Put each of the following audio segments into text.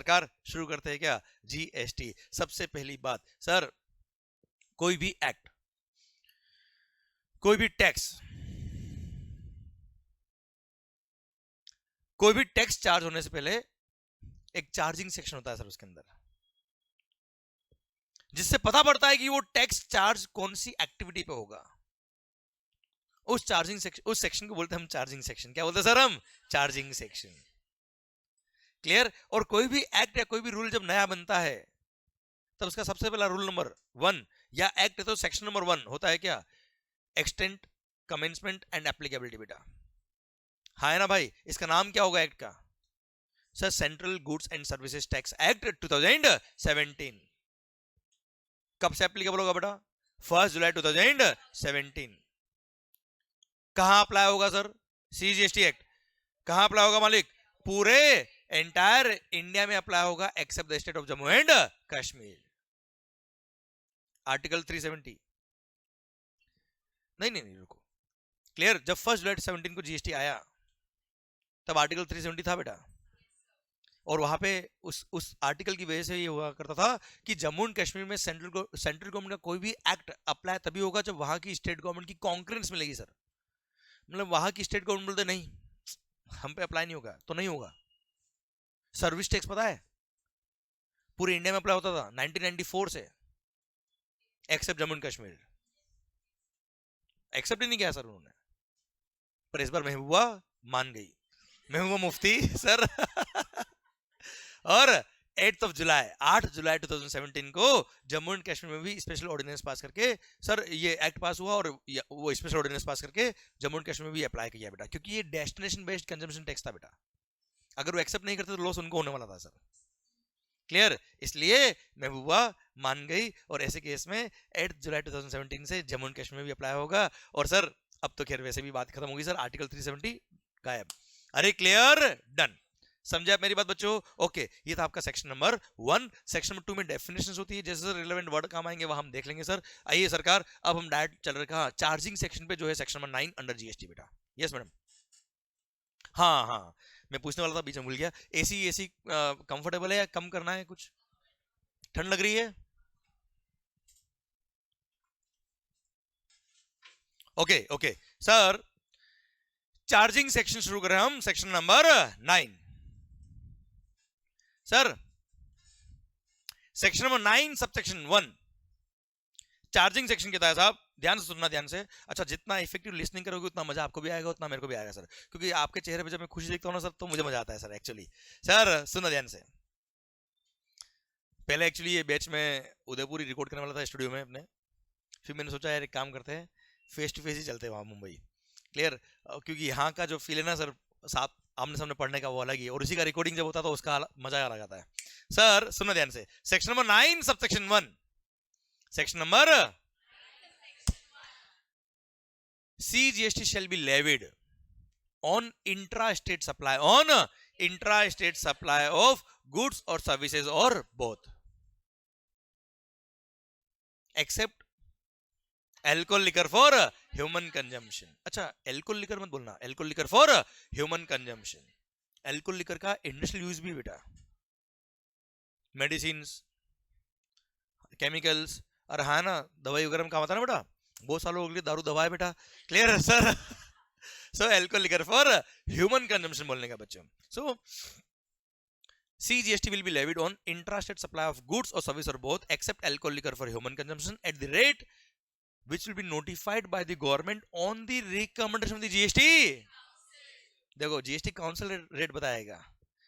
सरकार शुरू करते हैं क्या, जीएसटी। सबसे पहली बात सर, कोई भी एक्ट, कोई भी टैक्स, कोई भी टैक्स चार्ज होने से पहले एक चार्जिंग सेक्शन होता है सर उसके अंदर, जिससे पता पड़ता है कि वो टैक्स चार्ज कौन सी एक्टिविटी पे होगा। उस चार्जिंग सेक्शन, उस सेक्शन को बोलते हैं हम चार्जिंग सेक्शन। क्या बोलते हैं सर हम, चार्जिंग सेक्शन। क्लियर। और कोई भी एक्ट या कोई भी रूल जब नया बनता है तब उसका सबसे पहला रूल नंबर 1 या एक्ट है तो सेक्शन नंबर 1 होता है क्या, एक्सटेंट, कमेंसमेंट एंड एप्लीकेबिलिटी। बेटा हाँ है ना भाई, इसका नाम क्या होगा एक्ट का, sir central goods and services tax act 2017। कब से एप्लीकेबल होगा बेटा, 1 जुलाई 2017। कहां अप्लाई होगा सर, सीजीएसटी एक्ट कहां अप्लाई होगा मालिक, पूरे एंटायर इंडिया में अप्लाई होगा except the state of Jammu and Kashmir. Article 370, नहीं रुको, क्लियर। जब 1 जुलाई 2017 को जीएसटी आया तब आर्टिकल 370 था बेटा, और वहां पे उस आर्टिकल की वजह से ये हुआ करता था कि जम्मू एंड कश्मीर में सेंट्रल गवर्नमेंट का कोई भी एक्ट अप्लाई तभी होगा जब वहां की स्टेट गवर्नमेंट की कॉन्करेंस मिलेगी सर। मतलब वहां की स्टेट गवर्नमेंट बोलते नहीं हम पे अप्लाई नहीं होगा तो नहीं होगा। सर्विस टैक्स पता है पूरे इंडिया में अप्लाई होता था 1994 से, except Jammu and Kashmir. Except ही नहीं किया सर उन्होंने, पर इस बार महबूबा मान गई, महबूबा मुफ्ती सर और 8 जुलाई 2017 को जम्मू एंड कश्मीर में भी स्पेशल ऑर्डिनेंस पास करके सर ये एक्ट पास हुआ, और वो स्पेशल ऑर्डिनेंस पास करके जम्मू एंड कश्मीर में भी अप्लाई किया बेटा, क्योंकि ये डेस्टिनेशन बेस्ड कंजम्पशन टैक्स था बेटा। अगर वो एक्सेप्ट नहीं करते तो लॉस उनको होने वाला था सर। क्लियर। इसलिए महबूबा मान गई, और ऐसे केस में 8 जुलाई 2017 से जम्मू एंड कश्मीर में भी अप्लाई होगा। और सर अब तो खैर वैसे भी बात खत्म होगी सर, आर्टिकल 370 गायब। अरे क्लियर, डन, समझे आप मेरी बात बच्चों। ओके, ये था आपका सेक्शन नंबर 1। सेक्शन नंबर 2 में डेफिनेशंस होती है, जैसे रिलेवेंट वर्ड काम आएंगे वहां हम देख लेंगे सर। आइए सरकार, अब हम डायरेक्ट चल रहे हैं चार्जिंग सेक्शन पे, जो है सेक्शन नंबर 9 अंडर जीएसटी बेटा। Yes madam. हाँ मैं पूछने वाला था, बीच में भूल गया। एसी कंफर्टेबल है या कम करना है, कुछ ठंड लग रही है? ओके सर, चार्जिंग सेक्शन शुरू करें हम, section number 9 sir. Section number 9 sub section 1 charging section के तहत साहब ध्यान से सुनना, ध्यान से। अच्छा, जितना इफेक्टिव लिसनिंग करोगे उतना मजा आपको भी आएगा, उतना मेरे को भी आएगा सर, क्योंकि आपके चेहरे पे जब मैं खुशी देखता हूँ ना सर तो मुझे मजा आता है सर एक्चुअली। सर सुनो ध्यान से। पहले एक्चुअली ये बैच में उदयपुर ही रिकॉर्ड करने वाला था स्टूडियो में अपने, फिर मैंने सोचा यार एक काम करते हैं फेस टू फेस ही चलते हैं वहाँ मुंबई। क्लियर। क्योंकि यहाँ का जो फील है ना सर, साथ आमने सामने पढ़ने का वो अलग ही है, और उसी का रिकॉर्डिंग जब होता है तो उसका मजा अलग आता है। सर सुनो ध्यान से, section number 9 sub section 1, section number CGST shall be levied on intra-state supply of goods or services or both, except alcohol liquor for human consumption. अच्छा, alcohol liquor मत बोलना, alcohol liquor for human consumption. alcohol liquor का industrial use भी बेटा, medicines, chemicals, और हाँ ना दवाई वगैरह में काम आता है ना बेटा, बहुत सालों के लिए दारू दवा है बेटा। क्लियर है sir. So alcohol liquor for human consumption बोलने का बच्चों। सो CGST will be levied on intrastate supply of goods or service or both, except alcohol liquor for human consumption, at the rate which will be notified by the government on the recommendation of the GST. देखो GST council rate बताएगा,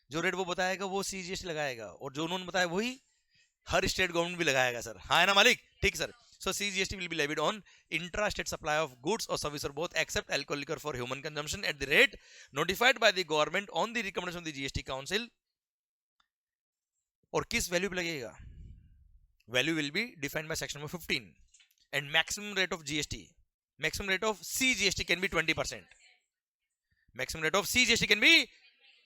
जो rate वो बताएगा वो CGST लगाएगा, और जो उन्होंने बताया वही हर स्टेट गवर्नमेंट भी लगाएगा सर। हाँ है ना मालिक, ठीक sir. So CGST will be levied on intrastate supply of goods or service or both, except alcohol liquor for human consumption, at the rate notified by the government on the recommendation of the GST council. और किस value पे लगेगा? Value will be defined by section number 15, and maximum rate of GST, maximum rate of CGST can be 20%. Maximum rate of CGST can be,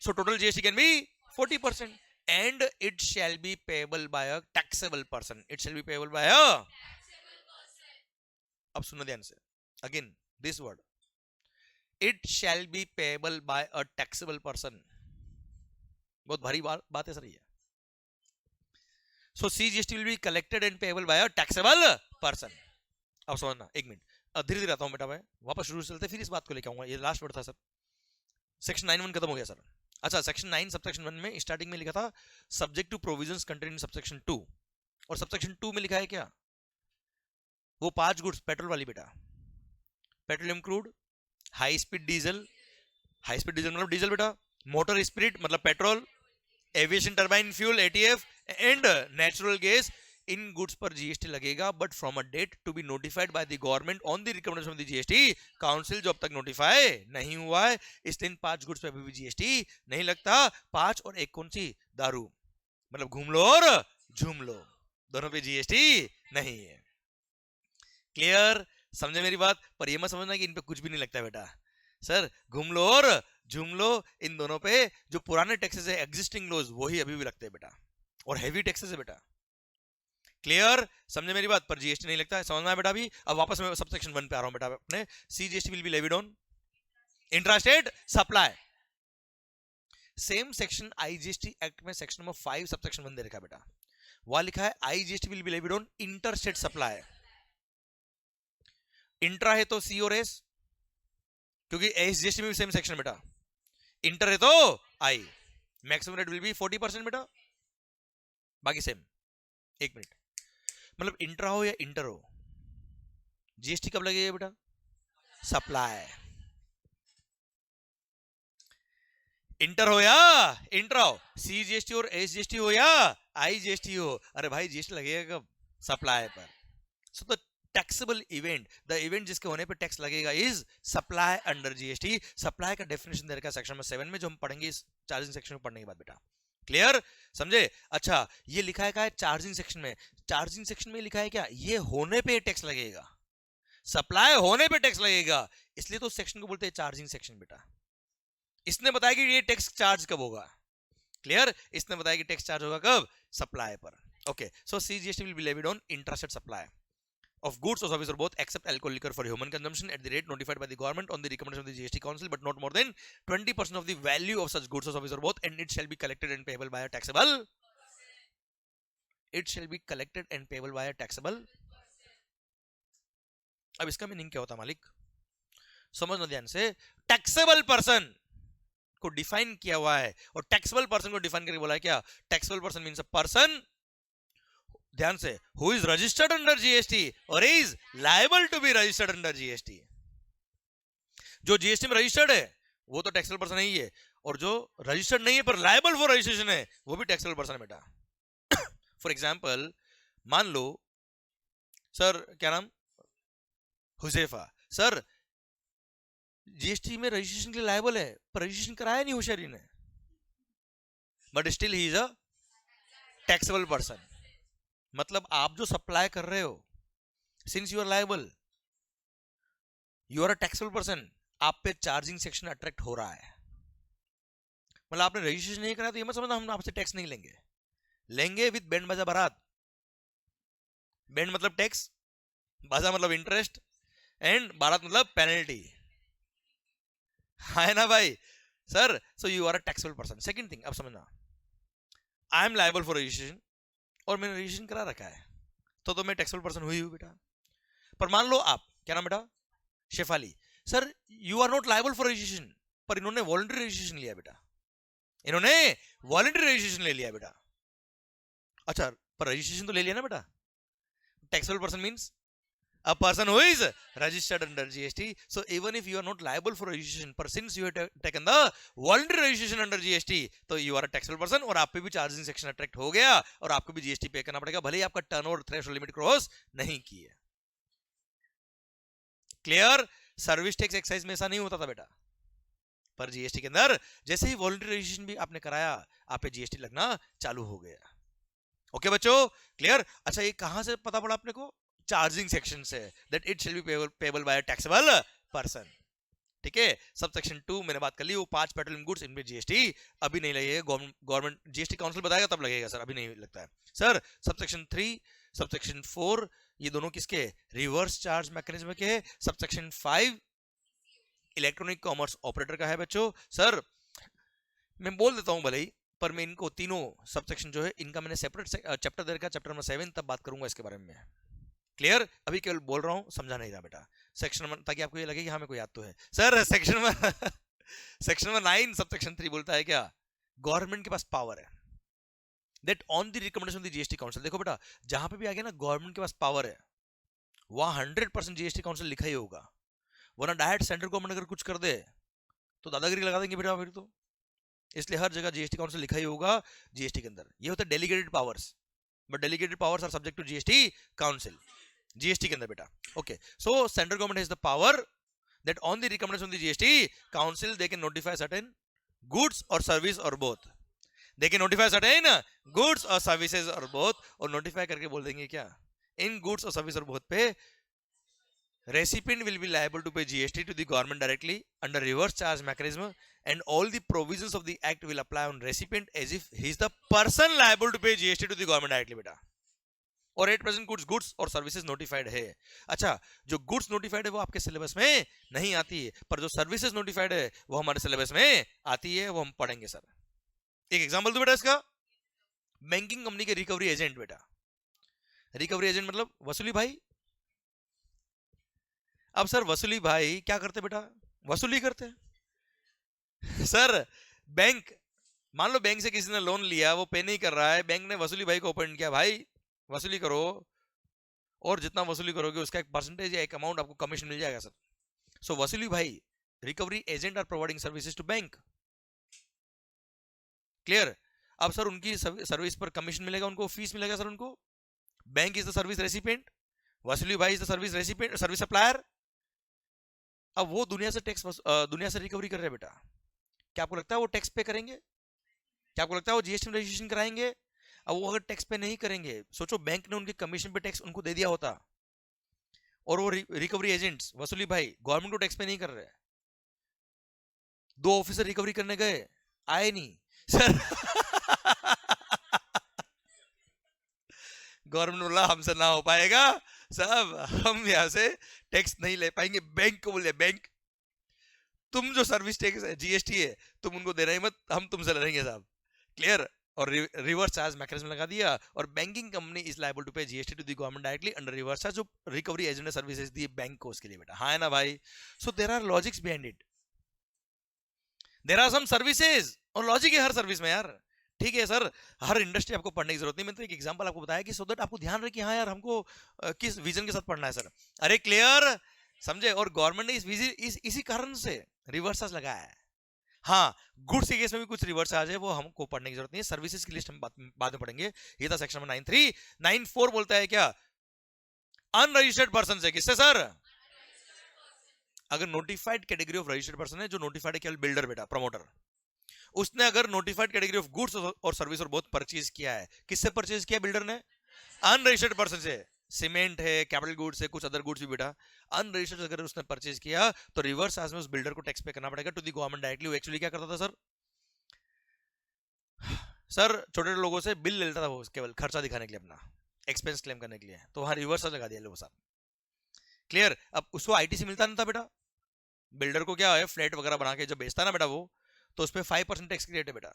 so total GST can be 40%, and it shall be payable by a taxable person. It shall be payable by a, अब सुनो ध्यान से, again this word, it shall be payable by a taxable person. बहुत भारी बात है sir ये, सो CGST will be collected and payable by a taxable person. अब समझना, एक मिनट धीरे धीरे आता हूं बेटा, मैं वापस शुरू से चलते फिर इस बात को लेके आऊंगा। ये लास्ट वर्ड था सर, सेक्शन 9(1) खत्म हो गया सर। अच्छा, सेक्शन 9 सबसेक्शन 1 में स्टार्टिंग में लिखा था subject to provisions contained in subsection 2, और सबसेक्शन 2 में लिखा है क्या, वो 5 गुड्स पेट्रोल वाली बेटा, petroleum crude, high speed diesel, high speed diesel मतलब डीजल बेटा, मोटर स्पिरिट मतलब petrol, aviation turbine fuel ATF and natural gas, इन गुड्स पर जीएसटी लगेगा but from a date to be notified by the government on the recommendation of the GST council, जो अब तक notify नहीं हुआ है, इसलिए इन 5 गुड्स पे अभी भी जीएसटी नहीं लगता। 5 और एक कौन सी, दारू, मतलब घूम लो और झूम लो, दोनों पे जीएसटी नहीं है। क्लियर, समझे मेरी बात? पर ये मत समझना कि इन पे कुछ भी नहीं लगता बेटा। सर घूम लो और झूम लो, इन दोनों पे जो पुराने टैक्सेस है, एग्जिस्टिंग लॉज, वही अभी भी लगते हैं बेटा, और हैवी टैक्सेस है बेटा। क्लियर, समझे मेरी बात? पर जीएसटी नहीं लगता है, समझ में आया बेटा? अभी अब वापस मैं सबसेक्शन 1 पे आ रहा हूं बेटा अपने। CGST will be levied on intrastate supply. Same section IGST act में सेक्शन नंबर 5 सबसेक्शन 1 दे रखा है बेटा, वहां लिखा है IGST will be levied on interstate supply. Intra है तो C और S, क्योंकि SGST में भी सेम सेक्शन बेटा, इंटर है तो I, maximum rate will be 40% बेटा, बाकी सेम। एक मिनट, मतलब इंट्रा हो या इंटर हो, जीएसटी कब लगेगा बेटा? सप्लाई। इंटर हो या इंट्रा हो, CGST और SGST हो या IGST हो, अरे भाई जीएसटी लगेगा कब? सप्लाई पर। So the taxable event, the event जिसके होने पे टैक्स लगेगा is supply under GST. Supply का डेफिनेशन दे रखा है सेक्शन नंबर 7 में, जो हम पढ़ेंगे इस चार्जिंग सेक्शन में पढ़ने के बाद बेटा। क्लियर, समझे? अच्छा, ये लिखा है क्या है चार्जिंग सेक्शन में? चार्जिंग सेक्शन में लिखा है क्या, ये होने पे टैक्स लगेगा, सप्लाई होने पे टैक्स लगेगा, इसलिए तो सेक्शन को बोलते हैं चार्जिंग सेक्शन बेटा। इसने बताया कि ये टैक्स चार्ज कब होगा। क्लियर, इसने बताया कि टैक्स चार्ज होगा कब? सप्लाई पर। Okay, so CGST will be levied on intrastate supply of goods or services or both except alcohol liquor for human consumption at the rate notified by the government on the recommendation of the GST Council, but not more than 20% of the value of such goods or services or both, and it shall be collected and payable by a taxable. It shall be collected and payable by a taxable. अब इसका meaning क्या होता है मालिक? समझना ध्यान से। Taxable person को डिफाइन किया हुआ है, और टैक्सेबल पर्सन को डिफाइन करके बोला है क्या? Taxable person means a person, ध्यान से, who is registered under GST और is liable to be registered under GST. जो जीएसटी में रजिस्टर्ड है वो तो टैक्सेबल पर्सन नहीं है, और जो रजिस्टर्ड नहीं है पर लायबल फॉर रजिस्ट्रेशन है वो भी टैक्सेबल पर्सन है बेटा। फॉर एग्जांपल, मान लो सर, क्या नाम, हुजैफा सर, जीएसटी में रजिस्ट्रेशन के लिए लायबल है पर रजिस्ट्रेशन कराया नहीं होशियारी ने, but still he is a taxable person. मतलब आप जो सप्लाई कर रहे हो, since you are liable, you are a taxable person, आप पे चार्जिंग सेक्शन अट्रैक्ट हो रहा है। मतलब आपने रजिस्ट्रेशन नहीं करा तो ये मत समझना हम आपसे टैक्स नहीं लेंगे, लेंगे विद बैंड बाजा बारात। बैंड मतलब टैक्स, बाजा मतलब इंटरेस्ट, एंड बारात मतलब पेनल्टी, है ना भाई? Sir, so you are a taxable person. Second thing, अब समझना, I am liable for registration और मैंने रजिस्ट्रेशन करा रखा है, तो मैं टैक्सेबल पर्सन हुई हूं बेटा। पर मान लो आप, क्या नाम बेटा? Shefali, sir you are not liable for registration, पर इन्होंने वॉलंटरी रजिस्ट्रेशन लिया बेटा, इन्होंने वॉलंटरी रजिस्ट्रेशन ले लिया बेटा। अच्छा, पर रजिस्ट्रेशन तो ले लिया ना बेटा। Taxable person means a person who is registered under GST. So even if you are not liable for registration, but since you have taken the voluntary registration under GST, तो you are a taxable person, और आप पे भी charging section attract हो गया और आपको भी जीएसटी पे करना पड़ेगा, भले ही आपका टर्नओवर थ्रेशोल्ड लिमिट क्रॉस नहीं की है। क्लियर, सर्विस टैक्स एक्साइज में ऐसा नहीं होता था बेटा, पर जीएसटी के अंदर जैसे ही वॉलंटरी रजिस्ट्रेशन भी आपने कराया, आप पे जीएसटी लगना चालू हो गया। ओके बच्चों, क्लियर? अच्छा, ये कहां से पता पड़ा अपने को? चार्जिंग सेक्शन से, that it shall be payable by a taxable person. ठीक है, सब सेक्शन 2 मैंने बात कर ली, वो 5 पेट्रोलियम गुड्स, इनमें जीएसटी अभी नहीं लगेगा, गवर्नमेंट जीएसटी काउंसिल बताएगा तब लगेगा सर, अभी नहीं लगता है sir. Sub section 3, sub section 4, ये दोनों किसके? रिवर्स चार्ज मैकेनिज्म के। Sub section 5 electronic commerce operator का है बच्चों। सर मैं बोल देता हूं भले ही, पर मैं इनको तीनों सबसेक्शन जो है इनका मैंने सेपरेट चैप्टर दे रखा, चैप्टर नंबर 7 तब बात करूंगा इसके बारे में। क्लियर? अभी केवल बोल रहा हूं, समझा नहीं रहा बेटा सेक्शन नंबर, ताकि आपको ये लगे कि हाँ मेरे को याद तो है sir. Section number section number 9 subsection 3 बोलता है क्या, गवर्नमेंट के पास पावर है that on the recommendation of the GST council. देखो बेटा जहां पे भी आ गया ना गवर्नमेंट के पास पावर है, वहां 100% जीएसटी काउंसिल लिखा ही होगा, वरना डायरेक्ट सेंट्रल गवर्नमेंट अगर कुछ कर दे तो दादागिरी लगा देंगे बेटा फिर तो। इसलिए हर जगह जीएसटी काउंसिल लिखा ही होगा जीएसटी के अंदर। ये होता है delegated powers, but delegated powers are subject to GST council, GST के अंदर बेटा। Okay, so central government has the power that on the recommendation of the GST council they can notify certain goods और service और both, they can notify certain goods or services or both, और notify करके बोल देंगे क्या, इन goods और service और बोथ पे recipient will be liable to pay GST to the government directly under reverse charge mechanism, and all the provisions of the act will apply on recipient as if he is the person liable to pay GST to the government directly बेटा। और 8% goods or services notified है। अच्छा, जो goods notified है वो आपके syllabus में नहीं आती है, पर जो सर्विसेज नोटिफाइड है वो हमारे सिलेबस में आती है, वो हम पढ़ेंगे सर। एक एग्जांपल दो बेटा इसका, बैंकिंग कंपनी के रिकवरी एजेंट बेटा। रिकवरी एजेंट मतलब वसूली भाई। अब सर वसूली भाई क्या करते बेटा, वसूली करते हैं सर। बैंक, मान लो बैंक से किसी ने लोन लिया, वो पे नहीं कर रहा है, बैंक ने वसूली भाई को अपॉइंट किया, भाई वसूली करो, और जितना वसूली करोगे उसका एक परसेंटेज या एक अमाउंट आपको कमीशन मिल जाएगा सर। सो वसूली भाई recovery agent are providing services to bank. Clear? अब सर उनकी सर्विस पर कमीशन मिलेगा, उनको फीस मिलेगा सर उनको। Bank is the service recipient, वसूली भाई is the service recipient, service supplier. अब वो दुनिया से रिकवरी कर रहे हैं बेटा, क्या आपको लगता है वो टैक्स पे करेंगे? क्या आपको लगता है वो जीएसटी रजिस्ट्रेशन कराएंगे? अब वो अगर टैक्स पे नहीं करेंगे, सोचो बैंक ने उनके कमीशन पे टैक्स उनको दे दिया होता, और वो रिकवरी एजेंट्स वसूली भाई गवर्नमेंट को टैक्स पे नहीं कर रहे, 2 ऑफिसर रिकवरी करने गए, आए नहीं सर गवर्नमेंट बोला हमसे ना हो पाएगा साहब, हम यहाँ से टैक्स नहीं ले पाएंगे। बैंक को बोले बैंक तुम जो सर्विस टैक्स है जीएसटी है तुम उनको देना ही मत, हम तुमसे लड़ेंगे साहब। क्लियर? और रिवर्स चार्ज मैकेनिज्म लगा दिया, और banking company is liable to pay GST to the government directly under reverse charge, जो रिकवरी एजेंट ने सर्विसेज दी बैंक को उसके लिए बेटा। हाँ है ना भाई? So there are logics behind it, there are some services, और लॉजिक है हर सर्विस में यार। ठीक है सर, हर इंडस्ट्री आपको पढ़ने की जरूरत नहीं, मैंने तो एक एग्जांपल आपको बताया कि सो दैट आपको ध्यान रहे कि हाँ यार हमको किस विजन के साथ पढ़ना है सर। अरे क्लियर? समझे? और गवर्नमेंट ने इसी कारण से रिवर्स चार्ज लगाया है। हाँ, गुड्स के केस में भी कुछ रिवर्स चार्ज है, वो हमको पढ़ने की जरूरत नहीं है, सर्विसेज की लिस्ट हम बाद में पढ़ेंगे। ये था सेक्शन नंबर 9.3। 9.4 बोलता है क्या, अनरजिस्टर्ड पर्सन से, किससे सर? अगर notified category of registered person है, जो नोटिफाइड है केवल बिल्डर बेटा, प्रमोटर, उसने अगर नोटिफाइड कैटेगरी ऑफ गुड्स और सर्विस और बहुत परचेज किया है, किससे परचेज किया बिल्डर ने? अनरजिस्टर्ड पर्सन से। सीमेंट है, कैपिटल गुड्स है, कुछ अदर गुड्स भी बेटा अनरजिस्टर्ड अगर उसने परचेज किया तो रिवर्स चार्ज में उस बिल्डर को टैक्स पे करना पड़ेगा टू द गवर्नमेंट डायरेक्टली। वो एक्चुअली क्या करता था सर? सर छोटे लोगों से बिल ले लेता था, वो केवल खर्चा दिखाने के लिए, अपना एक्सपेंस क्लेम करने के लिए, तो वहां रिवर्स चार्ज लगा दिया लोगों साहब। क्लियर? अब उसको आईटीसी मिलता नहीं था बेटा, बिल्डर को क्या है फ्लैट वगैरह बना के जब बेचता है ना बेटा वो, तो उस पर 5% टैक्स की रेट है बेटा,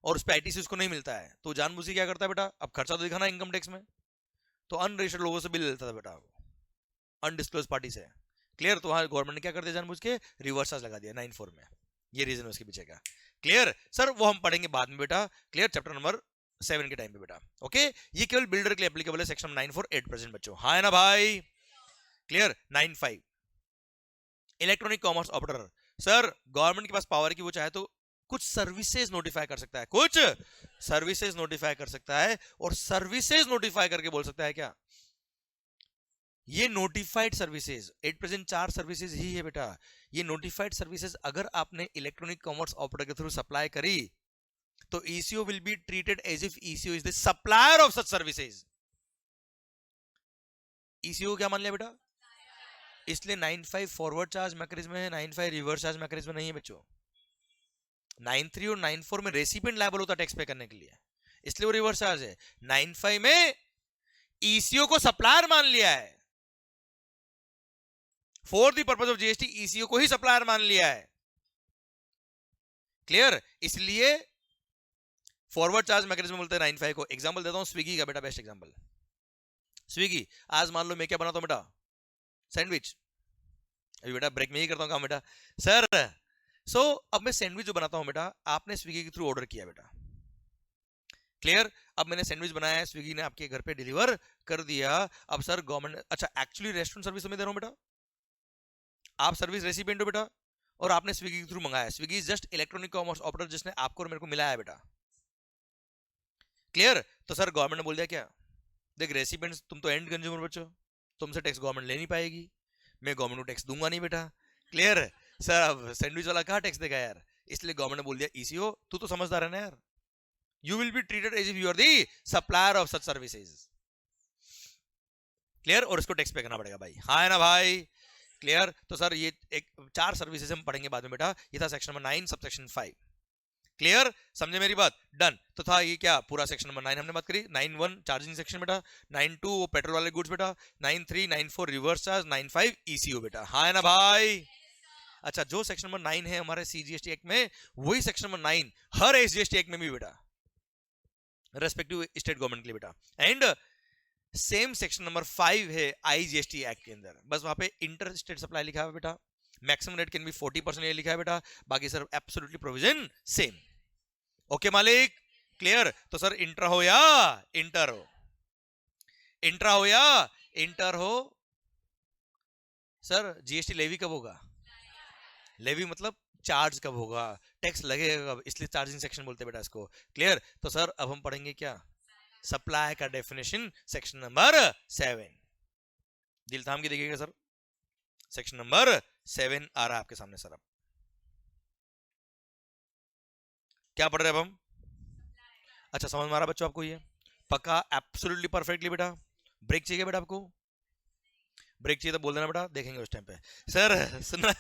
और उस पर आईटीसी उसको नहीं मिलता है, तो जानबूझ के क्या करता है बेटा, अब खर्चा तो दिखाना इनकम टैक्स में, तो अनरजिस्टर्ड लोगों से बिल लेता था बेटा, अनडिस्क्लोज पार्टी से। क्लियर? तो वहां गवर्नमेंट ने क्या कर दिया, जानबूझ के रिवर्स चार्ज लगा दिया 9.4 में। ये रीजन है उसके पीछे का। Clear sir? वो हम पढ़ेंगे बाद में बेटा, क्लियर, चैप्टर नंबर 7 के टाइम पे बेटा। ओके, ये केवल बिल्डर के लिए एप्लीकेबल है, सेक्शन 9.4 8% बच्चों। हाँ है ना भाई? Clear? 9.5 electronic commerce operator. Sir government के पास पावर की वो चाहे तो कुछ सर्विसेज नोटिफाई कर सकता है, कुछ सर्विसेज नोटिफाई कर सकता है, और सर्विसेज नोटिफाई करके बोल सकता है क्या, ये नोटिफाइड सर्विसेज 8% 4 सर्विसेज ही है बेटा। ये नोटिफाइड सर्विसेज अगर आपने इलेक्ट्रॉनिक कॉमर्स ऑपरेटर के थ्रू सप्लाई करी तो ECO will be treated as if ECO is the supplier of such services. ECO क्या मान लिया बेटा? इसलिए 9.5 फॉरवर्ड चार्ज मैकेनिज्म है, 9.5 रिवर्स चार्ज मैकेनिज्म नहीं है बच्चों। 9.3 और 9.4 में रेसिपिएंट लायबल होता है टैक्स पे करने के लिए, इसलिए वो रिवर्स चार्ज है। 9.5 में ईसीओ को सप्लायर मान लिया है, for the purpose of GST eco को ही सप्लायर मान लिया है। क्लियर? इसलिए फॉरवर्ड चार्ज मैकेनिज्म बोलते हैं 95 को। एग्जांपल देता हूं स्विगी का बेटा, बेस्ट एग्जांपल। स्विगी, आज मान लो मैं क्या बनाता हूं बेटा, सैंडविच। अभी बेटा ब्रेक में ही करता हूं काम बेटा सर। सो अब मैं सैंडविच जो बनाता हूं बेटा, आपने स्विगी के थ्रू ऑर्डर किया बेटा, क्लियर। अब मैंने सैंडविच बनाया है, स्विगी ने आपके घर पे डिलीवर कर दिया। अब सर गवर्नमेंट, अच्छा एक्चुअली रेस्टोरेंट सर्विस में दे रहा हूं बेटा, आप सर्विस रेसिपिएंट हो बेटा, और आपने स्विगी के थ्रू मंगाया। Swiggy is just electronic commerce operator जिसने आपको और मेरे को मिलाया है बेटा, क्लियर। तो सर गवर्नमेंट ने बोल दिया क्या, देख रेसिपिएंट्स तुम तो एंड कंज्यूमर बच्चो, तुमसे टैक्स गवर्नमेंट ले नहीं पाएगी, मैं गवर्नमेंट को टैक्स दूंगा नहीं बेटा, क्लियर। सर अब सैंडविच वाला कहाँ टैक्स देगा यार, इसलिए गवर्नमेंट ने बोल दिया ईसीओ, तू तो समझदार है ना यार, you will be treated as if you are the supplier of such services, clear. और इसको टैक्स पे करना पड़ेगा भाई, हाँ है ना भाई, क्लियर। तो सर ये एक 4 सर्विसेज हम पढ़ेंगे बाद में बेटा, ये था section number 9 sub section 5, clear, समझे मेरी बात, डन। तो था ये क्या, पूरा सेक्शन नंबर 9 हमने बात करी। 9(1) चार्जिंग सेक्शन बेटा, 9(2) वो पेट्रोल वाले गुड्स बेटा, 9(3) 9(4) रिवर्स चार्ज, 9(5) ईसीओ बेटा, हाँ है ना भाई। अच्छा, जो सेक्शन नंबर 9 है हमारे सीजीएसटी एक्ट में, वही सेक्शन नंबर 9 हर एसजीएसटी एक्ट में भी बेटा, रेस्पेक्टिव स्टेट गवर्नमेंट के लिए बेटा। एंड सेम सेक्शन नंबर 5 है आईजीएसटी एक्ट के अंदर, बस वहां पे इंटर स्टेट सप्लाई लिखा है बेटा, मैक्सिमम रेट कैन बी 40% ये लिखा है बेटा, बाकी sir absolutely provision same. Okay मालिक, क्लियर। तो सर इंट्रा हो या इंटर हो, इंट्रा हो या इंटर हो। सर जीएसटी लेवी कब होगा, लेवी मतलब चार्ज कब होगा, टैक्स लगेगा कब, इसलिए चार्जिंग सेक्शन बोलते हैं बेटा इसको, क्लियर। तो सर अब हम पढ़ेंगे क्या, सप्लाई का डेफिनेशन, सेक्शन नंबर 7, दिल थाम के देखिएगा सर, सेक्शन नंबर 7 आ रहा है आपके सामने सर। अब क्या पढ़ रहे हैं अब हम, अच्छा समझ में आ रहा बच्चों आपको ये, पक्का एब्सोल्युटली परफेक्टली बेटा। ब्रेक चाहिए बेटा आपको, ब्रेक चाहिए तो बोल देना बेटा, देखेंगे उस टाइम पे। सर सुनना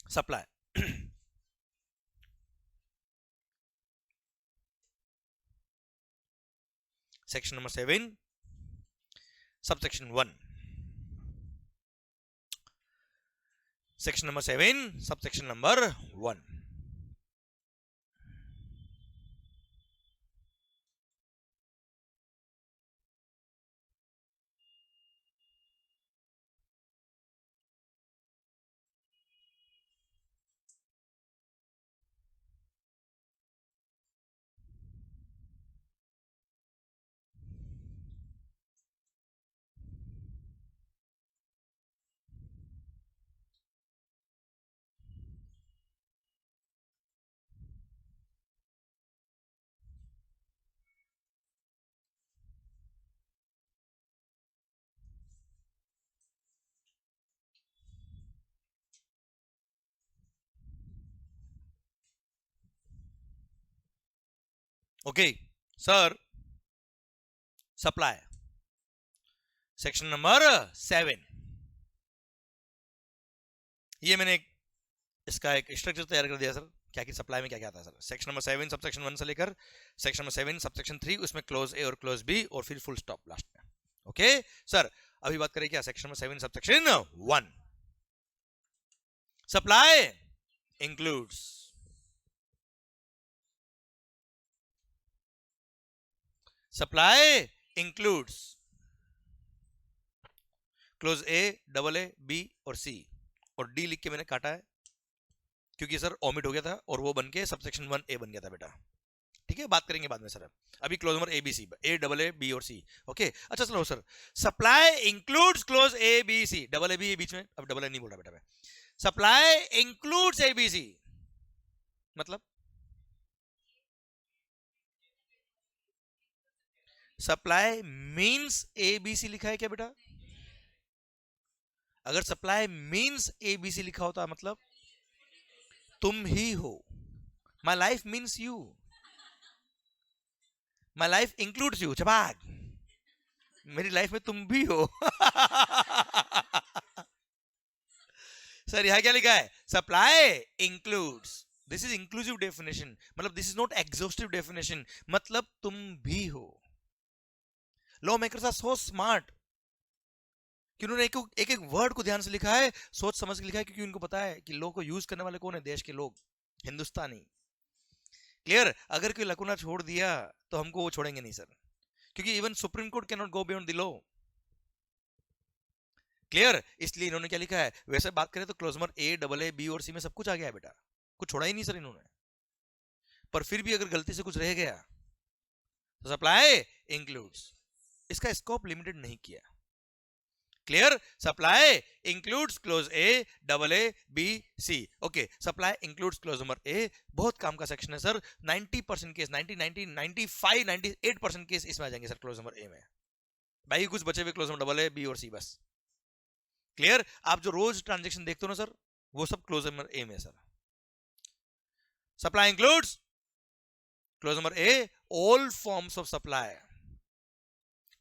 supply section number 7 subsection 1, section number 7 subsection number 1। Okay sir, supply section number 7, ये मैंने इसका एक स्ट्रक्चर तैयार कर दिया सर, क्या कि सप्लाई में क्या क्या आता है सर। सेक्शन नंबर 7 सबसेक्शन 1 से लेकर सेक्शन नंबर 7 सबसेक्शन 3, उसमें क्लोज ए और क्लोज बी और फिर फुल स्टॉप लास्ट में। ओके सर, अभी बात करें क्या, section number 7 subsection 1, supply includes, supply includes clause A, double A, B और सी, और डी लिख के मैंने काटा है क्योंकि सर ओमिट हो गया था और वो बन के सबसेक्शन 1 ए बन गया था बेटा, ठीक है, बात करेंगे बाद में सर। अभी clause number A B C, A double A B और सी, ओके। अच्छा चलो sir, supply includes clause A B C, double A B बीच में, अब डबल ए नहीं बोल रहा बेटा मैं, supply includes A B C मतलब supply means A B C लिखा है क्या बेटा, अगर supply means A B C लिखा होता मतलब तुम ही हो, my life means you, my life includes you, चपाक, मेरी लाइफ में तुम भी हो सर यहाँ क्या लिखा है, supply includes, this is inclusive definition, मतलब this is not exhaustive definition, मतलब तुम भी हो। Law makers are so smart कि उन्होंने एक एक वर्ड को ध्यान से लिखा है, सोच समझ के लिखा है, क्योंकि उनको पता है कि लॉ को यूज करने वाले कौन है, देश के लोग, हिंदुस्तानी। क्लियर? अगर कोई लकुना छोड़ दिया तो हमको वो छोड़ेंगे नहीं सर, क्योंकि even Supreme Court cannot go beyond the law. Clear? इसलिए इन्होंने क्या लिखा है, वैसे बात करें तो clause number A, double A, B और सी में सब कुछ आ गया है बेटा, कुछ छोड़ा ही नहीं सर इन्होंने। पर फिर भी अगर गलती से कुछ रह गया तो सप्लाई इंक्लूड्स, इसका स्कोप लिमिटेड नहीं किया। Clear? Supply includes clause A, double A, B, C. Okay, supply includes clause number A, बहुत काम का सेक्शन है सर। 90% केस, 90, 90, 95, 98% केस इसमें आ जाएंगे सर क्लोज नंबर ए में। बाकी कुछ बचे हुए clause number double A, B और सी बस। क्लियर? आप जो रोज ट्रांजेक्शन देखते हो ना सर, वो सब क्लोज नंबर ए में sir. Supply includes clause number A all forms of supply,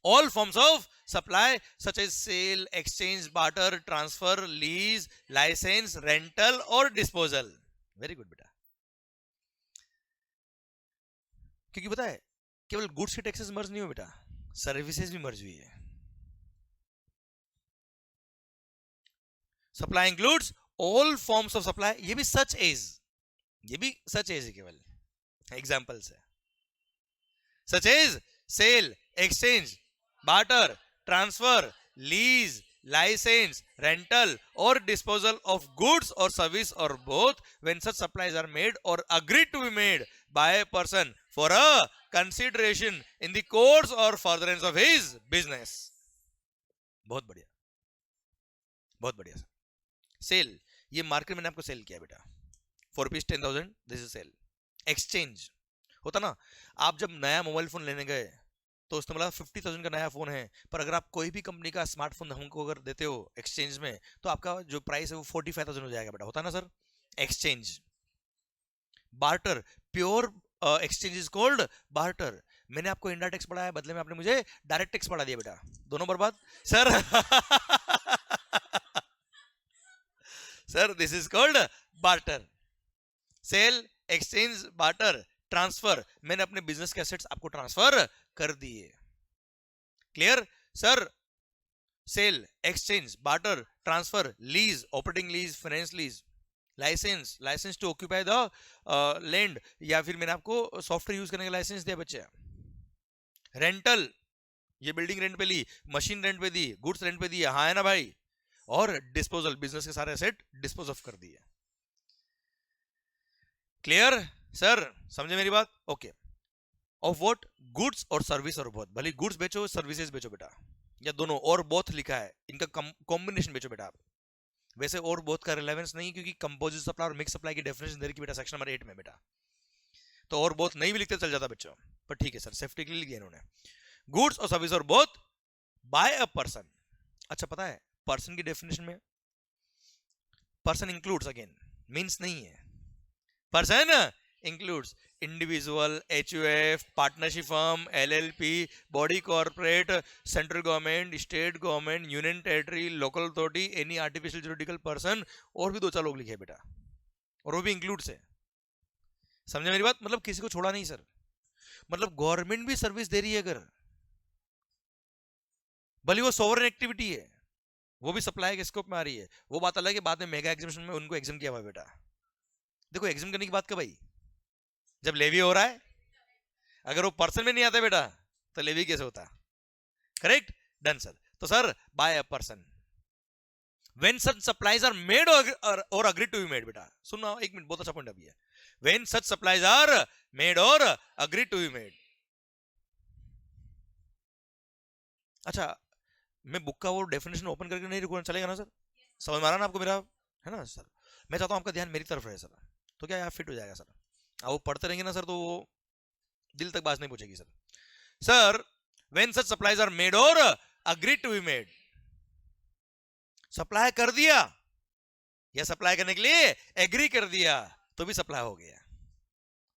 all forms of supply such as sale, exchange, barter, transfer, lease, license, rental or disposal। very good बेटा, क्योंकि पता है केवल गुड्स के taxes मर्ज नहीं हो बेटा, सर्विसेज भी मर्ज हुई है। Supply includes all forms of supply, ये भी सच एज, ये भी सच एज है, केवल एग्जांपल्स है। Such as sale, exchange, barter, transfer, lease, license, rental or disposal of goods or service or both when such supplies are made or agreed to be made by a person for a consideration in the course or furtherance of his business। बहुत बढ़िया, बहुत बढ़िया sir. Cell, ये market मैंने आपको cell किया बेटा, 4 rupees 10,000, this is sale. Exchange होता ना, आप जब नया मोबाइल फोन लेने गए तो उसने बोला 50,000 का नया फोन है, पर अगर आप कोई भी कंपनी का स्मार्टफोन हमको अगर देते हो एक्सचेंज में, तो आपका जो प्राइस है वो 45,000 हो जाएगा बेटा, होता है ना sir, exchange. Barter, pure exchange is called barter. मैंने आपको इंडा टैक्स पढ़ाया, बदले में आपने मुझे डायरेक्ट टैक्स पढ़ा दिया बेटा, दोनों बर्बाद सर। Sir this is called barter. Sale, exchange, barter, transfer, मैंने अपने बिजनेस के एसेट्स आपको ट्रांसफर कर दिए। Clear sir? Sale, exchange, barter, transfer, lease, operating lease, finance lease, licence, licence to occupy the land, या फिर मैंने आपको सॉफ्टवेयर यूज करने का लाइसेंस दिया बच्चे। रेंटल, ये बिल्डिंग रेंट पे ली, मशीन रेंट पे दी, गुड्स रेंट पे दिया, हाँ है ना भाई। और डिस्पोजल, बिजनेस के सारे एसेट डिस्पोज ऑफ कर दिए। Clear sir? समझे मेरी बात? ओके। Of what? गुड्स और सर्विस और बोथ, भले गुड्स बेचो सर्विसेज बेचो बेटा, या दोनों, और बोथ लिखा है, इनका कॉम्बिनेशन बेचो बेटा आप। वैसे और बोथ का रिलेवेंस नहीं, क्योंकि कंपोजिट सप्लाई और मिक्स सप्लाई की डेफिनेशन दे रखी बेटा सेक्शन नंबर 8 में बेटा, तो और बोथ नहीं भी लिखते चल जाता बच्चों, पर ठीक है सर, सेफ्टी के लिए लिखा इन्होंने। गुड्स और सर्विस और बोथ बाय अ पर्सन। अच्छा, पता है पर्सन की डेफिनेशन में पर्सन इंक्लूड्स अगेन मींस नहीं है, person includes individual, HUF, partnership firm, LLP, body corporate, central government, state government, union territory, local authority, any artificial juridical person, और भी 2-4 लोग लिखे बेटा, और वो भी इंक्लूड्स है। समझे मेरी बात? मतलब किसी को छोड़ा नहीं सर, मतलब गवर्नमेंट भी सर्विस दे रही है अगर, भले वो सोवरेन एक्टिविटी है, वो भी सप्लाई के स्कोप में आ रही है। वो बात अलग है, बाद में मेगा एग्जीबिशन में उनको एग्जाम किया हुआ बेटा। देखो एग्जाम करने की बात कब आई? जब लेवी हो रहा है। अगर वो पर्सन में नहीं आता बेटा तो लेवी कैसे होता? Correct, done sir. तो sir by a person when such supplies are made or agreed to be made, बेटा सुनना एक मिनट, बहुत अच्छा पॉइंट अभी है। when such supplies are made or agreed to be made। अच्छा, मैं बुक का वो डेफिनेशन ओपन करके नहीं रुकना, चलेगा ना सर? समझ में आ रहा ना आपको मेरा, है ना सर? मैं चाहता हूं आपका ध्यान मेरी तरफ रहे सर, तो क्या फिट हो जाएगा सर। अब वो पढ़ते रहेंगे ना सर, तो वो दिल तक बात नहीं पहुंचेगी sir. Sir when such supplies are made or agreed to be made, supply कर दिया या सप्लाई करने के लिए एग्री कर दिया तो भी सप्लाई हो गया,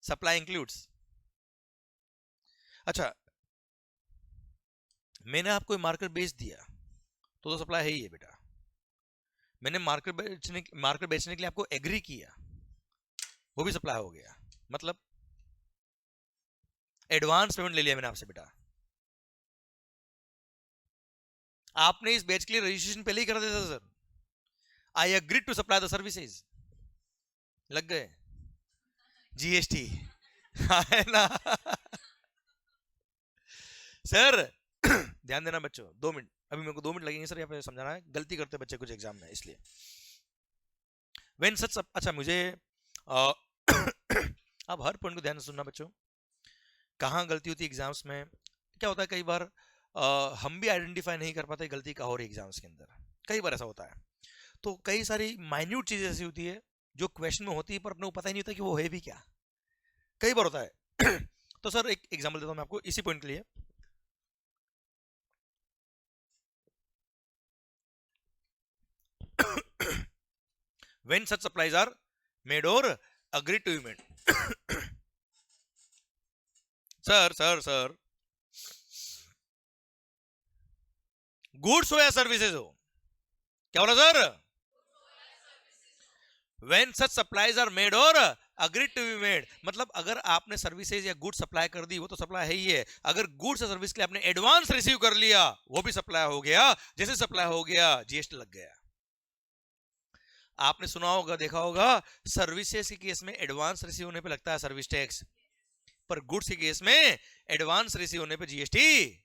सप्लाई इंक्लूड्स। अच्छा, मैंने आपको मार्केट बेच दिया तो सप्लाई है ही है बेटा। मैंने मार्केट बेचने के लिए आपको एग्री किया वो भी सप्लाई हो गया, मतलब एडवांस पेमेंट ले लिया मैंने आपसे बेटा। आपने इस बैच के लिए रजिस्ट्रेशन पहले ही कर दिया था sir, I agree to supply the services, लग गए जीएसटी है ना सर ध्यान देना बच्चों, 2 मिनट, अभी मेरे को 2 मिनट लगेंगे सर यहाँ पे समझाना है, गलती करते बच्चे कुछ एग्जाम में, इसलिए व्हेन सच, अच्छा मुझे अब हर पॉइंट को ध्यान से सुनना बच्चों, कहाँ गलती होती है एग्जाम्स में, क्या होता है कई बार हम भी आइडेंटिफाई नहीं कर पाते गलती कहाँ हो रही है एग्जाम्स के अंदर, कई बार ऐसा होता है। तो कई सारी माइन्यूट चीजें ऐसी होती है जो क्वेश्चन में होती है पर अपने को पता ही नहीं होता कि वो है भी क्या, कई बार होता है तो सर एक एग्जांपल देता हूं मैं आपको इसी पॉइंट के लिए। When such supplies are made or agreed to be made sir goods हो या सर्विसेज हो, क्या बोला sir, when such supplies are made or agreed to be made, मतलब अगर आपने सर्विसेज या गुड्स सप्लाई कर दी वो तो सप्लाई है ही है, अगर गुड्स या सर्विस के लिए आपने एडवांस रिसीव कर लिया वो भी सप्लाई हो गया, जैसे सप्लाई हो गया जीएसटी लग गया। आपने सुना होगा देखा होगा सर्विसेज के केस में एडवांस रिसीव होने पे लगता है सर्विस टैक्स, पर गुड्स के केस में एडवांस रिसीव होने पे जीएसटी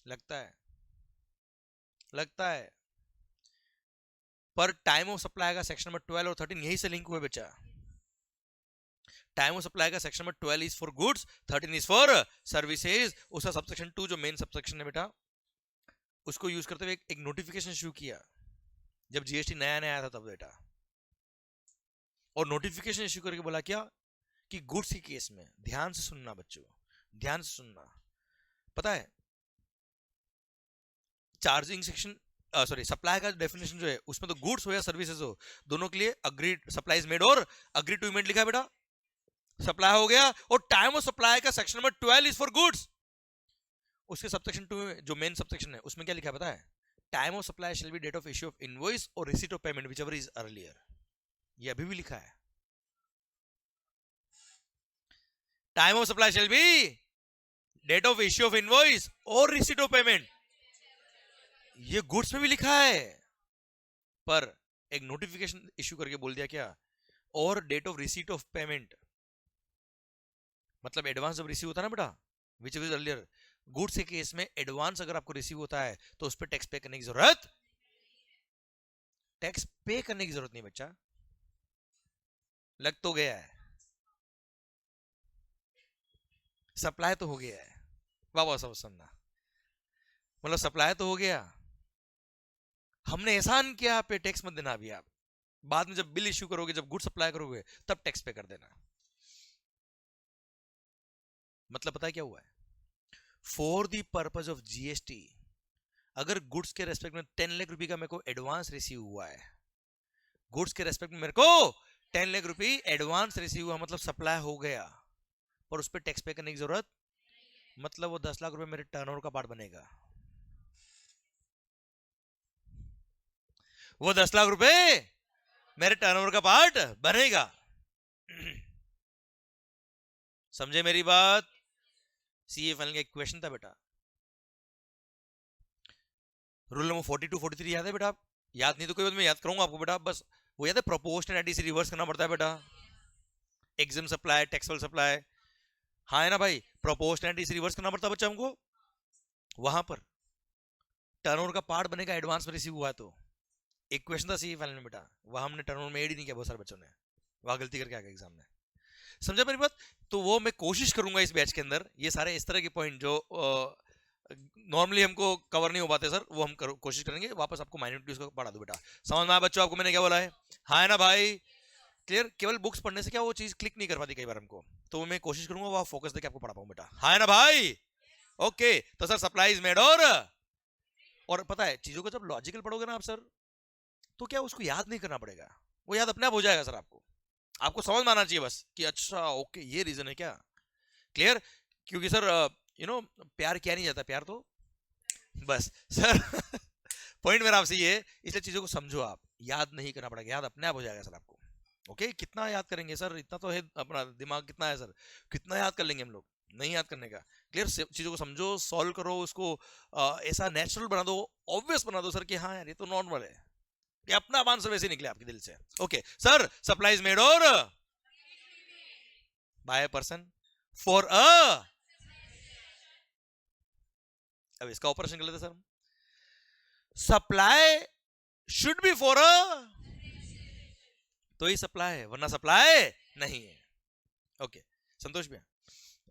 लगता है। पर टाइम ऑफ सप्लाई का सेक्शन नंबर 12 और 13 यही से लिंक हुए बच्चा, टाइम ऑफ सप्लाई का section number 12 is for goods, 13 is for services. उसका सबसेक्शन 2 जो मेन सबसेक्शन है बेटा, उसको यूज करते हुए एक नोटिफिकेशन इशू किया जब जीएसटी नया आया था तब बेटा, और नोटिफिकेशन इशू करके बोला क्या कि गुड्स के केस में, ध्यान से सुनना बच्चों, ध्यान से सुनना, पता है चार्जिंग सेक्शन सॉरी सप्लाई का डेफिनेशन जो है उसमें तो गुड्स हो या सर्विसेज हो दोनों के लिए अग्रीड सप्लाईज मेड और अग्रीड टू मेड लिखा है बेटा, सप्लाई हो गया। और टाइम ऑफ सप्लाई का section number 12 is for goods, उसके सबसेक्शन 2 में जो मेन सबसेक्शन है उसमें क्या लिखा है पता है, time of supply shall be date of issue of invoice और receipt of payment whichever is earlier, ये अभी भी लिखा है, time of supply shall be date of issue of invoice और रिसीट ऑफ पेमेंट, ये गुड्स में भी लिखा है, पर एक नोटिफिकेशन इश्यू करके बोल दिया क्या, और date of receipt of payment, मतलब एडवांस जब रिसीव होता है ना बेटा विच इज अर्लियर, गुड्स के केस में एडवांस अगर आपको रिसीव होता है तो उस पर टैक्स पे करने की जरूरत, टैक्स पे करने की जरूरत नहीं बच्चा, लग तो गया है, सप्लाई तो हो गया है, वाह सब सुनना, मतलब सप्लाई तो हो गया, हमने एहसान किया पे टैक्स मत देना, अभी आप बाद में जब बिल इश्यू करोगे जब गुड सप्लाई करोगे तब टैक्स पे कर देना। मतलब पता है क्या हुआ है, for the purpose of GST अगर गुड्स के रेस्पेक्ट में 10 लाख रुपए का मेरे को एडवांस रिसीव हुआ है, गुड्स के रेस्पेक्ट में मेरे को 10 लाख रुपए एडवांस रिसीव हुआ मतलब सप्लाई हो गया, पर उस पर टैक्स पे करने की जरूरत, मतलब वो 10 लाख रुपए मेरे टर्नओवर का पार्ट बनेगा, वो 10 लाख रुपए मेरे टर्नओवर का पार्ट बनेगा समझे मेरी बात। सीए फाइनल का एक क्वेश्चन था बेटा, रूल नंबर 42 43 याद है बेटा, याद नहीं तो कोई बात मैं याद करूंगा आपको बेटा, बस वो याद है प्रोपोर्शनल एडीसी रिवर्स करना पड़ता है बेटा, एग्जाम सप्लाई टैक्सेबल सप्लाई, हाँ है ना भाई, प्रोपोर्शनल एडीसी रिवर्स करना पड़ता है बच्चा हमको, वहां पर टर्नओवर का पार्ट बनेगा एडवांस में रिसीव हुआ है, तो एक क्वेश्चन था सी फाइनल में बेटा, वहां हमने टर्नओवर में ऐड ही नहीं किया, बहुत सारे बच्चों ने वहां गलती करके आ गए एग्जाम में, समझा मेरी बात। तो वो मैं कोशिश करूंगा इस बैच के अंदर ये सारे इस तरह के पॉइंट जो नॉर्मली हमको कवर नहीं हो पाते सर, वो हम कोशिश करेंगे वापस आपको माइन्यूटली उसको पढ़ा दो बेटा, समझ में आया बच्चों आपको मैंने क्या बोला है, हाँ है ना भाई, क्लियर। केवल बुक्स पढ़ने से क्या वो चीज क्लिक नहीं कर पाती कई बार हमको, तो मैं कोशिश करूंगा वो फोकस देके आपको पढ़ा पाऊं बेटा, हाँ है ना भाई, ओके। तो सर सप्लाई इज मेड और पता है चीजों को जब लॉजिकल पढ़ोगे ना आप सर तो क्या उसको याद नहीं करना पड़ेगा, वो याद अपने आप हो जाएगा सर, आपको समझ में आना चाहिए बस कि अच्छा ओके ये रीजन है क्या, क्लियर। क्योंकि सर प्यार किया नहीं जाता, प्यार तो बस सर पॉइंट मेरा आपसे ये है, इसलिए चीजों को समझो, आप याद नहीं करना पड़ेगा, याद अपने आप हो जाएगा सर आपको, ओके कितना याद करेंगे सर, इतना तो है अपना दिमाग कितना है सर, कितना याद कर लेंगे हम लोग, नहीं याद करने का। क्लियर, चीजों को समझो, सॉल्व करो उसको, ऐसा नेचुरल बना दो, ऑब्वियस बना दो सर कि हाँ यार ये तो नॉर्मल है, कि अपना आंसर वैसे निकले आपके दिल से। Okay sir, supply is made और by a person for a, अब इसका ऑपरेशन कर लेते sir, supply should be for a, तो ही सप्लाई है, वरना सप्लाई नहीं है। ओके संतोष भैया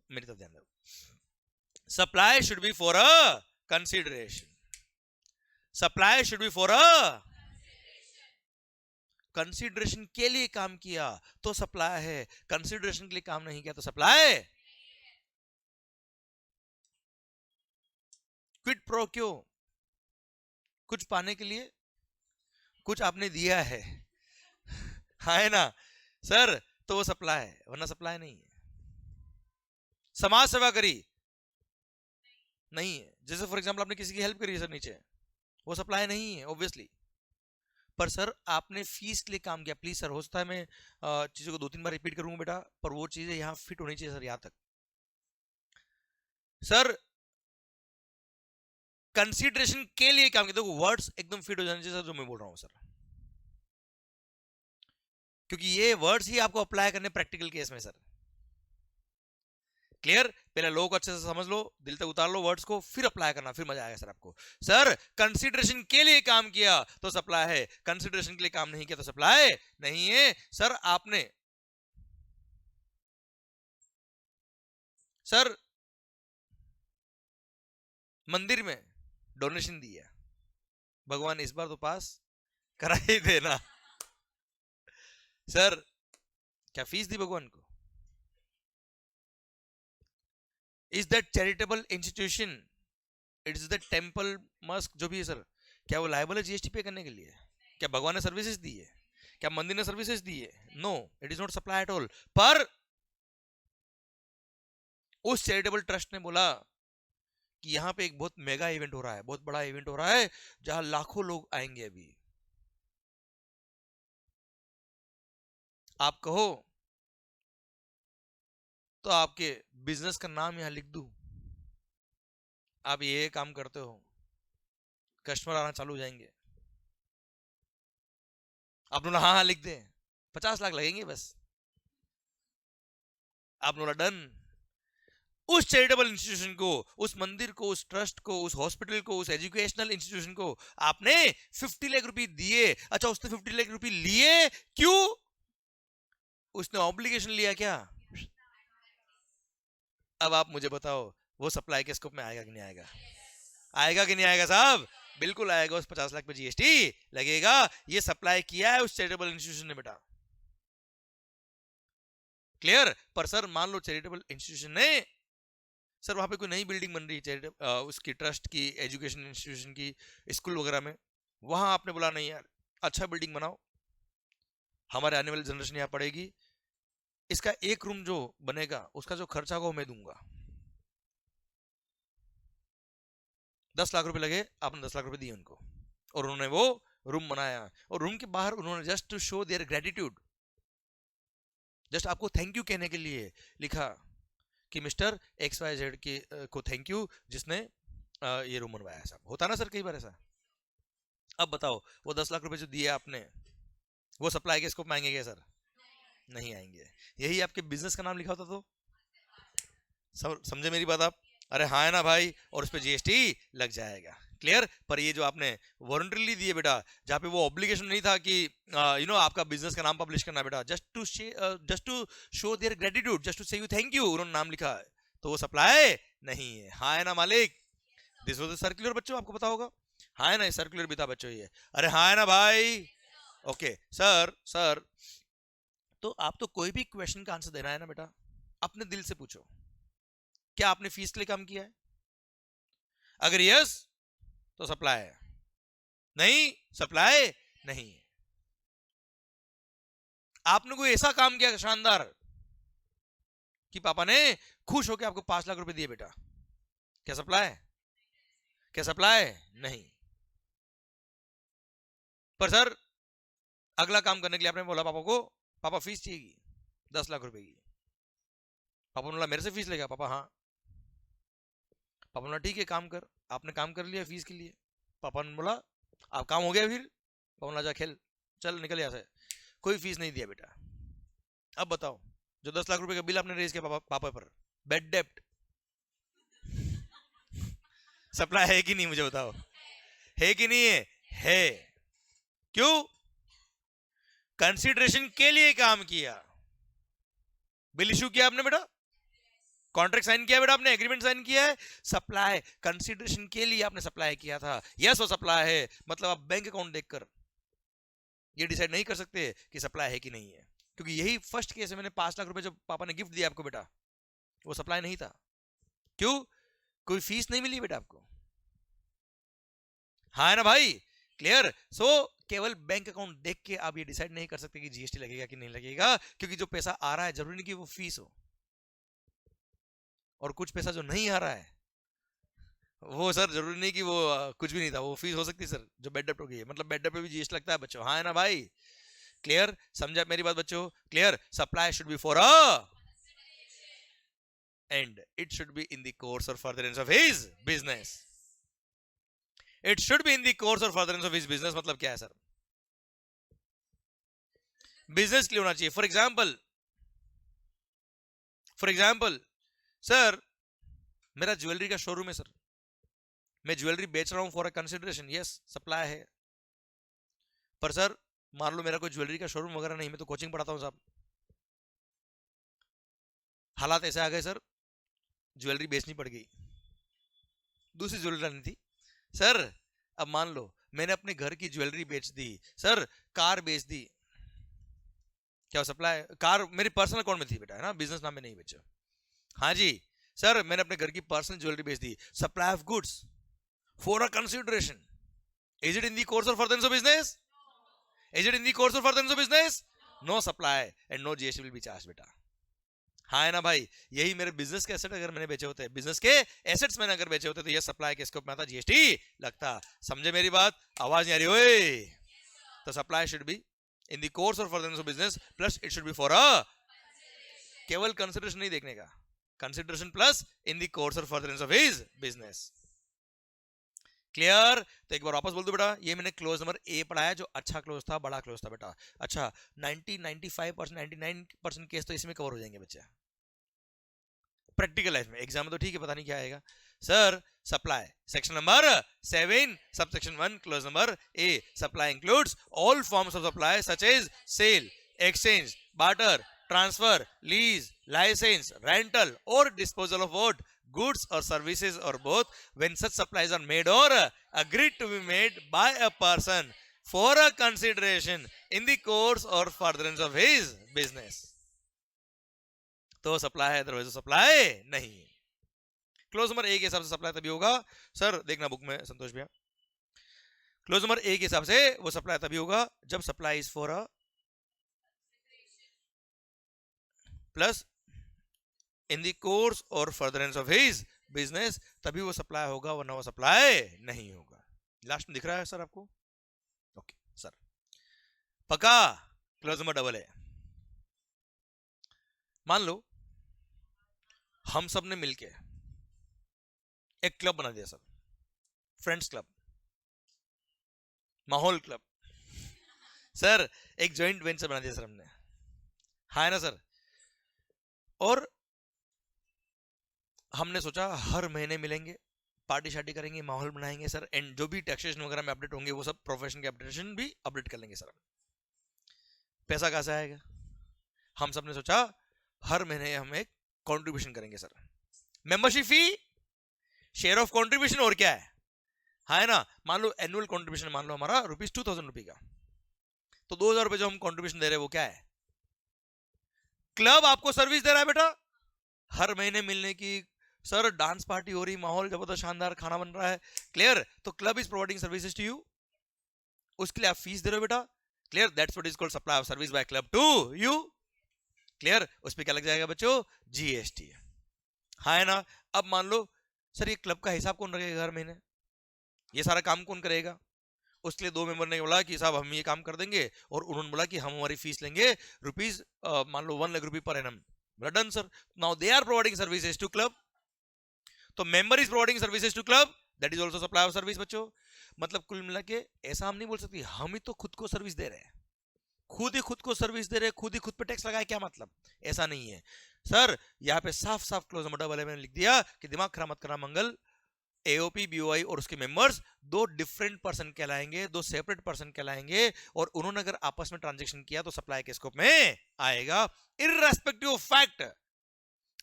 मेरी तरफ ध्यान दो, supply should be for a consideration, supply should be for a consideration के लिए काम किया तो सप्लाई है, कंसिडरेशन के लिए काम नहीं किया तो सप्लाई। क्विड प्रो क्यों, कुछ पाने के लिए, कुछ आपने दिया है, हाँ है ना सर, तो वो सप्लाई है, वरना सप्लाई नहीं है। समाज सेवा करी नहीं है, जैसे फॉर एग्जांपल आपने किसी की हेल्प करी है सर नीचे, वो सप्लाई नहीं है ऑब्वियसली। पर सर आपने फीस के लिए काम किया, प्लीज सर हो सकता है मैं चीजों को 2-3 बार रिपीट करूंगा बेटा, पर वो चीजें यहाँ फिट होनी चाहिए सर यहाँ तक। सर कंसीडरेशन के लिए काम किया, देखो वर्ड्स एकदम फिट हो जाने चाहिए सर जो मैं बोल रहा हूँ सर, क्योंकि ये वर्ड्स ही आपको अप्लाई करने प्रैक्टिकल केस में सर। क्लियर, पहले लोगों को अच्छे से समझ लो, दिल तक उतार लो वर्ड्स को, फिर अप्लाई करना, फिर मजा आएगा सर आपको। सर कंसीडरेशन के लिए काम किया तो सप्लाई है, कंसीडरेशन के लिए काम नहीं किया तो सप्लाई नहीं है। सर आपने सर मंदिर में डोनेशन दिया, भगवान इस बार तो पास करा ही देना, सर क्या फीस दी भगवान को, is that charitable institution, it is the temple Musk जो भी है सर, क्या वो लायबल है जीएसटी पे करने के लिए, क्या भगवान ने सर्विसेज दी है, क्या मंदिर ने सर्विसेज दी है, no it is not supply at all. पर उस चैरिटेबल ट्रस्ट ने बोला कि यहाँ पे एक बहुत मेगा इवेंट हो रहा है, बहुत बड़ा इवेंट हो रहा है जहां लाखों लोग आएंगे, अभी आप कहो तो आपके बिजनेस का नाम यहां लिख दूं, आप ये काम करते हो, कस्टमर आना चालू हो जाएंगे, आप लोग हाँ हाँ लिख दें, 50 लाख लगेंगे बस, आप लोग डन। उस चैरिटेबल इंस्टीट्यूशन को, उस मंदिर को, उस ट्रस्ट को, उस हॉस्पिटल को, उस एजुकेशनल इंस्टीट्यूशन को आपने 50 लाख रुपए दिए। अच्छा उसने 50 लाख रुपए लिए क्यों, उसने ऑब्लिगेशन लिया क्या, अब आप मुझे बताओ वो सप्लाई के स्कोप में आएगा कि नहीं आएगा, आएगा कि नहीं आएगा साहब, बिल्कुल आएगा, उस 50 लाख पे जीएसटी लगेगा, ये सप्लाई किया है उस चैरिटेबल इंस्टीट्यूशन ने बेटा। क्लियर, पर सर मान लो चैरिटेबल इंस्टीट्यूशन ने, सर वहां पे कोई नई बिल्डिंग बन रही है चैरिटेबल उसकी ट्रस्ट की, एजुकेशन इंस्टीट्यूशन की, स्कूल वगैरह में, वहां आपने बोला नहीं यार अच्छा बिल्डिंग बनाओ, हमारे आने वाली जनरेशन यहाँ पढ़ेगी, इसका एक रूम जो बनेगा उसका जो खर्चा होगा वो मैं दूंगा, 10 लाख रुपए लगे, आपने 10 लाख रुपए दिए उनको, और उन्होंने वो रूम बनाया, और रूम के बाहर उन्होंने just to show their gratitude, just आपको थैंक यू कहने के लिए लिखा कि मिस्टर XYZ की को थैंक यू जिसने ये रूम बनवाया, साहब होता ना सर कई बार ऐसा। अब बताओ वो 10 लाख रुपए जो दिए आपने, वो सप्लाई के स्कोप में आएंगे क्या सर, नहीं आएंगे। यही आपके बिजनेस का नाम लिखा होता तो, समझे मेरी बात आप, अरे हाँ है ना भाई, और उस पर जीएसटी लग जाएगा। क्लियर, पर ये जो आपने वॉलंटरीली दिए बेटा, जहाँ पे वो ऑब्लिगेशन नहीं था कि आपका बिजनेस का नाम पब्लिश करना बेटा, just to show their gratitude, just to say you thank you, उन्होंने नाम लिखा है, तो वो सप्लाई नहीं है। हाँ है ना मालिक, दिस वाज सर्कुलर बच्चों, आपको पता होगा, हाँ है ना सर्कुलर भी था बच्चों ये, अरे हाँ है ना भाई। ओके सर, सर तो आप तो कोई भी क्वेश्चन का आंसर देना है ना बेटा, अपने दिल से पूछो, क्या आपने फीस के लिए काम किया है, अगर यस तो सप्लाई है, नहीं सप्लाई नहीं है। आपने कोई ऐसा काम किया शानदार कि पापा ने खुश होकर आपको 5 लाख रुपए दिए बेटा, क्या सप्लाई है, क्या सप्लाई है नहीं। पर सर अगला काम करने के लिए आपने बोला पापा को पापा फीस चाहिए 10 लाख रुपए की। पापा ने बोला मेरे से फीस लेगा? पापा हाँ। पापा ने बोला ठीक है काम कर, आपने काम कर लिया फीस के लिए। पापा ने बोला आप काम हो गया फिर? पापा ने बोला जा खेल, चल निकल यहाँ से। कोई फीस नहीं दिया बेटा। अब बताओ, जो 10 लाख रुपए का बिल आपने रेज किया पापा पर, बेड डेप्ट सप्लाई है कि नहीं? मुझे बताओ, है कि नहीं है? है। क्यों? कंसिडरेशन के लिए काम किया, बिल इशू किया आपने बेटा, कॉन्ट्रैक्ट साइन किया बेटा आपने, एग्रीमेंट साइन किया है, सप्लाई कंसिडरेशन के लिए आपने सप्लाई किया था। यस वो सप्लाई है, मतलब आप बैंक अकाउंट देखकर ये डिसाइड नहीं कर सकते कि सप्लाई है कि नहीं है, क्योंकि यही फर्स्ट केस है। मैंने 5 लाख रुपए जब पापा ने गिफ्ट दिया आपको बेटा, वो सप्लाई नहीं था। क्यों? कोई फीस नहीं मिली बेटा आपको। हाँ है ना भाई? क्लियर? सो केवल बैंक अकाउंट देख के आप ये डिसाइड नहीं कर सकते कि जीएसटी लगेगा कि नहीं लगेगा, क्योंकि जो पैसा आ रहा है जरूरी नहीं कि वो फीस हो, और कुछ पैसा जो नहीं आ रहा है वो सर जरूरी नहीं कि वो कुछ भी नहीं था, वो फीस हो सकती है सर, जो बेड डेप्ट हो गई है, मतलब बेड डेप्ट पे भी जीएसटी लगता है बच्चों। हाँ है ना भाई? क्लियर? समझा मेरी बात बच्चों? Clear? Supply should be for a and it should be in the course और furtherance of his business. It should be in the course और फर्दरेंस ऑफ हिज बिजनेस मतलब क्या है सर? बिजनेस के लिए होना चाहिए। फॉर एग्जाम्पल सर, मेरा ज्वेलरी का शोरूम है सर, मैं ज्वेलरी बेच रहा हूं for a consideration, yes supply है। पर सर मान लो मेरा कोई ज्वेलरी का शोरूम वगैरह नहीं, मैं तो कोचिंग पढ़ाता हूं साहब, हालात ऐसे आ गए सर, ज्वेलरी बेचनी पड़ गई, दूसरी ज्वेलरी लानी थी सर। अब मान लो मैंने अपने घर की ज्वेलरी बेच दी सर, कार बेच दी, क्या सप्लाई? कार मेरी पर्सनल अकाउंट में थी बेटा, है ना, बिजनेस नाम में नहीं बेचा। हाँ जी सर, मैंने अपने घर की पर्सनल ज्वेलरी बेच दी, supply of goods for a consideration, is it in the course of furtherance of business? Is it in the course of furtherance of business? No supply and no GST will be charge बेटा। हाँ है ना भाई? यही मेरे business के asset अगर मैंने बेचे होते, बिजनेस के एसेट्स मैंने अगर बेचे होते, तो ये सप्लाई के स्कोप में आता, जीएसटी लगता। समझे मेरी बात? आवाज नहीं आ रही ओए? तो supply should be in the course और furtherance of business, plus it should be for a, केवल कंसिडरेशन नहीं देखने का, consideration plus in the course और furtherance of his business. Clear? तो एक बार वापस बोल दो बेटा, ये मैंने क्लोज नंबर ए पढ़ाया जो अच्छा क्लोज था, बड़ा क्लोज था बेटा। अच्छा 95% 99% केस तो इसमें कवर हो जाएंगे बच्चे प्रैक्टिकल लाइफ में। एग्जाम में तो ठीक है, पता नहीं क्या आएगा sir. Supply section number 7 subsection 1 clause number A, supply includes all forms of supply such as sale, exchange, barter, transfer, lease, licence, rental or disposal of what, goods or services or both, when such supplies are made or agreed to be made by a person for a consideration in the course or furtherance of his business, तो supply है, otherwise supply नहीं। Close number ए के हिसाब से supply तभी होगा sir, देखना book में संतोष भैया, क्लोज नंबर ए के हिसाब से वो सप्लाई तभी होगा जब supply is for a plus in the course और फर्दरेंस ऑफ हिज बिजनेस, तभी वो सप्लाई होगा, वरना वो सप्लाई नहीं होगा। लास्ट में दिख रहा है सर आपको? ओके सर, पक्का? क्लोज नंबर डबल है। मान लो हम सब ने मिलके एक क्लब बना दिया सर, फ्रेंड्स क्लब, माहौल क्लब सर, एक जॉइंट वेंचर बना दिया सर हमने, हाँ है ना सर। और हमने सोचा हर महीने मिलेंगे, पार्टी शार्टी करेंगे, माहौल बनाएंगे सर, एंड जो भी टैक्सेशन वगैरह में अपडेट होंगे वो सब प्रोफेशन के अपडेशन भी अपडेट कर लेंगे सर। पैसा कहाँ से आएगा? हम सब ने सोचा हर महीने हम एक कंट्रीब्यूशन करेंगे sir, membership fee, share of contribution, और क्या है, हाँ है ना। मान लो एनुअल कंट्रीब्यूशन मान लो हमारा ₹2000 का, तो 2000 रुपए जो हम कंट्रीब्यूशन दे रहे हैं वो क्या है? क्लब आपको सर्विस दे रहा है बेटा, हर महीने मिलने की सर, डांस पार्टी हो रही, माहौल जबरदस्त शानदार, खाना बन रहा है, क्लियर? तो club is providing services to you, उसके लिए आप फीस दे रहे हो बेटा, clear? That's what is called supply of service by club to you, clear? उस पर क्या लग जाएगा बच्चों? जीएसटी, हाँ है ना। अब मान लो सर ये क्लब का हिसाब कौन रखेगा हर महीने, ये सारा काम कौन करेगा? उसके लिए 2 मेंबर ने बोला कि साहब हम ये काम कर देंगे, और उन्होंने बोला कि हम हमारी फीस लेंगे रुपीज मान लो 1 लाख रुपए per annum. Done sir, now they are providing services to club, तो member is providing services to club, that is also supply of service बच्चों। मतलब कुल मिला के ऐसा हम नहीं बोल सकते हम ही तो खुद को सर्विस दे रहे हैं, खुद ही खुद को सर्विस दे रहे हैं, खुद ही खुद पे टैक्स लगाए, क्या मतलब? ऐसा नहीं है सर, यहाँ पे साफ साफ क्लोज नंबर वाले मैंने लिख दिया कि दिमाग खराब मत करना मंगल, एओपी बीओआई और उसके मेंबर्स 2 डिफरेंट पर्सन कहलाएंगे, 2 सेपरेट पर्सन कहलाएंगे, और उन्होंने अगर आपस में ट्रांजेक्शन किया तो सप्लाई के स्कोप में आएगा, इररेस्पेक्टिव ऑफ फैक्ट।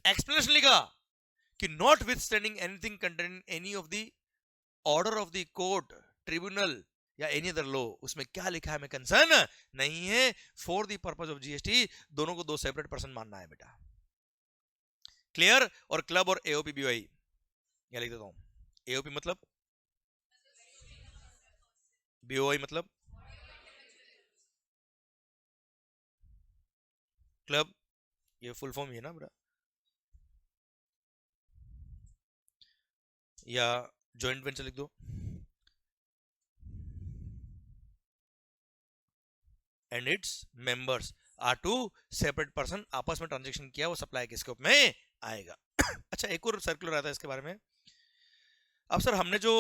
एक्सप्लेनेशन लिखा कि not with standing anything contain any of the order of the court, tribunal या एनी अदर लॉ, उसमें क्या लिखा है मैं कंसर्न नहीं है, for the purpose of GST दोनों को 2 सेपरेट पर्सन मानना है बेटा। क्लियर? और क्लब और एओपी बीओआई क्या लिख देता हूं, एओपी मतलब, बीओआई मतलब क्लब, ये फुल फॉर्म है ना बेटा, या जॉइंट वेंचर लिख दो, and its members are 2 separate person, आपस में ट्रांजेक्शन किया वो सप्लाई के स्कोप में आएगा। अच्छा, एक और सर्कुलर आता है इसके बारे में। अब सर हमने जो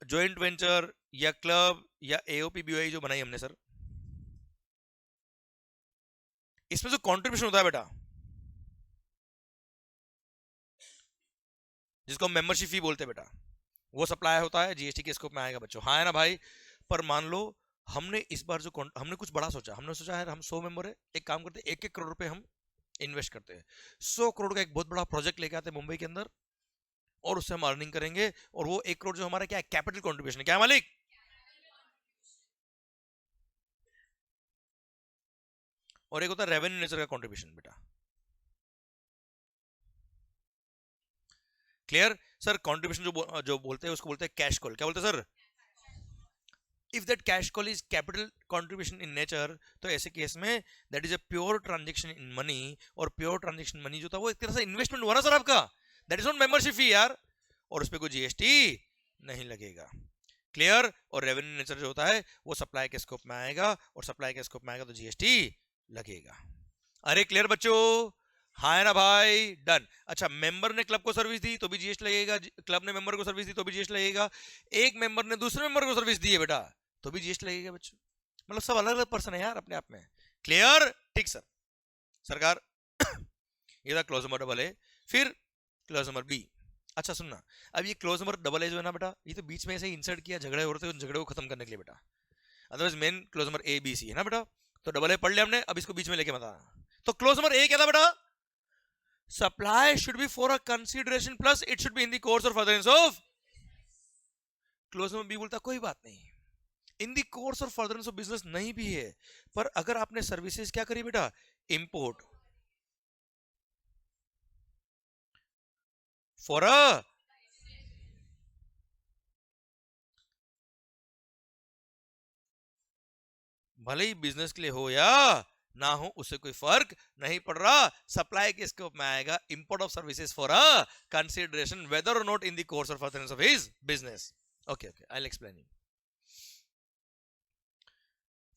जॉइंट वेंचर या क्लब या एओपी बीओआई जो बनाई हमने सर, इसमें जो कंट्रीब्यूशन होता है बेटा, जिसको हम मेंबरशिप फी बोलते हैं बेटा, वो सप्लाई होता है जीएसटी के स्कोप में आएगा बच्चों, हाँ है ना भाई? पर मान लो हमने इस बार जो हमने कुछ बड़ा सोचा, हमने सोचा है हम 100 मेंबर है, एक काम करते हैं 1-1 करोड़ रुपए हम इन्वेस्ट करते हैं, 100 करोड़ का एक बहुत बड़ा प्रोजेक्ट लेके आते हैं मुंबई के अंदर, और उससे हम अर्निंग करेंगे, और वो 1 करोड़ जो हमारा क्या है, कैपिटल कॉन्ट्रीब्यूशन है, क्या है मालिक? और एक होता है रेवेन्यू नेचर का कॉन्ट्रीब्यूशन बेटा। क्लियर? सर कॉन्ट्रीब्यूशन जो बोलते हैं उसको बोलते हैं कैश कॉल, क्या बोलते हैं sir? If that cash call is capital contribution in nature, तो ऐसे केस में that is a pure transaction in money, और प्योर ट्रांजेक्शन मनी जो था वो एक तरह से इन्वेस्टमेंट हुआ ना सर आपका, that is not membership fee यार, और उस पर कोई जीएसटी नहीं लगेगा। क्लियर? और रेवेन्यू नेचर जो होता है वो सप्लाई के स्कोप में आएगा, और सप्लाई के स्कोप में आएगा तो जीएसटी लगेगा। अरे क्लियर बच्चों? हाँ है ना भाई? डन। अच्छा, मेंबर ने क्लब को सर्विस दी तो भी जीएसटी लगेगा, क्लब ने मेंबर को सर्विस दी तो भी जीएसटी लगेगा, एक मेंबर ने दूसरे मेंबर को सर्विस दी है बेटा तो भी जीएसटी लगेगा बच्चों। मतलब सब अलग अलग पर्सन है यार अपने आप में। क्लियर? ठीक सर। सरकार ये था क्लोज नंबर डबल ए, फिर क्लोज नंबर बी। अच्छा सुनना, अब ये क्लोज नंबर डबल ए जो है ना बेटा, ये तो बीच में ऐसे इंसर्ट किया, झगड़े हो रहे थे उन झगड़े को खत्म करने के लिए बेटा, otherwise main clause number A B C है ना बेटा, तो डबल ए पढ़ लिया हमने, अब इसको बीच में लेके मत आना। तो क्लोज नंबर ए क्या था बेटा? Supply should be for a consideration plus it should be in the course or furtherance of. Clause number B बोलता कोई बात नहीं, इन दी कोर्स और फर्दरेंस ऑफ बिजनेस नहीं भी है, पर अगर आपने सर्विसेज क्या करी बेटा, इंपोर्ट फॉर अ, भले ही बिजनेस के लिए हो या ना हो उससे कोई फर्क नहीं पड़ रहा, सप्लाई के स्कोप में आएगा, import of services for a consideration whether or not in the course और furtherance of his business. Okay okay, I will explain you.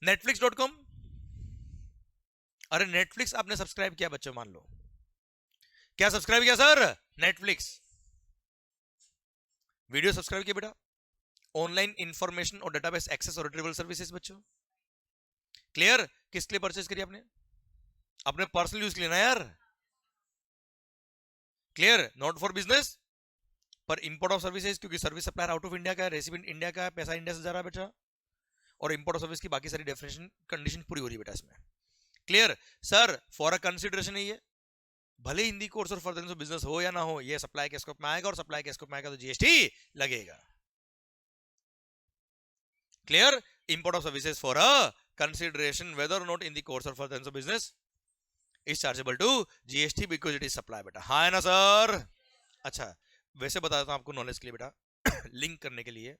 netflix.com, अरे नेटफ्लिक्स आपने सब्सक्राइब किया बच्चों, मान लो क्या सब्सक्राइब किया सर? नेटफ्लिक्स। वीडियो सब्सक्राइब किया बेटा, ऑनलाइन इंफॉर्मेशन और डेटाबेस एक्सेस और रिट्रीवल सर्विसेज बच्चों। क्लियर? किसके लिए परचेज करी आपने? अपने पर्सनल यूज के लिए ना यार। क्लियर? नॉट फॉर बिजनेस, पर इंपोर्ट ऑफ सर्विसेज, क्योंकि service supplier out of India का है, रेसिडेंट इंडिया का है, पैसा इंडिया से जा रहा है बेटा, और इंपोर्ट ऑफ सर्विस की बाकी सारी डेफिनेशन कंडीशन पूरी हो रही है बेटा इसमें। Clear? Sir for a consideration है ये, भले हिंदी कोर्स और फर्दरेंस ऑफ बिजनेस हो या ना हो, ये सप्लाई के स्कोप में आएगा, और सप्लाई के स्कोप में आएगा तो जीएसटी लगेगा। Clear? Import of services for a consideration whether or not in the course और furtherance of business is chargeable to GST because it is supply बेटा, हाँ है ना सर? अच्छा, वैसे बता देता हूं आपको नॉलेज के लिए बेटा, लिंक करने के लिए,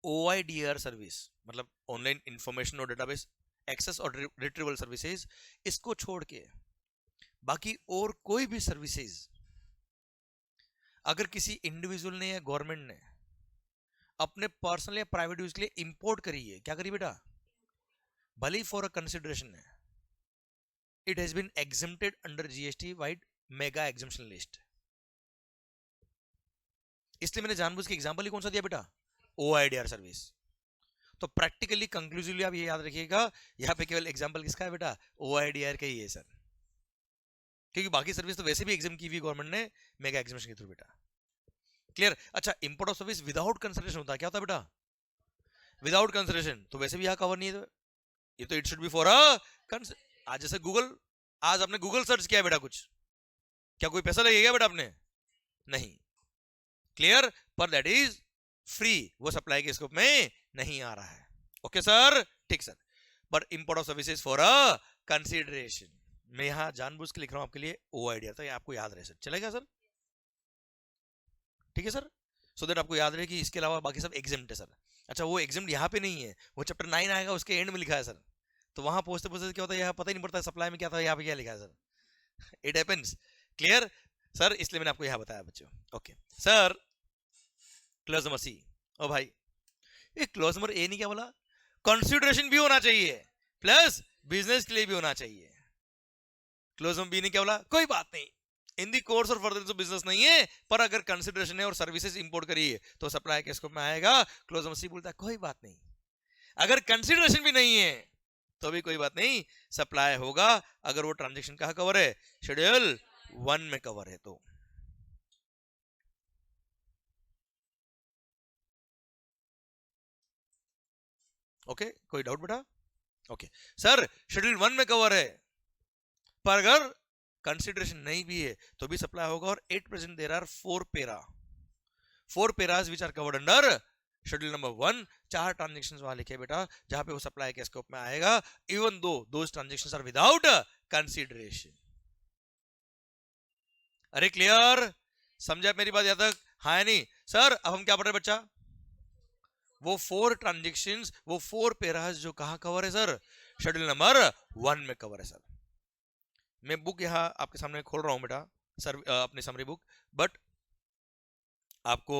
OIDR सर्विस मतलब ऑनलाइन इंफॉर्मेशन और डेटाबेस एक्सेस और रिट्रीवल सर्विसेज, इसको छोड़ के बाकी और कोई भी सर्विसेज अगर किसी इंडिविजुअल ने या गवर्नमेंट ने अपने पर्सनल या प्राइवेट यूज के लिए इंपोर्ट करी है, क्या करी बेटा, भले फॉर अ कंसिडरेशन है, it has been exempted under GST wide mega exemption list. इसलिए मैंने जानबूझ के एग्जांपल ही कौन सा दिया बेटा, ओआईडीआर सर्विस। तो प्रैक्टिकली कंक्लूसिवली आप ये याद रखिएगा, यहाँ पे केवल एग्जांपल किसका है बेटा, ओआईडीआर का ही है सर, क्योंकि बाकी सर्विस तो वैसे भी एग्जाम की हुई गवर्नमेंट ने मेगा एग्जामिनेशन के थ्रू बेटा। क्लियर। अच्छा, import of service without consideration होता है, क्या होता है बेटा, विदाउट कंसिडरेशन, तो वैसे भी यहाँ कवर नहीं है, ये तो इट शुड बी फॉर अ, आज जैसे गूगल, आज आपने गूगल सर्च किया बेटा, कुछ क्या कोई पैसा लगेगा बेटा आपने, नहीं, क्लियर, पर दैट इज फ्री, वो सप्लाई के स्कोप में नहीं आ रहा है। ओके सर, ठीक sir, but import of services for a consideration, मैं यहां जानबूझ के लिख रहा हूं आपके लिए ओआईडीआर, तो ये आपको याद रहे सर, चलेगा सर, ठीक है सर, सो दैट आपको याद रहे कि इसके अलावा बाकी सब एग्जेम्प्ट है सर। अच्छा, वो एग्जेम्प्ट यहाँ पे नहीं है, वो चैप्टर 9 आएगा उसके एंड में लिखा है सर, तो वहां पहुंचते पहुंचते क्या होता है, यहाँ पता ही नहीं पड़ता सप्लाई में क्या था, यहाँ पे क्या लिखा है sir, it happens. Clear sir, इसलिए मैंने आपको यहाँ बताया बच्चों। Okay sir, clause number C, ओ भाई ये क्लॉज नंबर ए नहीं क्या बोला, कंसिडरेशन भी होना चाहिए प्लस बिजनेस के लिए भी होना चाहिए। क्लॉज नंबर बी ने क्या बोला, कोई बात नहीं, in the course or further business नहीं है, पर अगर कंसिडरेशन है और सर्विसेज इंपोर्ट करिए तो सप्लाई के स्कोप में आएगा। क्लॉज नंबर सी बोलता है कोई बात नहीं, अगर कंसिडरेशन भी नहीं है तो भी कोई बात नहीं, सप्लाई होगा, अगर वो ट्रांजेक्शन कहाँ कवर है, शेड्यूल 1 में कवर है तो। ओके कोई डाउट बेटा, ओके सर, शेड्यूल 1 में कवर है, पर अगर कंसिडरेशन नहीं भी है तो भी सप्लाई होगा, और at present there are 4 paras which are covered under schedule number 1, 4 transactions वहां लिखे बेटा जहां पे वो सप्लाई के स्कोप में आएगा, even though those transactions are without consideration. अरे क्लियर, समझा मेरी बात यहां तक, हाँ या नहीं सर। अब हम क्या पढ़ रहे बच्चा, वो 4 ट्रांजेक्शंस, वो 4 पैरास जो कहां कवर है सर, शेड्यूल नंबर 1 में कवर है सर। मैं बुक यहां आपके सामने खोल रहा हूं बेटा सर, अपनी समरी बुक, बट आपको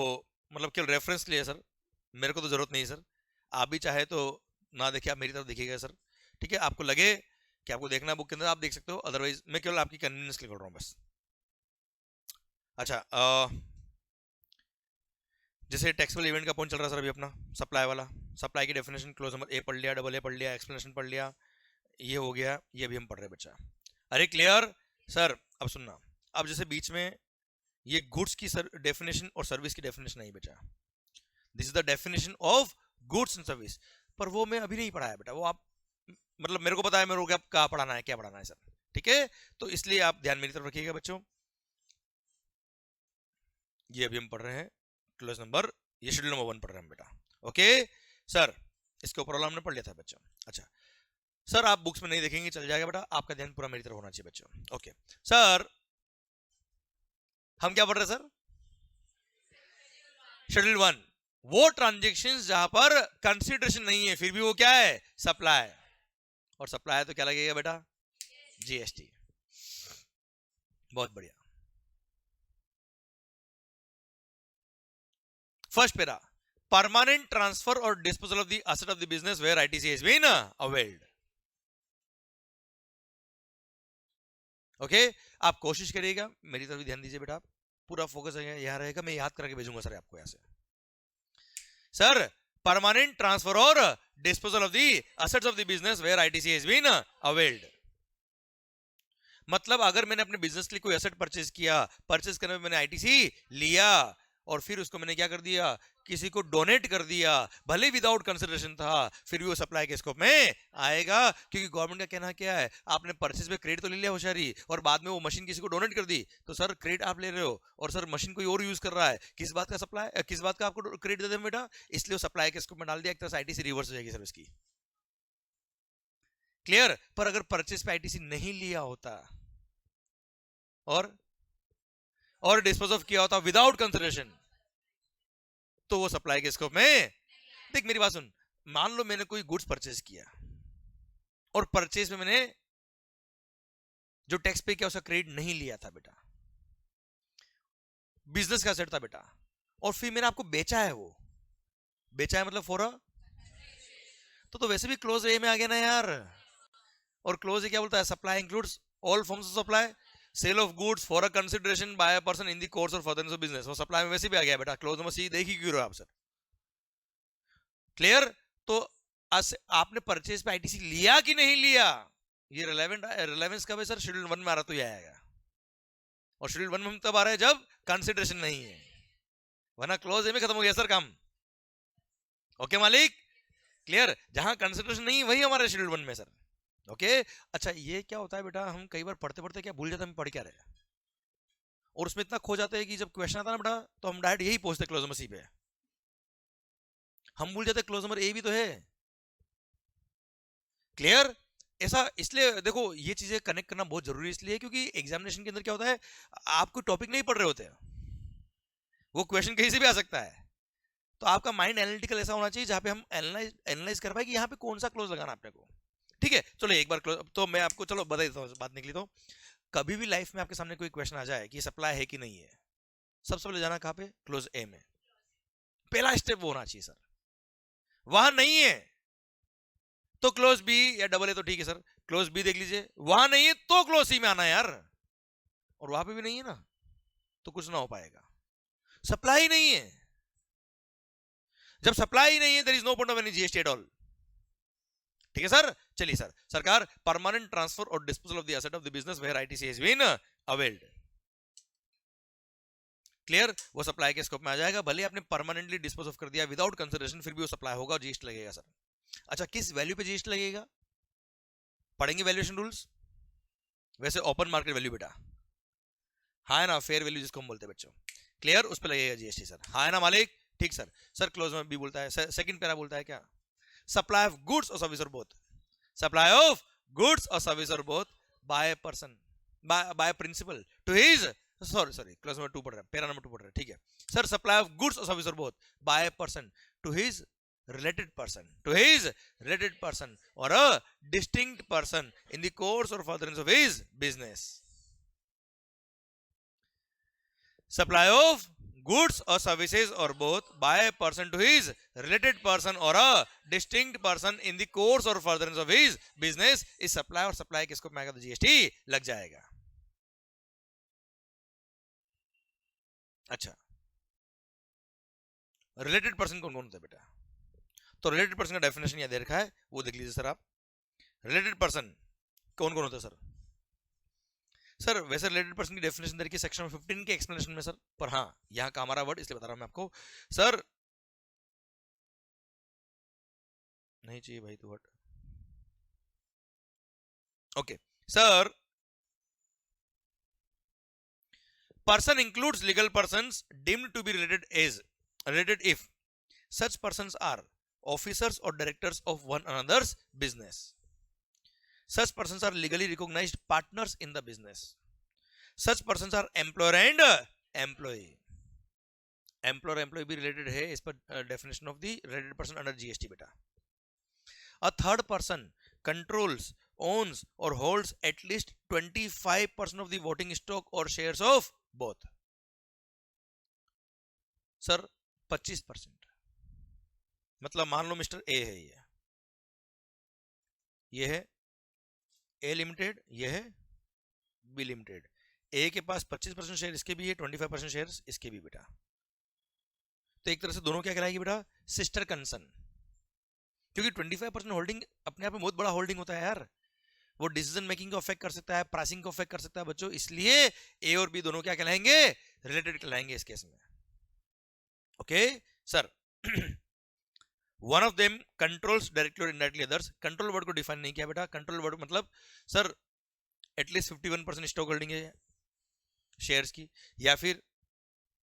मतलब केवल रेफरेंस लिए सर, मेरे को तो जरूरत नहीं सर, आप भी चाहे तो ना देखिए, आप मेरी तरफ देखिएगा सर, ठीक है, आपको लगे कि आपको देखना बुक के अंदर आप देख सकते हो, अदरवाइज मैं केवल आपकी कन्वीनियंस के लिए खोल रहा हूं बस। अच्छा, जैसे टैक्सेबल इवेंट का पॉइंट चल रहा है सर अभी अपना, सप्लाई वाला, सप्लाई की डेफिनेशन क्लोज नंबर ए पढ़ लिया, डबल ए पढ़ लिया, एक्सप्लेनेशन पढ़ लिया, ये हो गया, ये भी हम पढ़ रहे हैं बच्चा। अरे क्लियर सर, अब सुनना, अब जैसे बीच में ये गुड्स की डेफिनेशन और सर्विस की डेफिनेशन नहीं बचा, this is the definition of goods and service, पर वो मैं अभी नहीं पढ़ाया बेटा, वो आप मतलब मेरे को पता है, मेरे को क्या पढ़ाना है, क्या पढ़ाना है सर, ठीक है, तो इसलिए आप ध्यान मेरी तरफ रखिएगा बच्चों। ये अभी हम पढ़ रहे हैं क्लास नंबर, ये शेड्यूल नंबर 1 पढ़ रहे हैं बेटा, ओके सर, इसके ऊपर वाला हमने पढ़ लिया था बच्चों। अच्छा सर, आप बुक्स में नहीं देखेंगे चल जाएगा बेटा, आपका ध्यान पूरा मेरी तरफ होना चाहिए बच्चों। ओके सर, हम क्या पढ़ रहे हैं सर, शेड्यूल 1, वो ट्रांजेक्शंस जहां पर कंसीडरेशन नहीं है फिर भी वो क्या है, सप्लाई, और सप्लाई तो क्या लगेगा बेटा, जीएसटी। बहुत बढ़िया, फर्स्ट पेरा, परमानेंट ट्रांसफर और disposal of the asset of the business where ITC has been availed. Okay, आप कोशिश करिएगा, मेरी तरफ ध्यान दीजिए बेटा, पूरा फोकस यहां रहेगा, मैं याद करके भेजूंगा सर आपको यहां से। सर, परमानेंट ट्रांसफर और disposal of the assets of the business where ITC has been availed, मतलब अगर मैंने अपने बिजनेस के लिए कोई एसेट परचेज किया, परचेज करने में मैंने आईटीसी लिया और फिर उसको मैंने क्या कर दिया, किसी को डोनेट कर दिया, भले विदाउट कंसिडरेशन था, फिर भी वो सप्लाई के स्कोप में आएगा, क्योंकि गवर्नमेंट का कहना क्या है, आपने परचेज में क्रेडिट तो ले लिया होशियारी, और बाद में वो मशीन किसी को डोनेट कर दी, तो सर क्रेडिट आप ले रहे हो और सर मशीन कोई और यूज कर रहा है, किस बात का सप्लाई, किस बात का आपको क्रेडिट दे दें बेटा, इसलिए वो सप्लाई के स्कोप में डाल दिया, एक तरह से आईटीसी रिवर्स हो जाएगी सर इसकी। क्लियर, पर अगर परचेज पे आईटीसी नहीं लिया होता और डिस्पोज ऑफ किया होता विदाउट कंसिडरेशन, तो वो सप्लाई के स्कोप में, देख मेरी बात सुन, मान लो मैंने कोई गुड्स परचेज किया और परचेज में मैंने जो टैक्स पे किया उसका क्रेडिट नहीं लिया था बेटा, बिजनेस का सेट था बेटा, और फिर मैंने आपको बेचा है वो, बेचा है मतलब फॉर अ, तो वैसे भी क्लोज ए में आ गया ना यार। और क्लोज ए क्या बोलता है, supply includes all forms of supply, sale of goods for a consideration by a person in the course और फर्दरेंस ऑफ बिजनेस। वो सप्लाई में वैसे भी आ गया बेटा, क्लोज नंबर सी देख ही क्यों रहे हो आप सर। क्लियर? तो आपने परचेज पे आईटीसी लिया कि नहीं लिया, ये रिलेवेंस कब है सर, शेड्यूल 1 में आ रहा तो ये आएगा। और शेड्यूल 1 में हम तब आ रहे हैं जब कंसिडरेशन नहीं है, वरना क्लोज ए में खत्म हो गया सर काम। ओके मालिक? क्लियर? जहां कंसिडरेशन नहीं वही हमारे शेड्यूल 1 में सर। ओके अच्छा, ये क्या होता है बेटा, हम कई बार पढ़ते पढ़ते क्या भूल जाते हैं हम पढ़ क्या रहे हैं, और उसमें इतना खो जाते हैं कि जब क्वेश्चन आता है ना बेटा तो हम डायरेक्ट यही पूछते क्लोज नंबर सी पे, हम भूल जाते क्लोज नंबर ए भी तो है। क्लियर? ऐसा इसलिए देखो, ये चीजें कनेक्ट करना बहुत जरूरी इसलिए क्योंकि एग्जामिनेशन के अंदर क्या होता है, आप कोई टॉपिक नहीं पढ़ रहे होते हैं, वो क्वेश्चन कहीं से भी आ सकता है, तो आपका माइंड एनालिटिकल ऐसा होना चाहिए जहां पे हम एनालाइज कर पाए कि यहाँ पे कौन सा क्लोज लगाना आपने को। ठीक है, चलो एक बार क्लोज तो मैं आपको चलो बता देता हूँ, बात निकली तो कभी भी लाइफ में आपके सामने कोई क्वेश्चन आ जाए कि सप्लाई है कि नहीं है, सबसे पहले जाना कहाँ पे, क्लोज ए में। पहला स्टेप वो होना चाहिए सर, वहां नहीं है तो क्लोज बी या डबल ए तो ठीक है सर, क्लोज बी देख लीजिए, वहां नहीं है तो क्लोज सी में आना है यार, और वहां पे भी नहीं है ना तो कुछ ना हो पाएगा। सप्लाई नहीं है, जब सप्लाई नहीं है there is no point of any GST at all. ठीक है सर, चलिए सर, सरकार परमानेंट ट्रांसफर और disposal of the asset of the business where ITC has been availed. Clear? वो सप्लाई के स्कोप में आ जाएगा, भले आपने परमानेंटली डिस्पोज ऑफ कर दिया विदाउट कंसिडरेशन, फिर भी वो सप्लाई होगा और जीएसटी लगेगा सर। अच्छा, किस वैल्यू पे जीएसटी लगेगा, पढ़ेंगे वैल्यूएशन रूल्स। वैसे ओपन मार्केट वैल्यू बेटा, हाँ है ना, फेयर वैल्यू जिसको हम बोलते हैं बच्चों। क्लियर? उस पर लगेगा जीएसटी सर, हाँ है ना मालिक? ठीक सर। सर क्लोज में भी बोलता है, सेकंड पैरा बोलता है क्या, सप्लाई ऑफ गुड्स और सर्विस और बोथ, सप्लाई ऑफ गुड्स और सर्विस और both by person by principal to his, sorry class number 2 पढ़ रहे हैं, पैरा नंबर 2 पढ़ रहे हैं, ठीक है सर। सप्लाई ऑफ गुड्स और सर्विस और both by person to his related person or a distinct person in the course or furtherance of his business. Supply of goods or services or both by a person to his related person or a distinct person in the course or furtherance of his business is supply, और supply किसको मैं कहता हूं, GST लग जाएगा। अच्छा, related person कौन कौन होता है बेटा, तो रिलेटेड पर्सन का डेफिनेशन यहां दे रखा है, वो देख लीजिए सर आप। रिलेटेड पर्सन कौन कौन होता है सर, सर वैसे रिलेटेड पर्सन की डेफिनेशन दे रखी है सेक्शन 15 के एक्सप्लेनेशन में सर, पर हाँ यहाँ का हमारा वर्ड इसलिए बता रहा हूं मैं आपको सर, नहीं चाहिए भाई तो word. Okay sir, person includes legal persons deemed to be related if such persons are officers or directors of one another's business, such persons are legally recognized partners in the business, such persons are employer and employee भी related है इस पर definition of the related person under GST बेटा। A third person controls, owns or holds at least 25% of the voting stock or shares of both, sir 25%, मतलब मान लो mister A है, ये है ए लिमिटेड, ये है बी लिमिटेड, ए के पास 25% शेयर इसके भी है, 25% शेयर इसके भी बेटा, तो एक तरह से दोनों क्या कहलाएगी बेटा, सिस्टर कंसर्न, क्योंकि 25% होल्डिंग अपने आप में बहुत बड़ा होल्डिंग होता है यार, वो डिसीजन मेकिंग को अफेक्ट कर सकता है, प्राइसिंग को अफेक्ट कर सकता है बच्चों, इसलिए ए और बी दोनों क्या कहलाएंगे, रिलेटेड कहलाएंगे इस केस में। Okay sir, one of them controls directly और इनडायरेक्टली अदर्स, कंट्रोल वर्ड को डिफाइन नहीं किया बेटा, कंट्रोल वर्ड मतलब सर एटलीस्ट 51% स्टॉक होल्डिंग है शेयर्स की, या फिर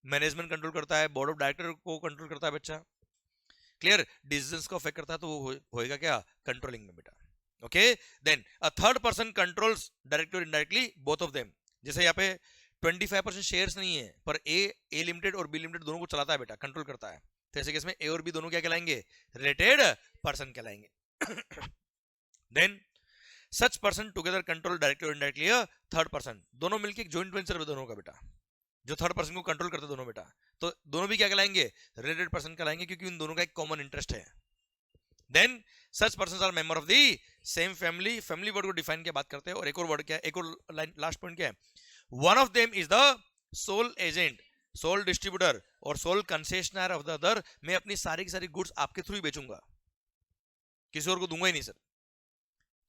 मैनेजमेंट कंट्रोल करता है, बोर्ड ऑफ डायरेक्टर को कंट्रोल करता है बच्चा। क्लियर? डिसीजंस को अफेक्ट करता है तो वो होएगा क्या, कंट्रोलिंग में बेटा। Okay then a third person controls directly और इनडायरेक्टली बोथ ऑफ देम, जैसे यहाँ पे 25% शेयर्स नहीं है पर ए लिमिटेड और बी लिमिटेड दोनों को चलाता है बेटा, कंट्रोल करता है, तो ऐसे केस में ए और बी दोनों क्या कहलाएंगे, रिलेटेड पर्सन कहलाएंगे। Then such person together control directly और इनडायरेक्टली थर्ड पर्सन, दोनों मिलकर एक जॉइंट वेंचर है दोनों का बेटा, जो थर्ड पर्सन को कंट्रोल करते दोनों बेटा, तो दोनों भी क्या कहलाएंगे, रिलेटेड पर्सन कहलाएंगे, क्योंकि उन दोनों का एक कॉमन इंटरेस्ट है। Then such person are member of the same family. Family word को डिफाइन क्या बात करते हैं, और एक और वर्ड क्या है, एक और लाइन लास्ट पॉइंट क्या है, one of them is the sole agent, sole distributor और sole concessioner of the other. मैं अपनी सारी की सारी गुड्स आपके थ्रू ही बेचूंगा, किसी और को दूंगा ही नहीं सर।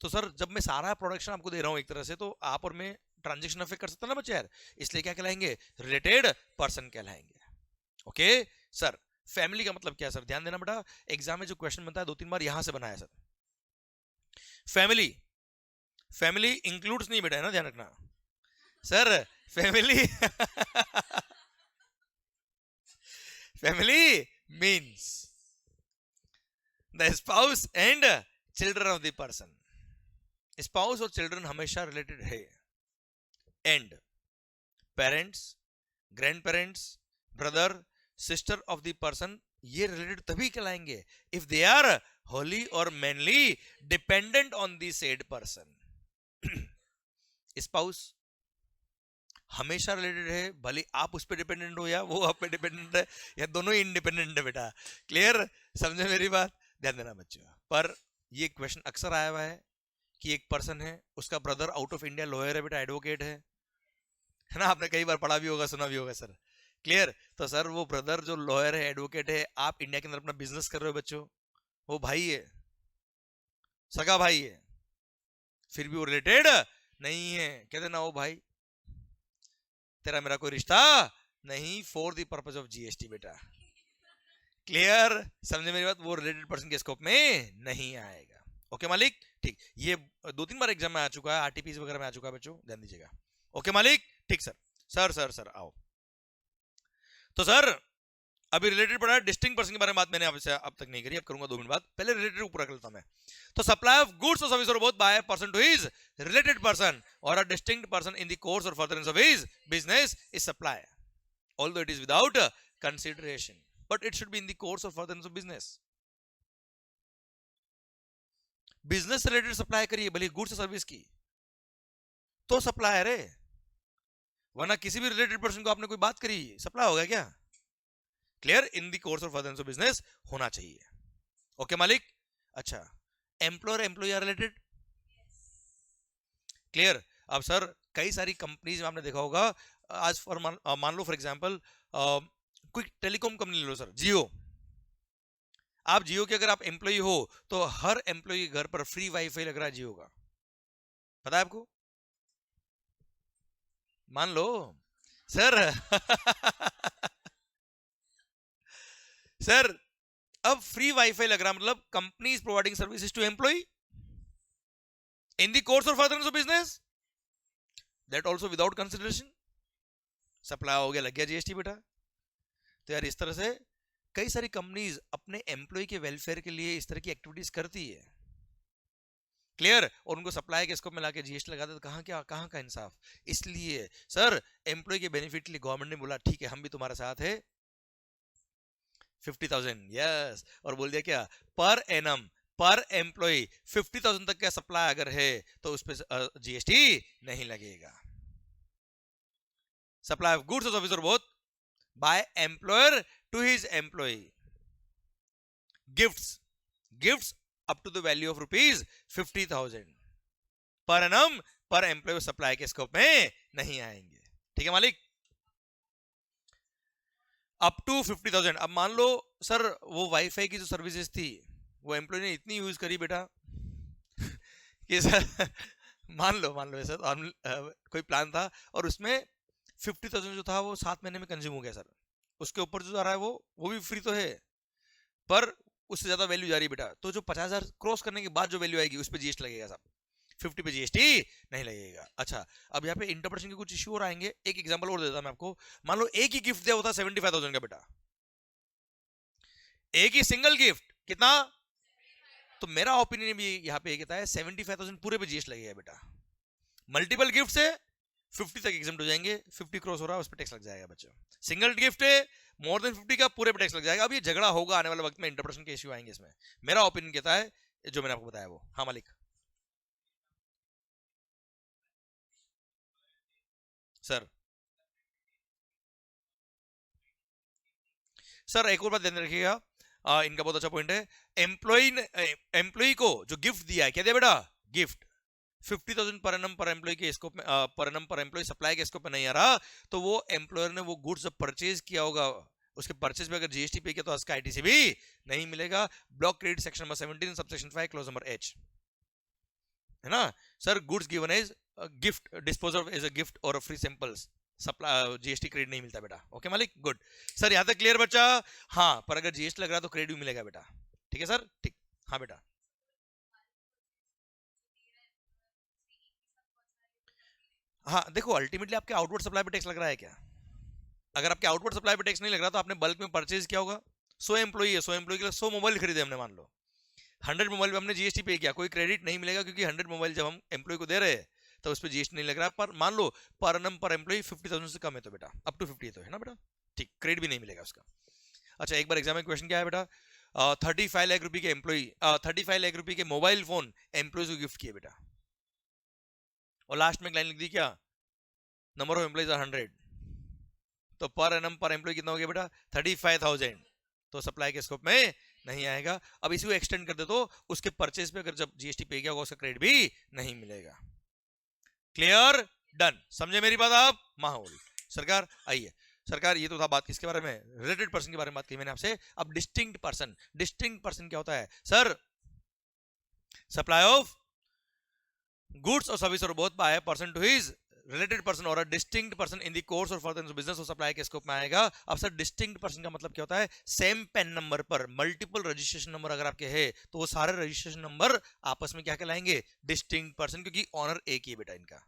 तो सर जब मैं सारा प्रोडक्शन आपको दे रहा हूं एक तरह से, तो आप और मैं ट्रांजेक्शन अफेक्ट कर सकता ना बच्चे यार, इसलिए क्या कहलाएंगे, रिलेटेड पर्सन कहलाएंगे। ओके सर, फैमिली का मतलब क्या है सर, ध्यान देना बेटा, एग्जाम में जो क्वेश्चन बनता है 2-3 बार यहां से बनाया सर। फैमिली, फैमिली इंक्लूड्स नहीं बेटा, है ना, ध्यान रखना sir. Family family means the spouse and children of the person. Spouse और चिल्ड्रन हमेशा रिलेटेड है, and parents, grand parents, brother, sister of the person, ये रिलेटेड तभी कहलाएंगे इफ दे आर होली और mainly dependent on the said person. Spouse हमेशा related है, भले आप उस पर डिपेंडेंट हो या वो आप पे डिपेंडेंट है, या दोनों ही इंडिपेंडेंट है बेटा। क्लियर, समझे मेरी बात, ध्यान देना बच्चों। पर ये क्वेश्चन अक्सर आया हुआ है कि एक पर्सन है, उसका brother out of India lawyer है बेटा, एडवोकेट है ना, आपने कई बार पढ़ा भी होगा, सुना भी होगा सर। क्लियर, तो सर वो ब्रदर जो लॉयर है, एडवोकेट है, आप इंडिया के अंदर अपना बिजनेस कर रहे हो बच्चों, वो भाई है, सगा भाई है, फिर भी वो रिलेटेड नहीं है, कहते ना वो भाई तेरा मेरा कोई रिश्ता नहीं, for the purpose of GST बेटा। क्लियर, समझे मेरी बात, वो रिलेटेड पर्सन के स्कोप में नहीं आएगा। ओके मालिक, ठीक, ये 2-3 बार एग्जाम में आ चुका है, आरटीपीसी वगैरह में आ चुका है बच्चों, ध्यान दीजिएगा। ओके मालिक, ठीक सर, सर सर सर आओ। तो सर अभी रिलेटेड पढ़ा, डिस्टिंक्ट पर्सन के बारे में बात मैंने आपसे अब तक नहीं करी, अब करूंगा 2 मिनट बाद, पहले रिलेटेड को पूरा कर लेता मैं। तो सप्लाई ऑफ गुड्स और सर्विस और both by person to his related person or a distinct person in the course और furtherance of his business is supply, although it is without consideration, but it should be in the course और furtherance of business. Business related supply करिए, भले goods और service की, तो supply है, वरना किसी भी रिलेटेड पर्सन को आपने कोई बात करी, सप्लाई होगा क्या? Clear, in the course of furtherance of business होना चाहिए। ओके मालिक, अच्छा, employer employee are related, clear. अब सर कई सारी कंपनीज में आपने देखा होगा, आज फॉर मान लो फॉर एग्जांपल कोई टेलीकॉम कंपनी ले लो सर, जियो। आप जियो के अगर आप एम्प्लॉय हो तो हर एम्प्लॉय के घर पर फ्री वाईफाई लग रहा है जियो का, पता है आपको? मान लो सर सर अब फ्री वाईफाई लग रहा, मतलब company is providing services to employee in the course of furtherance of business, that also without consideration, supply हो गया, लग गया जीएसटी बेटा। तो यार इस तरह से कई सारी कंपनीज अपने एम्प्लॉय के वेलफेयर के लिए इस तरह की एक्टिविटीज करती है, क्लियर, और उनको सप्लाई के स्कोप में लाके जीएसटी लगा दे, तो कहां का इंसाफ। इसलिए सर एम्प्लॉय के बेनिफिट के लिए गवर्नमेंट ने बोला ठीक है हम भी तुम्हारे साथ है, 50,000 यस, और बोल दिया क्या, पर एनम पर एम्प्लॉय 50,000 तक का सप्लाई अगर है तो उस पर जीएसटी नहीं लगेगा। सप्लाई ऑफ गुड्स और सर्विस और both by employer to his employee, gifts up to the value of ₹50,000 per annum पर एम्प्लॉय सप्लाई के स्कोप में नहीं आएंगे, ठीक है मालिक। अप टू 50,000, अब मान लो सर वो वाईफाई की जो सर्विसेज थी वो एम्प्लॉय ने इतनी यूज करी बेटा कि सर मान लो ऐसा कोई प्लान था और उसमें 50,000 जो था वो 7 महीने में कंज्यूम हो गया सर, उसके ऊपर जो आ रहा है वो भी फ्री तो है, पर उससे ज्यादा वैल्यू जा रही है बेटा, तो जो 50,000 क्रॉस करने के बाद जो वैल्यू आएगी उस पर जीएसटी लगेगा साहब, 50 पे जीएसटी नहीं लगेगा। अच्छा, अब यहाँ पे इंटरप्रिटेशन के कुछ इश्यू और आएंगे, एक एग्जांपल और देता मैं आपको। मान लो एक ही गिफ्ट दिया होता 75,000 का बेटा, एक ही सिंगल गिफ्ट कितना, तो मेरा ओपिनियन भी यहाँ पे कहता है 75,000 पूरे पे जीएसटी लगेगा बेटा। मल्टीपल गिफ्ट से 50 तक एग्जाम्प्ट हो जाएंगे, 50 क्रॉस हो रहा है उस पर टैक्स लग जाएगा बच्चों। सिंगल गिफ्ट है मोर देन 50 का पूरे पे टैक्स लग जाएगा। अब ये झगड़ा होगा आने वाले वक्त में, इंटरप्रिटेशन के इश्यू आएंगे इसमें, मेरा ओपिनियन कहता है जो मैंने आपको बताया वो। हाँ मालिक सर, सर एक और बात ध्यान रखिएगा, इनका बहुत अच्छा पॉइंट है, एम्प्लॉय को जो गिफ्ट दिया है, क्या दिया बेटा, गिफ्ट 50,000 पर एनम पर एम्प्लॉय के स्कोप में, पर एनम पर एम्प्लॉय सप्लाई के स्कोप में नहीं आ रहा, तो वो एम्प्लॉयर ने वो गुड्स परचेज किया होगा, उसके परचेज में अगर जीएसटी पे किया तो उसका आईटीसी भी नहीं मिलेगा। Block credit section number 17 subsection 5 clause number H, है ना sir. Goods given as gift disposal as a gift or free samples, supply GST credit नहीं मिलता बेटा। ओके मालिक, गुड सर, यहां तक क्लियर बच्चा। हाँ, पर अगर जीएसटी लग रहा है तो क्रेडिट भी मिलेगा बेटा, ठीक है सर, ठीक। हाँ बेटा, हाँ देखो अल्टीमेटली आपके आउटवर्ड सप्लाई पे टैक्स लग रहा है क्या? अगर आपके आउटवर्ड सप्लाई पे टैक्स नहीं लग रहा तो आपने बल्क में परचेज किया होगा। 100 एम्प्लॉई है, 100 एम्प्लॉई के लिए 100 मोबाइल खरीदे हमने, मान लो 100 मोबाइल पे हमने जीएसटी पे किया, कोई क्रेडिट नहीं मिलेगा क्योंकि 100 मोबाइल जब हम एम्प्लॉय को दे रहे हैं तो उस पर जीएसटी नहीं लग रहा। पर मान लो पर एनम पर एम्प्लॉय 50,000 से कम है तो बेटा अप टू 50 तो है ना बेटा, ठीक, क्रेडिट भी नहीं मिलेगा उसका। अच्छा एक बार एग्जाम में क्वेश्चन क्या है बेटा, 35 लाख रुपए के एम्प्लॉय 35 लाख रुपए के मोबाइल फोन एम्प्लॉयज को गिफ्ट किए बेटा, और लास्ट में एक लाइन लिख दी क्या, नंबर ऑफ एम्प्लॉयज आर 100, तो पर एनम पर एम्प्लॉय कितना हो गया बेटा 35,000, तो सप्लाई के स्कोप में नहीं आएगा। अब इसी को एक्सटेंड कर दे तो उसके परचेज पे अगर जब जीएसटी पे किया होगा उसका क्रेडिट भी नहीं मिलेगा। क्लियर, डन, समझे मेरी बात आप? माहौल सरकार आइए। सरकार ये तो था बात किसके बारे में, रिलेटेड पर्सन के बारे में बात की मैंने आपसे। अब डिस्टिंक्ट पर्सन, डिस्टिंक्ट पर्सन क्या होता है सर, सप्लाई ऑफ गुड्स और सर्विस और both by person to his related person or distinct person in the course or further business और सप्लाई के स्कोप में आएगा। अब सर डिस्टिंक्ट पर्सन का मतलब क्या होता है, सेम पेन नंबर पर मल्टीपल रजिस्ट्रेशन नंबर अगर आपके है तो वो सारे रजिस्ट्रेशन नंबर आपस में क्या कहलाएंगे, डिस्टिंक्ट पर्सन, क्योंकि ऑनर एक ही है बेटा इनका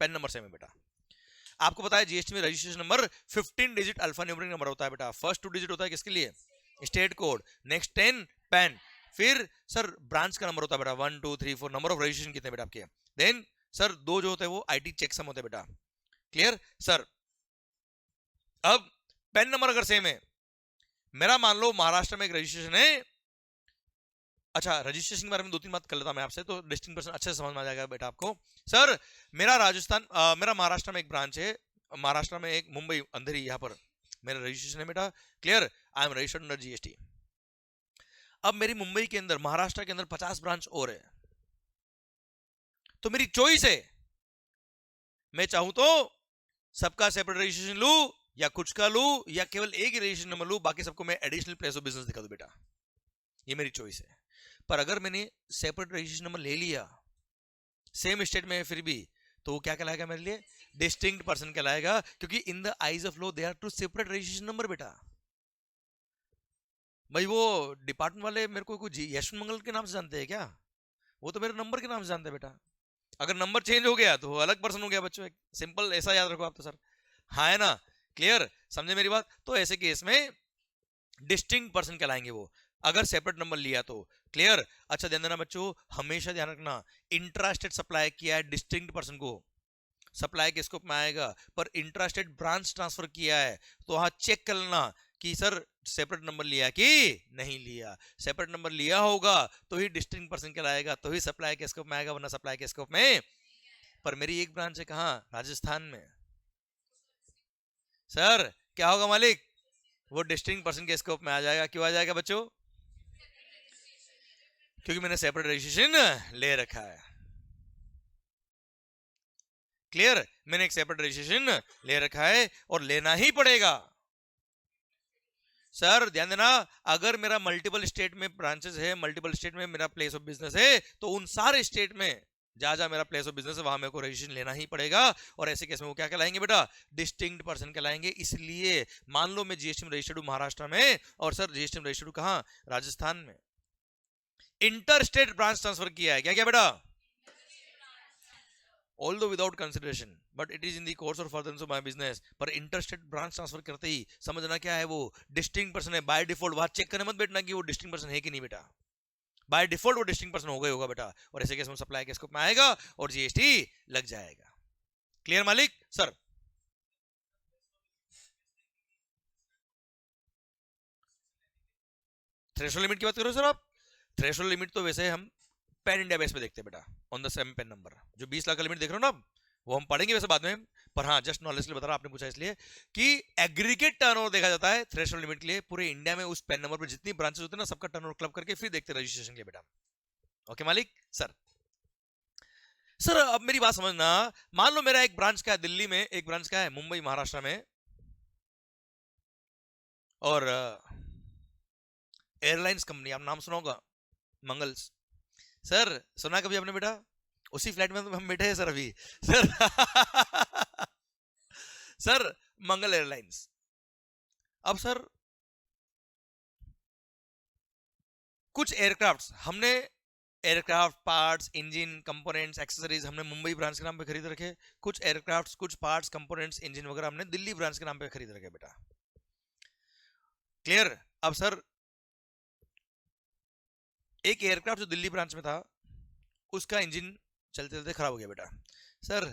पेन नंबर सेम है बेटा। आपको पता है जीएसटी में registration number 15 digit alpha numeric number होता है बेटा। फर्स्ट 2 डिजिट होता है किसके लिए, स्टेट कोड, नेक्स्ट 10 पैन, फिर सर ब्रांच का नंबर होता है बेटा 1 2 3 4, नंबर ऑफ रजिस्ट्रेशन कितने बेटा आपके, देन सर 2 जो होते हैं वो आईटी चेक सम होते हैं बेटा। Clear sir. अब पेन नंबर अगर सेम है, मेरा मान लो महाराष्ट्र में एक रजिस्ट्रेशन है, अच्छा रजिस्ट्रेशन के बारे में 2-3 बात कर लेता मैं आपसे तो डिस्टिंक्ट पर्सन अच्छे से समझ में आ जाएगा बेटा आपको। सर मेरा मेरा महाराष्ट्र में एक ब्रांच है, महाराष्ट्र में एक मुंबई अंधेरी, यहाँ पर मेरा रजिस्ट्रेशन है बेटा। Clear, I am registered under GST. अब मेरी मुंबई के अंदर, महाराष्ट्र के अंदर 50 ब्रांच और है, तो मेरी चॉइस है, मैं चाहूं तो सबका सेपरेट रजिस्ट्रेशन लू या कुछ का लू या केवल एक ही रजिस्ट्रेशन नंबर लू, बाकी सबको मैं एडिशनल प्लेस ऑफ बिजनेस दिखा दूं बेटा, ये मेरी चॉइस है। पर अगर मैंने सेपरेट रजिस्ट्रेशन नंबर ले लिया सेम स्टेट में है फिर भी, तो वो क्या कहलाएगा मेरे लिए, डिस्टिंक्ट पर्सन कहलाएगा, क्योंकि in the eyes of law they are two separate registration number बेटा। भाई वो डिपार्टमेंट वाले मेरे को कोई यशवंत मंगल के नाम से जानते हैं क्या, वो तो मेरे नंबर के नाम से जानते हैं बेटा। अगर नंबर चेंज हो गया तो अलग पर्सन हो गया बच्चों, सिंपल ऐसा याद रखो आप तो सर, हाँ है ना, क्लियर, समझे मेरी बात। तो ऐसे केस में डिस्टिंक्ट पर्सन कहलाएंगे वो, अगर सेपरेट नंबर लिया तो। क्लियर, अच्छा ध्यान देना बच्चों, हमेशा ध्यान रखना, इंट्रास्टेट सप्लाई किया है डिस्टिंक्ट पर्सन को, सप्लाई के स्कोप में आएगा, पर इंट्रास्टेट ब्रांच ट्रांसफर किया है तो वहां चेक कर लेना कि सर सेपरेट नंबर लिया कि नहीं लिया। सेपरेट नंबर लिया होगा तो ही डिस्टिंक्ट पर्सन कहलाएगा, तो ही सप्लाई के स्कोप में आएगा, वरना सप्लाई के स्कोप में। पर मेरी एक ब्रांच है कहाँ, राजस्थान में, सर क्या होगा मालिक, वो डिस्टिंक्ट पर्सन के स्कोप में आ जाएगा। क्यों आ जाएगा बच्चों, क्योंकि मैंने सेपरेट रजिस्ट्रेशन ले रखा है। क्लियर, मैंने एक सेपरेट रजिस्ट्रेशन ले रखा है और लेना ही पड़ेगा। सर ध्यान देना, अगर मेरा मल्टीपल स्टेट में ब्रांचेस है, मल्टीपल स्टेट में मेरा प्लेस ऑफ बिजनेस है, तो उन सारे स्टेट में जहां जहां मेरा प्लेस ऑफ बिजनेस है वहां मेरे को रजिस्ट्रेशन लेना ही पड़ेगा। और ऐसे केस में वो क्या कहलाएंगे बेटा, डिस्टिंक्ट पर्सन कहलाएंगे। इसलिए मान लो मैं जीएसटी में रजिस्टर्ड हूं महाराष्ट्र में, और सर जीएसटी में रजिस्टर्ड हूं कहां, राजस्थान में, इंटर स्टेट ब्रांच ट्रांसफर किया है, क्या क्या बेटा, although without consideration but it is in the course or furtherance of my business, पर interstate branch transfer करते ही समझना क्या है, वो distinct person है by default। वहां चेक करने मत बैठना कि वो distinct person है कि नहीं बेटा, by default वो distinct person हो गए होगा बेटा, और ऐसे केस में सप्लाई के स्कोप में आएगा और जीएसटी लग जाएगा। क्लियर मालिक सर। थ्रेशोल्ड लिमिट की बात करो सर आप, थ्रेशोल्ड लिमिट तो वैसे हम पैन इंडिया बेस पे देखते हैं बेटा, on the same PAN number. जो 20 लाख का लिमिट देख रहे हो ना, वो हम पढ़ेंगे वैसे बाद में, पर हाँ जस्ट नॉलेज के लिए बता रहा हूं, आपने पूछा इसलिए कि एग्रीगेट टर्नओवर देखा जाता है थ्रेशोल्ड लिमिट के लिए पूरे इंडिया में, उस पैन नंबर पर जितनी ब्रांचेस होते हैं ना सबका टर्नओवर क्लब करके फिर देखते हैं रजिस्ट्रेशन के लिए बेटा। ओके मालिक सर। सर अब मेरी बात समझना, मान लो मेरा एक ब्रांच का है दिल्ली में, एक ब्रांच का है मुंबई महाराष्ट्र में, और एयरलाइंस कंपनी, आप नाम सुना होगा मंगल्स। सर सुना कभी आपने बेटा? उसी फ्लाइट में तो हम बैठे हैं सर अभी सर सर मंगल एयरलाइंस। अब सर कुछ एयरक्राफ्ट हमने, aircraft parts, engine, components, accessories हमने मुंबई ब्रांच के नाम पे खरीद रखे। कुछ एयरक्राफ्ट, कुछ पार्ट्स, कंपोनेंट्स, इंजन वगैरह हमने दिल्ली ब्रांच के नाम पे खरीद रखे बेटा। क्लियर? अब सर एक एयरक्राफ्ट जो दिल्ली ब्रांच में था उसका इंजन चलते चलते खराब हो गया बेटा। सर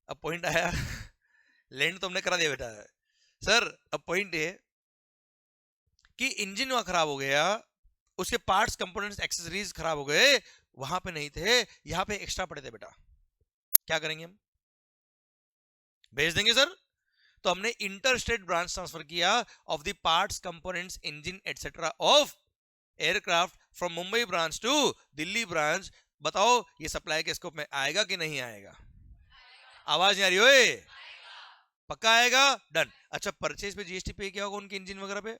अब पॉइंट आया लैंड तो हमने करा दिया बेटा। सर अब पॉइंट ये कि इंजन वहां खराब हो गया, उसके पार्ट्स, कंपोनेंट्स, एक्सेसरीज खराब हो गए, वहां पे नहीं थे, यहां पे एक्स्ट्रा पड़े थे बेटा। क्या करेंगे हम? भेज देंगे सर। तो हमने इंटर स्टेट ब्रांच ट्रांसफर किया of the parts, components, engine etcetera of aircraft from Mumbai branch to Delhi branch. बताओ ये सप्लाई के स्कोप में आएगा कि नहीं आएगा? आवाज नहीं आ रही ओए? पक्का आएगा? डन। अच्छा परचेज पे जीएसटी पे क्या होगा उनके इंजन वगैरह पे?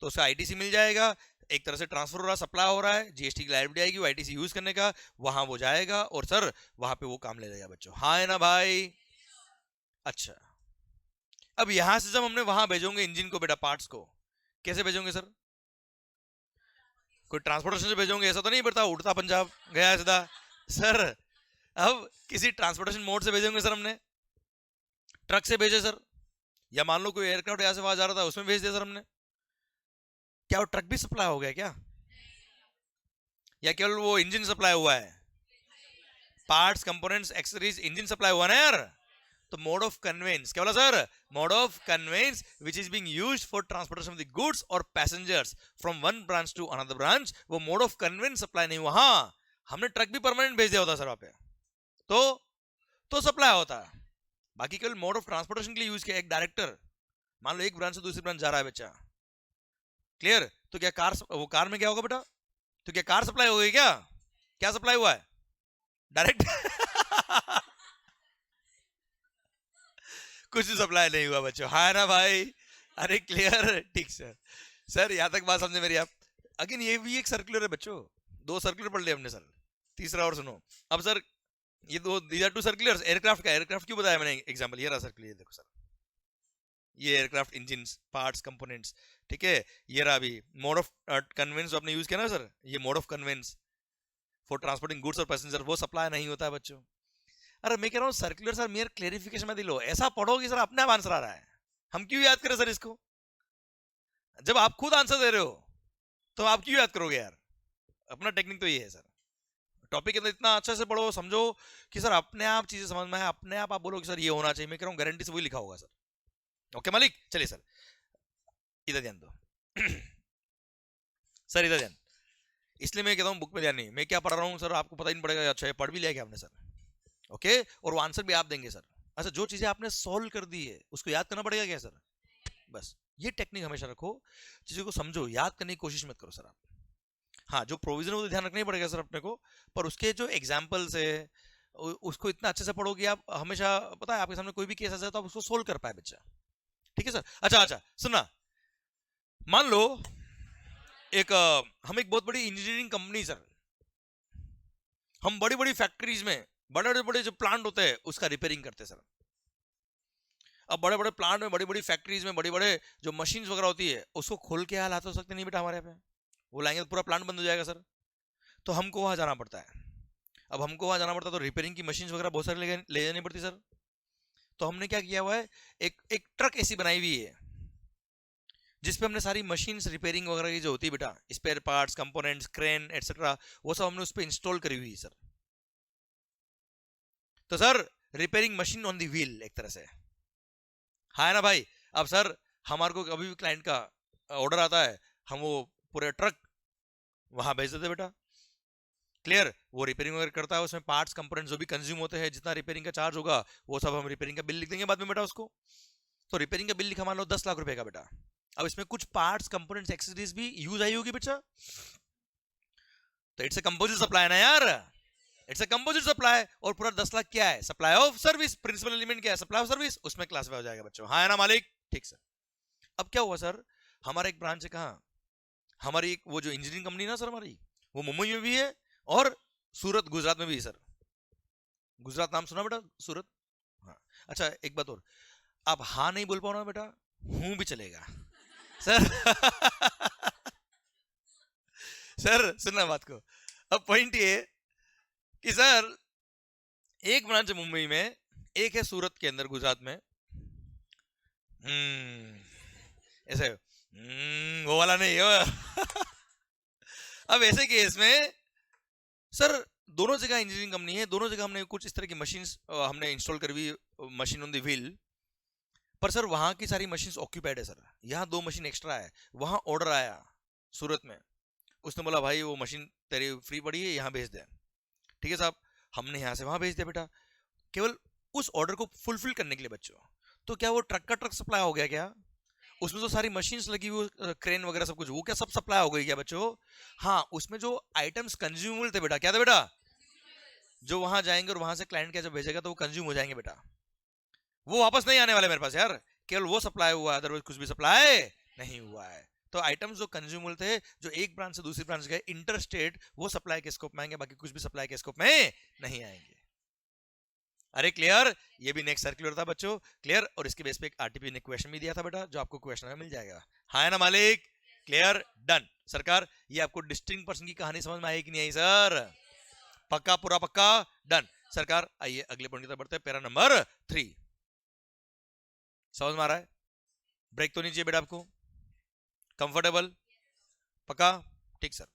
तो उसका आईटीसी मिल जाएगा, एक तरह से ट्रांसफर हो रहा, सप्लाई हो रहा है, जीएसटी की लायबिलिटी आएगी, वो आईटीसी यूज करने का, वहां वो जाएगा और सर वहां पे वो काम ले लेगा बच्चों। हाँ है ना भाई? अच्छा अब यहां से जब हमने वहां भेजोगे इंजन को बेटा, पार्ट्स को कैसे भेजोगे सर? कोई ट्रांसपोर्टेशन से भेजोगे ऐसा तो नहीं बेटा उड़ता पंजाब गया सीधा? सर अब किसी ट्रांसपोर्टेशन मोड से भेजेंगे सर, हमने ट्रक से भेजे सर, या मान लो कोई एयरक्राफ्ट यहां से वहां जा रहा था उसमें भेज दिया सर हमने। क्या वो ट्रक भी सप्लाई हो गया क्या, या केवल वो इंजन सप्लाई हुआ है? Parts, components, accessories, engine supply हुआ ना यार। तो मोड ऑफ कन्वेंस क्या बोला sir? Mode of conveyance which is being used for transportation of the goods or passengers from one branch to another branch, वो mode of conveyance supply नहीं हुआ। हाँ हमने ट्रक भी परमानेंट भेज दिया होता सर वहां पे, तो सप्लाई होता। बाकी केवल मोड ऑफ ट्रांसपोर्टेशन के लिए यूज किया। एक डायरेक्टर मान लो एक ब्रांच से दूसरी ब्रांच जा रहा है बच्चा, क्लियर? तो क्या कार, वो कार में क्या होगा बेटा? तो क्या कार सप्लाई हो गई क्या? क्या सप्लाई हुआ है? डायरेक्ट कुछ सप्लाई नहीं हुआ बच्चों। हाँ ना भाई? अरे क्लियर? ठीक सर। सर यहां तक बात समझे मेरी आप? अगेन ये भी एक सर्कुलर है बच्चों, दो सर्कुलर पढ़ लिया हमने सर, तीसरा और सुनो। अब सर ये दो, these are two circulars. Aircraft का, एयरक्राफ्ट क्यों बताया मैंने एग्जांपल? ये रहा सर्कुलर, ये देखो सर, ये एयरक्राफ्ट इंजन, पार्ट्स, कंपोनेंट्स, ठीक है? ये रहा अभी मोड ऑफ कन्वेंस आपने यूज किया ना सर, ये mode of conveyance for transporting goods और पैसेंजर, वो सप्लाई नहीं होता है बच्चों। अरे मैं कह रहा हूँ सर्कुलर सर मेयर क्लेरिफिकेशन में दिलो, ऐसा पढ़ोगे सर अपने आप आंसर आ रहा है, हम क्यों याद करें सर इसको? जब आप खुद आंसर दे रहे हो तो आप क्यों याद करोगे यार? अपना टेक्निक तो ये है सर, टॉपिक के अंदर इतना अच्छे से पढ़ो, समझो कि सर अपने आप चीजें समझ में है, अपने आप बोलो कि सर ये होना चाहिए। मैं कह रहा हूँ गारंटी से वही लिखा होगा सर। ओके मालिक? चलिए सर इधर ध्यान दो सर इधर ध्यान, इसलिए मैं कहता हूँ बुक में ध्यान नहीं, मैं क्या पढ़ रहा हूँ सर आपको पता ही नहीं पड़ेगा। अच्छा ये पढ़ भी लिया क्या आपने सर? ओके और वो आंसर भी आप देंगे सर। अच्छा जो चीजें आपने सॉल्व कर दी है उसको याद करना पड़ेगा क्या सर? बस ये टेक्निक हमेशा रखो, चीजों को समझो, याद करने की कोशिश मत करो सर आप। हाँ जो प्रोविजन है वो तो ध्यान रखना ही पड़ेगा सर अपने को, पर उसके जो एग्जाम्पल्स है उसको इतना अच्छे से पढ़ो कि आप हमेशा, पता है आपके सामने कोई भी केस आ जाए तो आप उसको सोल्व कर पाए बच्चा। ठीक है सर? अच्छा सुनना, मान लो एक हम एक बहुत बड़ी इंजीनियरिंग कंपनी सर, हम बड़ी बड़ी फैक्ट्रीज में बड़े बड़े जो प्लांट होते हैं उसका रिपेयरिंग करते हैं सर। अब बड़े बड़े प्लांट में, बड़ी बड़ी फैक्ट्रीज में, बड़ी बड़े जो मशीन्स वगैरह होती है उसको खोल के हाल हाथ हो सकते नहीं बेटा हमारे यहाँ पे, वो लाएंगे तो पूरा प्लांट बंद हो जाएगा सर। तो हमको वहां जाना पड़ता है। अब हमको वहां जाना पड़ता है तो रिपेयरिंग की मशीन्स वगैरह बहुत सारी ले जानी पड़ती सर। तो हमने क्या किया हुआ है, एक ट्रक ऐसी बनाई हुई है जिसपे हमने सारी मशीन्स रिपेयरिंग वगैरह की जो होती है बेटा, spare parts, components, crane etcetera, वो सब हमने उस पर इंस्टॉल करी हुई है सर। तो sir repairing machine on the wheel एक तरह से, हाँ है ना भाई? अब सर हमारे को कभी भी क्लाइंट का ऑर्डर आता है, हम वो पूरे ट्रक वहां भेज देते बेटा। क्लियर? वो रिपेयरिंग वगैरह करता है, उसमें पार्ट्स कंपोनेंट्स जो भी कंज्यूम होते हैं, जितना रिपेयरिंग का चार्ज होगा वो सब हम रिपेयरिंग का बिल लिख देंगे बाद में बेटा उसको। तो रिपेयरिंग का बिल लिखा मान लो 10 लाख रुपए का बेटा, अब इसमें कुछ पार्ट्स कंपोनेंट्स एक्सेसरीज भी यूज आई होगी बच्चा, तो इट्स अ कंपोजिट सप्लाई ना यार, इट्स अ कंपोजिट सप्लाई। और पूरा 10 लाख क्या है? Supply of service. Principal element क्या है? सप्लाई ऑफ सर्विस, उसमें क्लासिफाई हो जाएगा बच्चों। हाँ है ना मालिक? ठीक सर। अब क्या हुआ सर, हमारा एक ब्रांच है कहाँ, हमारी एक वो जो इंजीनियरिंग कंपनी ना सर हमारी, वो मुंबई में भी है और सूरत गुजरात में भी है सर। गुजरात नाम सुना बेटा? सूरत? हाँ। अच्छा एक बात और, आप हाँ नहीं बोल पाओ ना बेटा, हूं भी चलेगा सर सर सुनना बात को। अब पॉइंट ये कि सर एक ब्रांच है मुंबई में, एक है सूरत के अंदर गुजरात में। ऐसे वो वाला नहीं हो अब ऐसे केस में सर दोनों जगह इंजीनियरिंग कंपनी है, दोनों जगह हमने कुछ इस तरह की मशीन्स हमने इंस्टॉल कर दी, मशीन ऑन द व्हील। पर सर वहां की सारी मशीन्स ऑक्यूपाइड है सर, यहाँ 2 मशीन एक्स्ट्रा है। वहां ऑर्डर आया सूरत में, उसने बोला भाई वो मशीन तेरी फ्री पड़ी है यहाँ भेज दे। ठीक है साहब, हमने यहाँ से वहां भेज दिया बेटा, केवल उस ऑर्डर को फुलफिल करने के लिए बच्चों। तो क्या वो ट्रक का ट्रक सप्लाई हो गया क्या? उसमें तो सारी मशीन्स लगी हुई, क्रेन वगैरह सब कुछ, वो क्या सब सप्लाई हो गई क्या बच्चों? हाँ, उसमें जो आइटम्स कंज्यूमेबल थे बेटा, क्या था बेटा? जो वहां जाएंगे और वहां से क्लाइंट क्या जब भेजेगा तो वो कंज्यूम हो जाएंगे बेटा, वो वापस नहीं आने वाले मेरे पास यार, केवल वो सप्लाई हुआ, अदरवाइज कुछ भी सप्लाई नहीं हुआ है। तो आइटम्स जो कंज्यूमेबल थे, जो एक ब्रांच से दूसरी ब्रांच गए इंटर स्टेट, वो सप्लाई के स्कोप में आएंगे, बाकी कुछ भी सप्लाई के स्कोप में नहीं आएंगे। अरे क्लियर? ये भी नेक्स्ट सर्कुलर था बच्चों, क्लियर? और इसके बेस पे एक आरटीपी ने क्वेश्चन भी दिया था बेटा, जो आपको क्वेश्चन में मिल जाएगा। हाँ है ना मालिक? क्लियर? डन सरकार। ये आपको डिस्टिंक्ट पर्सन की कहानी समझ में आई कि नहीं आई सर? पक्का? पूरा पक्का? डन सरकार। आइए अगले पॉइंट की तरफ बढ़ते हैं, पैरा नंबर 3। समझ में आ रहा है? ब्रेक तो नहीं चाहिए बेटा आपको? कंफर्टेबल? पक्का? ठीक sir.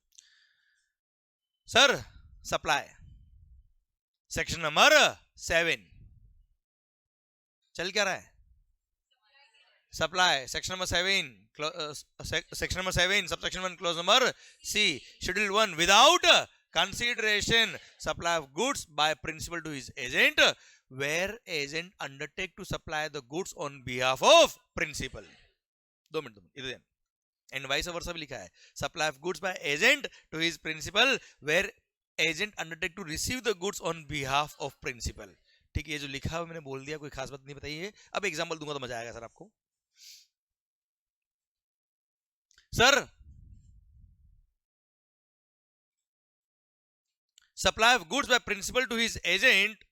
Sir supply section number 7 चल क्या रहा है? Supply section number 7, section number 7 subsection 1 clause number C, schedule 1, without consideration supply of goods by principal to his agent where agent undertake to supply the goods on behalf of principal। 2 minute इधर, and vice versa भी लिखा है, supply of goods by agent to his principal where agent undertake to receive the goods on behalf of principal. ठीक है, ये जो लिखा है मैंने बोल दिया, कोई खास बात नहीं बताई है। अब एग्जांपल दूंगा तो मजा आएगा सर आपको। Sir supply of goods by principal to his agent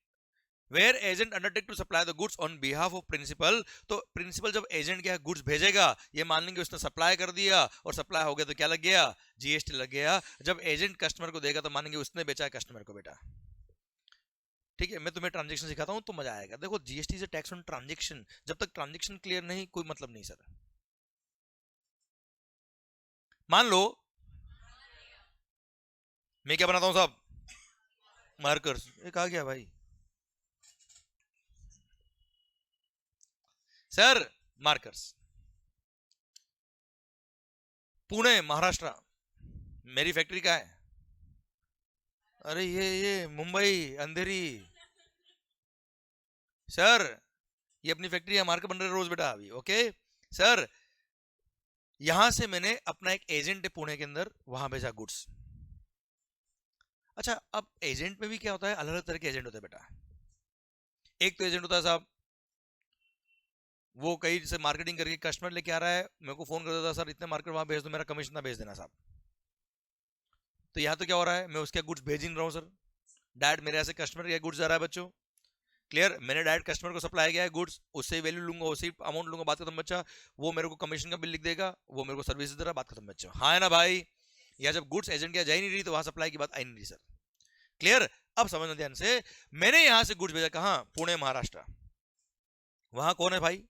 where agent undertake to supply the goods on behalf of principal. तो प्रिंसिपल जब एजेंट क्या गुड्स भेजेगा, ये मान लेंगे उसने सप्लाई कर दिया, और सप्लाई हो गया तो क्या लग गया? जीएसटी लग गया। जब एजेंट कस्टमर को देगा तो मानेंगे उसने बेचा है कस्टमर को बेटा। ठीक है, मैं तुम्हें ट्रांजेक्शन सिखाता हूं तो मजा आएगा। देखो जीएसटी से टैक्स ऑन ट्रांजेक्शन, जब तक ट्रांजेक्शन क्लियर नहीं कोई मतलब नहीं सर। मान लो मैं क्या बनाता हूं साहब? मार्कर्स। ये कहा गया भाई सर? मार्कर्स, पुणे महाराष्ट्र, मेरी फैक्ट्री का है। अरे ये मुंबई अंधेरी सर, ये अपनी फैक्ट्री है, मार्कर बन रहे रोज बेटा अभी। ओके सर, यहां से मैंने अपना एक एजेंट है पुणे के अंदर, वहां भेजा गुड्स। अच्छा, अब एजेंट में भी क्या होता है, अलग अलग तरह के एजेंट होते हैं बेटा। एक तो एजेंट होता है साहब, वो कहीं से मार्केटिंग करके कस्टमर लेके आ रहा है, मेरे को फोन कर देता है, सर इतने मार्केट वहां भेज दो, मेरा कमीशन ना भेज देना साहब। तो यहाँ तो क्या हो रहा है, मैं उसके गुड्स भेज ही नहीं रहा हूँ सर, डायरेक्ट मेरे ऐसे कस्टमर के गुड्स जा रहा है बच्चों। क्लियर? मैंने डायरेक्ट कस्टमर को सप्लाई किया है गुड्स, उससे वैल्यू लूंगा, उसी अमाउंट लूंगा, बात खत्म बच्चा। वो मेरे को कमीशन का बिल लिख देगा, वो मेरे को सर्विस दे रहा, बात खत्म बच्चा। हाँ है ना भाई? या जब गुड्स एजेंट क्या जा ही नहीं रही तो वहां सप्लाई की बात आई नहीं रही सर। क्लियर? अब समझना ध्यान से, मैंने यहां से गुड्स भेजा कहां? पुणे महाराष्ट्र। वहां कौन है भाई?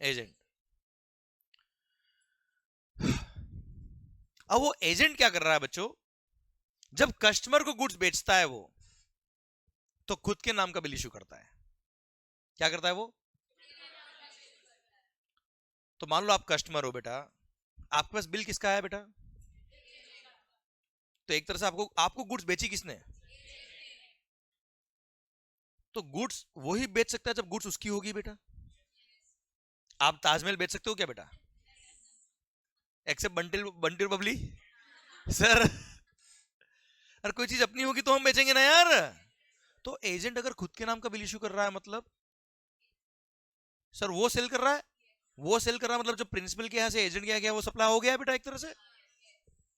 एजेंट। अब वो एजेंट क्या कर रहा है बच्चों, जब कस्टमर को गुड्स बेचता है वो, तो खुद के नाम का बिल इशू करता है। क्या करता है वो? तो मान लो आप कस्टमर हो बेटा, आपके पास बिल किसका है बेटा? तो एक तरह से आपको आपको गुड्स बेची किसने? तो गुड्स वही बेच सकता है जब गुड्स उसकी होगी बेटा। आप ताजमहल बेच सकते हो क्या बेटा? एक्सेप्ट बंटिल बंटिल बबली सर। अगर कोई चीज अपनी होगी तो हम बेचेंगे ना यार। तो एजेंट अगर खुद के नाम का बिल इशू कर रहा है मतलब सर वो सेल कर रहा है, वो सेल कर रहा है मतलब जो प्रिंसिपल के यहां से एजेंट के गया वो सप्लाई हो गया बेटा एक तरह से।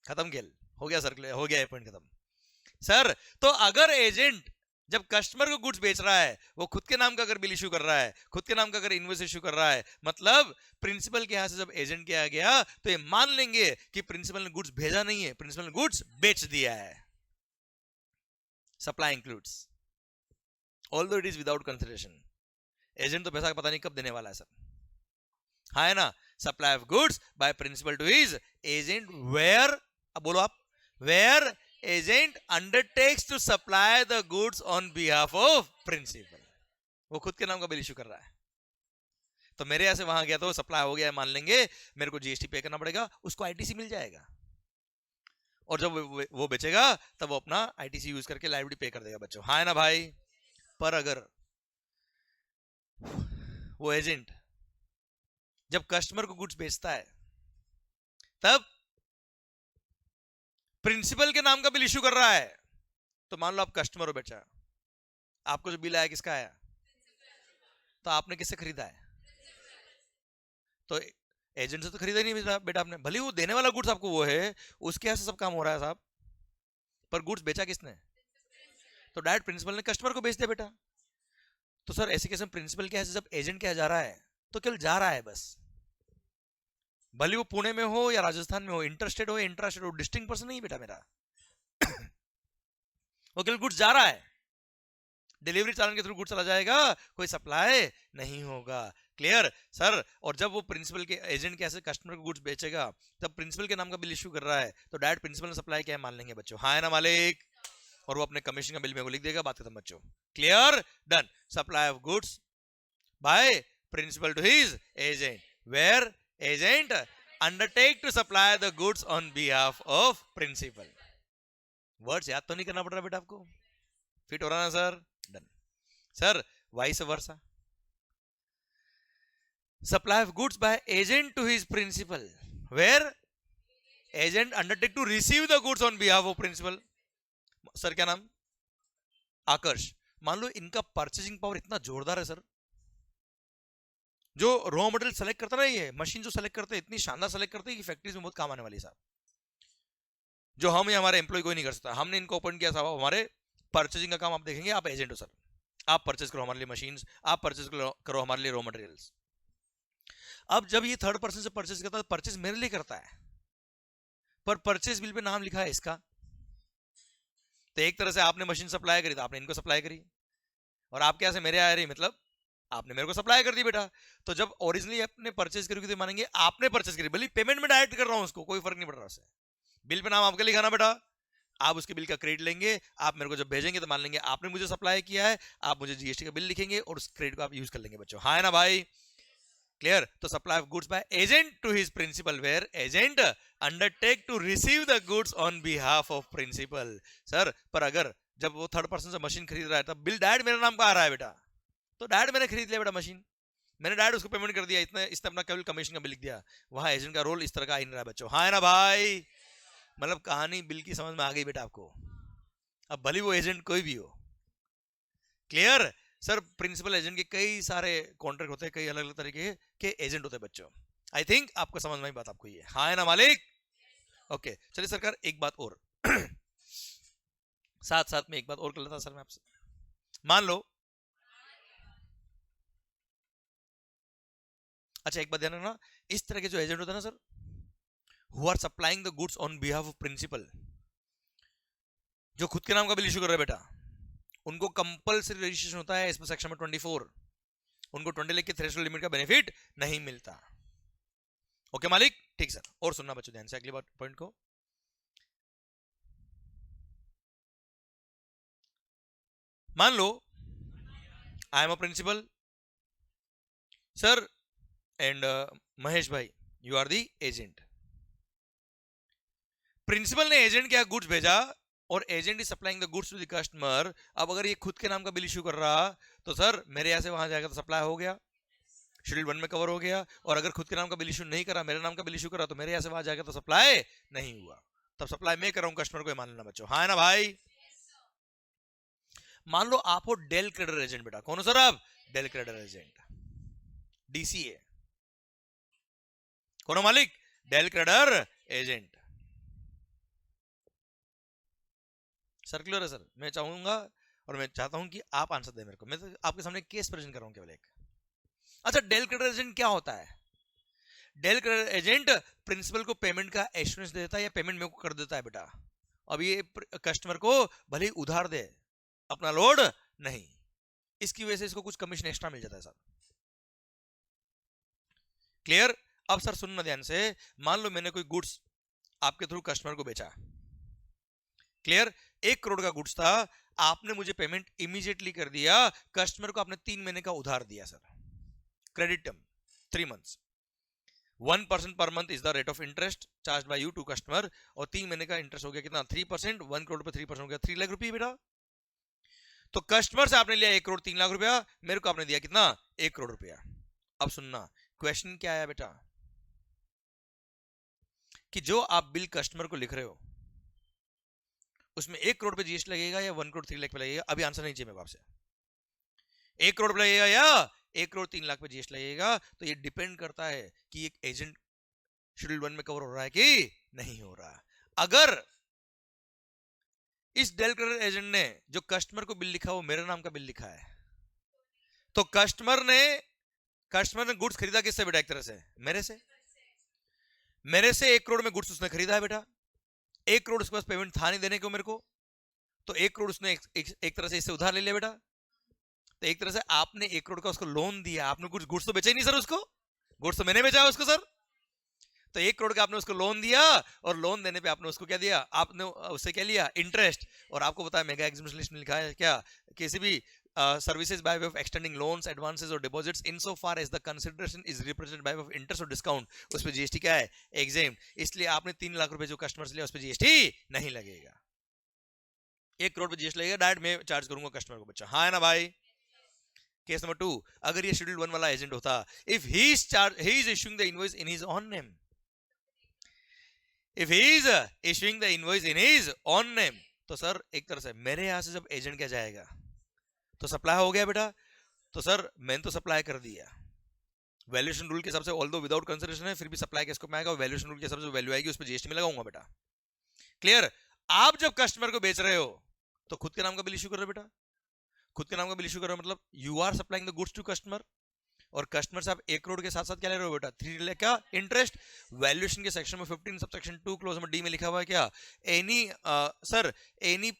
खत्म खेल, हो गया सर, हो गया पॉइंट खत्म सर। तो अगर एजेंट जब कस्टमर को गुड्स बेच रहा है वो खुद के नाम का अगर बिल इशू कर रहा है, खुद के नाम का अगर इनवॉइस इशू कर रहा है, मतलब प्रिंसिपल के यहां से जब एजेंट के आ गया तो ये मान लेंगे कि प्रिंसिपल ने गुड्स भेजा नहीं है, प्रिंसिपल ने गुड्स बेच दिया है। Supply includes although it is without consideration. Agent तो पैसा पता नहीं कब देने वाला है सर, हाँ है ना। Supply of goods by principal to his agent where, अब बोलो आप, where agent undertakes to supply the goods on behalf of principal. वो खुद के नाम का बिल इशू कर रहा है, तो मेरे यहां से वहां गया तो सप्लाई हो गया है मान लेंगे, मेरे को जीएसटी पे करना पड़ेगा, उसको आईटीसी मिल जाएगा, और जब वो बेचेगा तब वो अपना आईटीसी यूज करके लाइबिलिटी पे कर देगा बच्चों, हाँ है ना भाई। पर अगर वो एजेंट जब कस्टमर को गुड्स बेचता है तब प्रिंसिपल के नाम का बिल इशू कर रहा है, तो मान लो आप कस्टमर हो बेचा, आपको जो बिल आया किसका आया? तो आपने किससे खरीदा है? तो एजेंट से तो खरीदा ही नहीं बेटा आपने, भले वो देने वाला गुड्स आपको वो है, उसके यहां से सब काम हो रहा है साहब, पर गुड्स बेचा किसने? तो डायरेक्ट प्रिंसिपल ने कस्टमर को बेच दिया बेटा। तो सर ऐसे केस में प्रिंसिपल के यहां से जब एजेंट के यहां जा रहा है तो केवल जा रहा है बस, भले वो पुणे में हो या राजस्थान में हो, इंटरस्टेट हो या इंट्रास्टेट हो, डिस्टिंक्ट पर्सन नहीं बेटा मेरा। वो केवल गुड्स जा रहा है, डिलीवरी चालन के थ्रू गुड्स चला जाएगा, कोई सप्लाई नहीं होगा। Clear sir. और जब वो प्रिंसिपल के एजेंट के ऐसे कस्टमर को गुड्स बेचेगा तब प्रिंसिपल के नाम का बिल इशू कर रहा है, तो डायरेक्ट प्रिंसिपल ने सप्लाई क्या है मान लेंगे बच्चों, हाँ है ना मालिक। और वो अपने कमीशन का बिल में वो लिख देगा, बात खत्म बच्चों। Clear done. Supply of goods by principal to his agent where agent undertake to supply the goods on behalf of principal. Words याद तो नहीं करना पड़ रहा बेटा आपको, फिट हो रहा ना sir? Done sir. Vice versa, supply of goods by agent to his principal where agent undertake to receive the goods on behalf of principal. Sir क्या नाम? आकर्ष। मान लो इनका परचेजिंग पावर इतना जोरदार है सर, जो रॉ मटेरियल सेलेक्ट करता ना, ये मशीन जो सेलेक्ट करते हैं इतनी शानदार सेलेक्ट करते हैं कि फैक्ट्रीज में बहुत काम आने वाली है साहब, जो हम या हमारे एम्प्लॉय कोई नहीं कर सकता। हमने इनको ओपन किया साहब, हमारे परचेजिंग का काम आप देखेंगे, आप एजेंट हो सर, आप परचेज करो हमारे लिए मशीन्स, आप परचेज करो हमारे लिए रॉ मटेरियल्स। अब जब ये थर्ड पर्सन से परचेज करता है, परचेज मेरे लिए करता है, पर परचेज बिल पे नाम लिखा है इसका, तो एक तरह से आपने मशीन सप्लाई करी तो आपने इनको सप्लाई करी, और आपके यहां से मेरे आ रही मतलब आपने मेरे को सप्लाई कर दी बेटा। तो जब ओरिजिनली आपने परचेज करी तो मानेंगे आपने परचेज करी, भले पेमेंट में डायरेक्ट कर रहा हूं उसको, कोई फर्क नहीं पड़ रहा उससे, बिल पे नाम आपका लिखाना बेटा, आप उसके बिल का क्रेडिट लेंगे, आप मेरे को जब भेजेंगे तो मान लेंगे आपने मुझे सप्लाई किया है, आप मुझे जीएसटी का बिल लिखेंगे और उस क्रेडिट को आप यूज कर लेंगे बच्चों, हाँ है ना भाई। क्लियर। तो supply of goods by agent to his principal where agent undertake to receive the goods on behalf of principal. Sir पर अगर जब वो थर्ड पर्सन से मशीन खरीद रहा है तब बिल डायरेक्ट मेरे नाम का आ रहा है बेटा, तो डायरेक्ट मैंने खरीद लिया बेटा मशीन, मैंने डायरेक्ट उसको पेमेंट कर दिया, इतना इसने अपना केवल कमीशन का बिल लिख दिया, वहां एजेंट का रोल इस तरह का आ ही नहीं रहा बच्चों, हाँ है ना भाई। मतलब कहानी बिल की समझ में आ गई बेटा आपको, अब भले वो एजेंट कोई भी हो। Clear sir. प्रिंसिपल एजेंट के कई सारे कॉन्ट्रैक्ट होते हैं, कई अलग अलग तरीके के एजेंट होते हैं बच्चों, आई थिंक आपको समझ में आई बात आपको, ये हाँ है ना मालिक। ओके चलिए सरकार एक बात और साथ साथ में एक बात और कर लेता सर मैं आपसे, मान लो, अच्छा एक बात ध्यान रखना, इस तरह के जो एजेंट होता है ना sir, who are supplying the goods on behalf of principal, जो खुद के नाम का बिल इशू कर रहा है बेटा, उनको कंपलसरी रजिस्ट्रेशन होता है इसमें सेक्शन में 24, उनको 20 लाख के थ्रेशोल्ड लिमिट का बेनिफिट नहीं मिलता। ओके मालिक ठीक सर। और सुनना बच्चों ध्यान से अगली बात पॉइंट को, मान लो I am a principal sir and Mahesh भाई you are the agent, principal ने एजेंट क्या गुड्स भेजा और agent is supplying the goods to the customer. अब अगर ये खुद के नाम का बिल इशू कर रहा तो सर मेरे यहाँ से वहां जाएगा तो सप्लाई हो गया, शेड्यूल 1 में कवर हो गया। और अगर खुद के नाम का बिल इशू नहीं करा, मेरे नाम का बिल इशू करा, तो मेरे यहाँ से वहां जाएगा तो सप्लाई नहीं हुआ। तब सप्लाई मैं कर रहा हूं कस्टमर को, मान लेना बच्चों, हाँ है ना भाई। मान लो आप हो डेल क्रेडिटर एजेंट बेटा, कौन हो सर आप? Del credere agent, DCA. कौन हो मालिक? Del credere agent. सर्कुलर है सर, मैं चाहूंगा और मैं चाहता हूं कि आप आंसर दें मेरे को। मैं तो आपके सामने केस प्रेजेंट कर रहा हूं केवल एक। अच्छा, डेल क्रेडिटर एजेंट क्या होता है? डेल क्रेडिटर एजेंट प्रिंसिपल को पेमेंट का एश्योरेंस देता है या पेमेंट मेरे को कर देता है बेटा। अब ये कस्टमर को भले ही उधार दे, अपना लोड नहीं, इसकी वजह से इसको कुछ कमीशन एक्स्ट्रा मिल जाता है सर। क्लियर? अब सर सुनना ध्यान से, मान लो मैंने कोई गुड्स आपके थ्रू कस्टमर को बेचा, क्लियर, 1 करोड़ का गुड्स था, आपने मुझे पेमेंट इमीडिएटली कर दिया, कस्टमर को आपने 3 महीने का उधार दिया sir, credit term 3 months, 1% per month is the rate of interest charge by you to customer, और 3 महीने का इंटरेस्ट हो गया कितना? 3%, 1 करोड़ पे 3% हो गया 3 लाख रुपए बेटा। तो कस्टमर से आपने लिया 1 करोड़ 3 लाख रुपया, मेरे को आपने दिया कितना? 1 करोड़ रुपया। अब सुनना, क्वेश्चन क्या आया बेटा कि जो आप बिल कस्टमर को लिख रहे हो उसमें 1 करोड़ पे जीएसटी लगेगा या 1 करोड़ 3 लाख पे लगेगा? अभी आंसर नहीं चाहिए मेरे को आपसे। 1 करोड़ पे लगेगा या 1 करोड़ 3 लाख पे जीएसटी लगेगा? तो ये डिपेंड करता है कि एक एजेंट शेड्यूल 1 में कवर हो रहा है कि नहीं हो रहा। अगर इस डेल क्रेडिटर एजेंट ने जो कस्टमर को बिल लिखा वो मेरे नाम का बिल लिखा है, तो कस्टमर ने गुड्स खरीदा किससे बेटा? एक तरह से मेरे से। मेरे से 1 करोड़ में गुड्स उसने खरीदा है बेटा, 1 करोड़ उसके पास पेमेंट था नहीं देने को मेरे को, तो 1 करोड़ उसने एक तरह से इससे उधार ले लिया बेटा। तो एक तरह से आपने 1 करोड़ का उसको लोन दिया, आपने कुछ गुड्स तो बेचा ही नहीं सर उसको, गुड्स तो मैंने बेचा उसको सर। तो 1 करोड़ का आपने उसको लोन दिया, और लोन देने पे आपने उसको क्या दिया? आपने उससे क्या लिया? इंटरेस्ट। और आपको पता है मेगा एग्जीबिशन लिस्ट में लिखा है क्या? किसी भी services by way of extending loans, advances or deposits in so far as the consideration is represented by way of interest or discount, उस पे जीएसटी क्या है? एग्जेम्प्ट। इसलिए आपने 3 लाख रुपए जो कस्टमर से लिया उस पे जीएसटी नहीं लगेगा। 1 करोड़ पे जीएसटी लगेगा, डायरेक्ट मैं चार्ज करूंगा कस्टमर को बच्चा, हाँ है ना भाई। केस नंबर 2, अगर ये शेड्यूल 1 वाला एजेंट होता, if he is issuing the invoice in his on name, if he is issuing the invoice in his on name, तो सर एक तरह से मेरे यहां से जब एजेंट क्या जाएगा तो सप्लाई हो गया बेटा। तो सर मैंने तो सप्लाई कर दिया, वैल्यूएशन रूल के हिसाब से, ऑल्दो विदाउट कंसीडरेशन है, फिर भी सप्लाई किसको में आएगा? वैल्यूएशन रूल के हिसाब से जो वैल्यू आएगी उस पर जीएसटी में लगाऊंगा बेटा। क्लियर? आप जब कस्टमर को बेच रहे हो तो खुद के नाम का बिल इशू कर रहे हो बेटा, खुद के नाम का बिल इशू कर रहे हो, मतलब you are supplying the goods to customer, और कस्टमर से आप 1 करोड़ के साथ साथ क्या ले रहे हो बेटा? 3 लाख का इंटरेस्ट। वैल्यूएशन के सेक्शन में 15 सबसेक्शन 2 क्लोज नंबर डी में लिखा हुआ है क्या? Any sir any